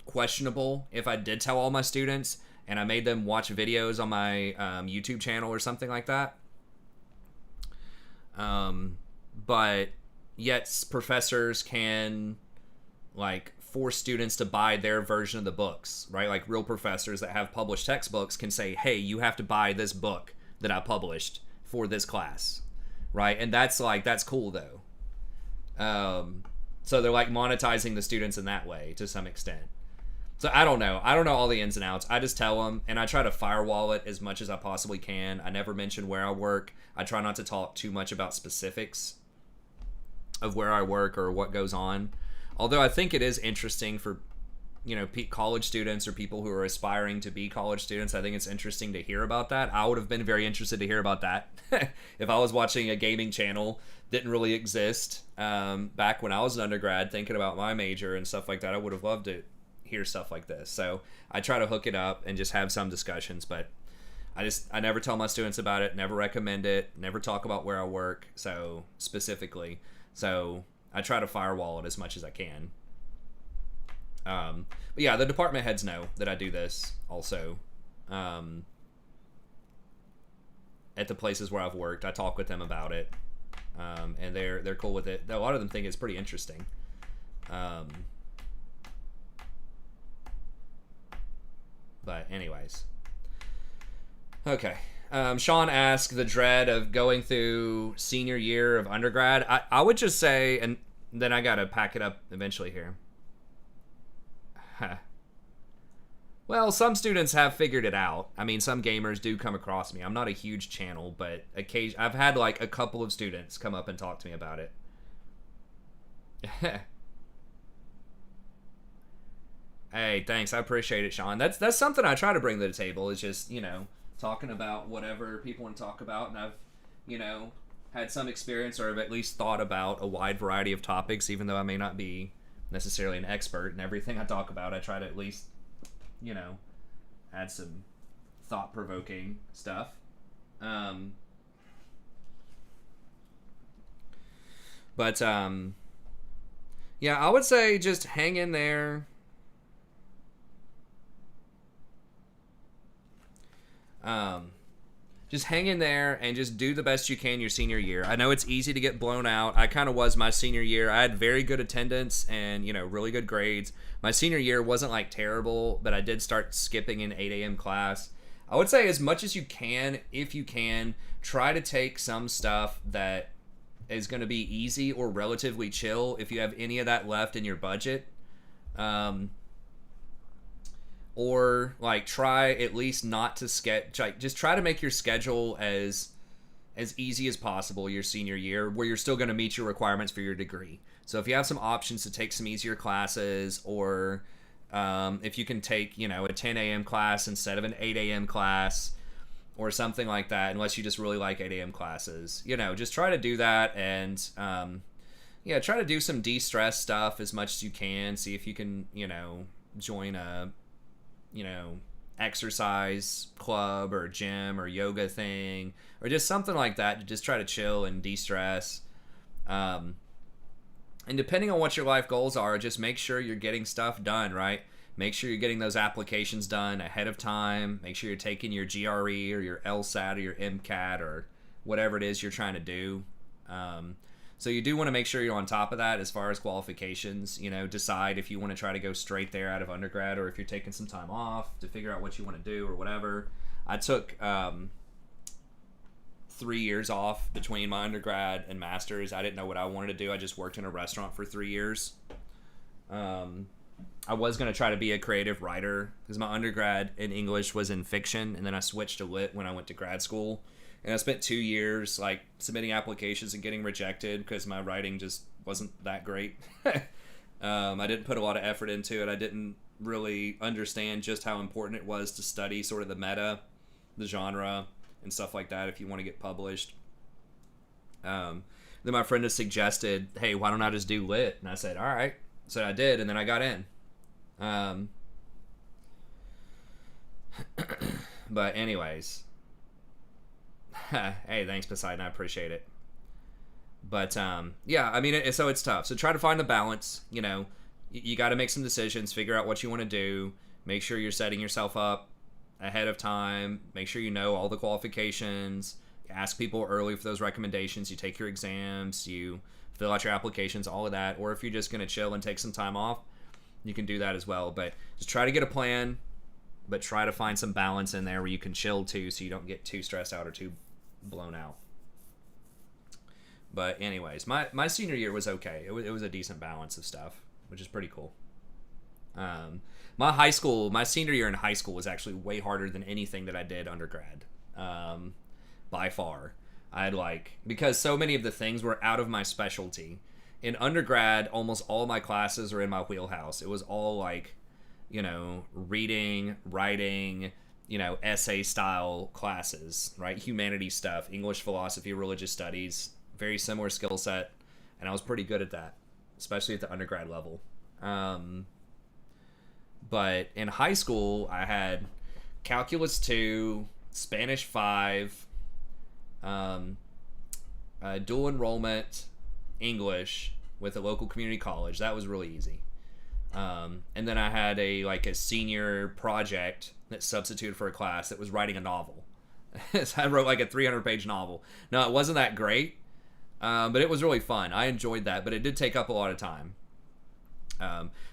questionable if I did tell all my students and I made them watch videos on my YouTube channel or something like that. But yet professors can like force students to buy their version of the books, right? Like real professors that have published textbooks can say, hey, you have to buy this book that I published for this class, right? And that's cool though. So they're like monetizing the students in that way to some extent. So I don't know all the ins and outs. I just tell them, and I try to firewall it as much as I possibly can. I never mention where I work. I try not to talk too much about specifics of where I work or what goes on. Although I think it is interesting for, you know, college students or people who are aspiring to be college students. I think it's interesting to hear about that. I would have been very interested to hear about that if I was watching a gaming channel. Didn't really exist back when I was an undergrad, thinking about my major and stuff like that. I would have loved to hear stuff like this. So I try to hook it up and just have some discussions, but I never tell my students about it, never recommend it, never talk about where I work, so specifically. So I try to firewall it as much as I can. But yeah, the department heads know that I do this also. At the places where I've worked, I talk with them about it. And they're cool with it. A lot of them think it's pretty interesting. But anyways. Okay. Sean asked the dread of going through senior year of undergrad. I would just say, and then I gotta pack it up eventually here. Well, some students have figured it out. I mean, some gamers do come across me. I'm not a huge channel, but I've had like a couple of students come up and talk to me about it. Hey, thanks. I appreciate it, Sean. That's something I try to bring to the table, is just, you know, talking about whatever people want to talk about. And I've, you know, had some experience, or have at least thought about a wide variety of topics, even though I may not be necessarily an expert in everything I talk about. I try to at least, you know, add some thought-provoking stuff. Yeah, I would say just hang in there. Just hang in there and just do the best you can your senior year. I know it's easy to get blown out. I kind of was my senior year. I had very good attendance and, really good grades. My senior year wasn't like terrible, but I did start skipping an 8 a.m. class. I would say as much as you can, if you can, try to take some stuff that is going to be easy or relatively chill if you have any of that left in your budget. Or like try at least not to just try to make your schedule as easy as possible your senior year, where you're still going to meet your requirements for your degree. So if you have some options to take some easier classes, or if you can take a 10 a.m. class instead of an 8 a.m. class or something like that, unless you just really like 8 a.m. classes, just try to do that. And try to do some de-stress stuff as much as you can. See if you can join a exercise club or gym or yoga thing, or just something like that to just try to chill and de-stress. And depending on what your life goals are, just make sure you're getting stuff done, right? Make sure you're getting those applications done ahead of time. Make sure you're taking your GRE or your LSAT or your MCAT or whatever it is you're trying to do. So you do want to make sure you're on top of that as far as qualifications. Decide if you want to try to go straight there out of undergrad, or if you're taking some time off to figure out what you want to do or whatever. I took 3 years off between my undergrad and master's. I didn't know what I wanted to do. I just worked in a restaurant for 3 years. I was going to try to be a creative writer because my undergrad in English was in fiction, and then I switched to lit when I went to grad school. And I spent 2 years like submitting applications and getting rejected because my writing just wasn't that great. I didn't put a lot of effort into it. I didn't really understand just how important it was to study sort of the meta, the genre, and stuff like that if you want to get published. Then my friend has suggested, hey, why don't I just do lit? And I said, all right. So I did, and then I got in. But anyways... Hey, thanks, Poseidon. I appreciate it. But, yeah, I mean, so it's tough. So try to find the balance. You got to make some decisions, figure out what you want to do, make sure you're setting yourself up ahead of time, make sure you know all the qualifications, ask people early for those recommendations, you take your exams, you fill out your applications, all of that. Or if you're just going to chill and take some time off, you can do that as well. But just try to get a plan, but try to find some balance in there where you can chill too, so you don't get too stressed out or too blown out. But anyways, my senior year was okay. It was a decent balance of stuff, which is pretty cool. My senior year in high school was actually way harder than anything that I did undergrad, by far. I had because so many of the things were out of my specialty. In undergrad, almost all my classes are in my wheelhouse. It was all reading, writing, essay style classes, right? Humanities stuff, English, philosophy, religious studies, very similar skill set. And I was pretty good at that, especially at the undergrad level. But in high school, I had Calculus 2, Spanish 5, dual enrollment, English with a local community college. That was really easy. And then I had a senior project that substituted for a class that was writing a novel. So I wrote a 300-page novel. No, it wasn't that great, but it was really fun. I enjoyed that, but it did take up a lot of time.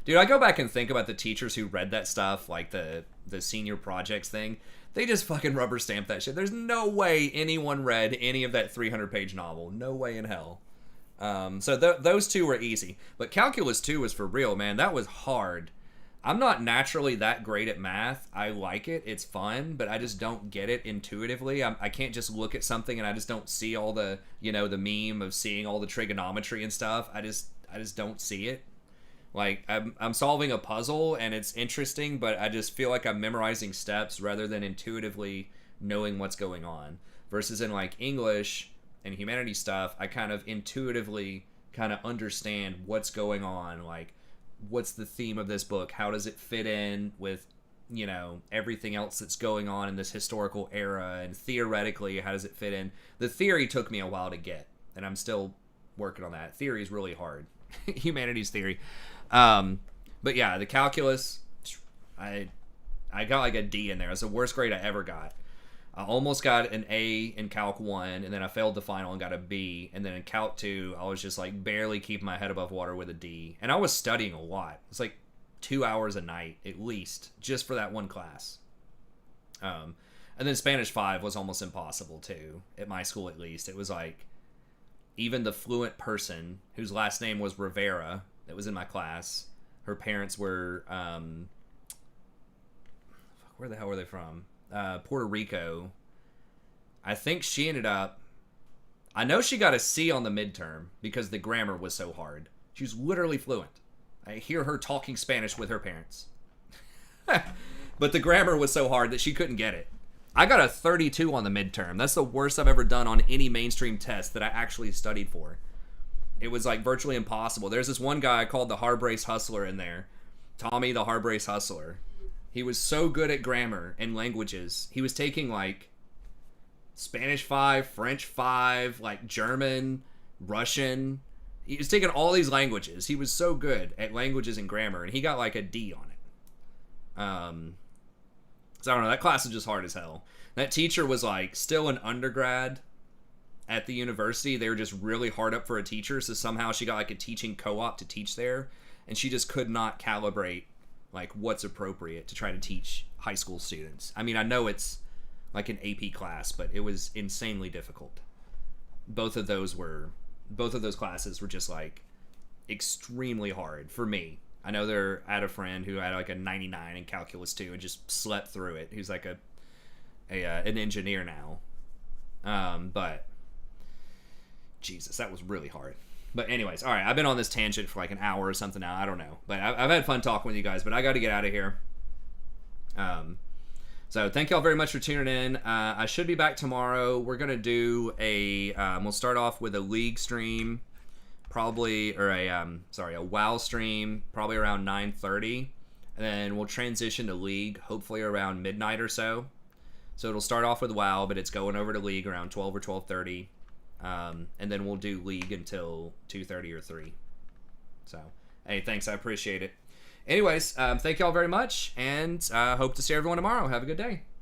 Dude, I go back and think about the teachers who read that stuff, like the senior projects thing. They just fucking rubber stamped that shit. There's no way anyone read any of that 300-page novel. No way in hell. So those two were easy, but Calculus 2 was for real, man. That was hard. I'm not naturally that great at math. I like it. It's fun, but I just don't get it intuitively. I can't just look at something and I just don't see all the, the meme of seeing all the trigonometry and stuff. I just don't see it. I'm solving a puzzle and it's interesting, but I just feel like I'm memorizing steps rather than intuitively knowing what's going on. Versus in English and humanities stuff, I kind of intuitively kind of understand what's going on, what's the theme of this book, how does it fit in with everything else that's going on in this historical era, and theoretically how does it fit in. The theory took me a while to get, and I'm still working on that. Theory is really hard. humanities theory. But yeah, the calculus, I got like a D in there. It was the worst grade I ever got. I almost got an A in Calc 1, and then I failed the final and got a B. And then in Calc 2, I was just like barely keeping my head above water with a D. And I was studying a lot. It's like 2 hours a night, at least, just for that one class. And then Spanish 5 was almost impossible, too, at my school at least. It was like, even the fluent person, whose last name was Rivera, that was in my class, her parents were, where the hell were they from? Puerto Rico. I think she ended up, I know she got a C on the midterm because the grammar was so hard. She was literally fluent. I hear her talking Spanish with her parents. But the grammar was so hard that she couldn't get it. I got a 32 on the midterm. That's the worst I've ever done on any mainstream test that I actually studied for. It was like virtually impossible. There's this one guy called the Hard-Brace Hustler in there. Tommy the Hard-Brace Hustler. He was so good at grammar and languages. He was taking like Spanish 5, French 5, like German, Russian. He was taking all these languages. He was so good at languages and grammar, and he got like a D on it. So I don't know, that class was just hard as hell. That teacher was like still an undergrad at the university. They were just really hard up for a teacher, so somehow she got like a teaching co-op to teach there, and she just could not calibrate like what's appropriate to try to teach high school students. I mean, I know it's like an AP class, but it was insanely difficult. Both of those classes were just like extremely hard for me. I know I had a friend who had like a 99 in calculus 2 and just slept through it. He's like an engineer now. But Jesus, that was really hard. But anyways, all right, I've been on this tangent for like an hour or something now. I don't know, but I've had fun talking with you guys. But I got to get out of here. So thank y'all very much for tuning in. I should be back tomorrow. We're gonna do we'll start off with a League stream. Probably, or a WoW stream, probably around 9:30, and then we'll transition to League, hopefully around midnight or so. So it'll start off with WoW, but it's going over to League around 12 or 12:30, and then we'll do League until 2:30 or 3. So, hey, thanks, I appreciate it. Anyways, thank y'all very much, and hope to see everyone tomorrow. Have a good day.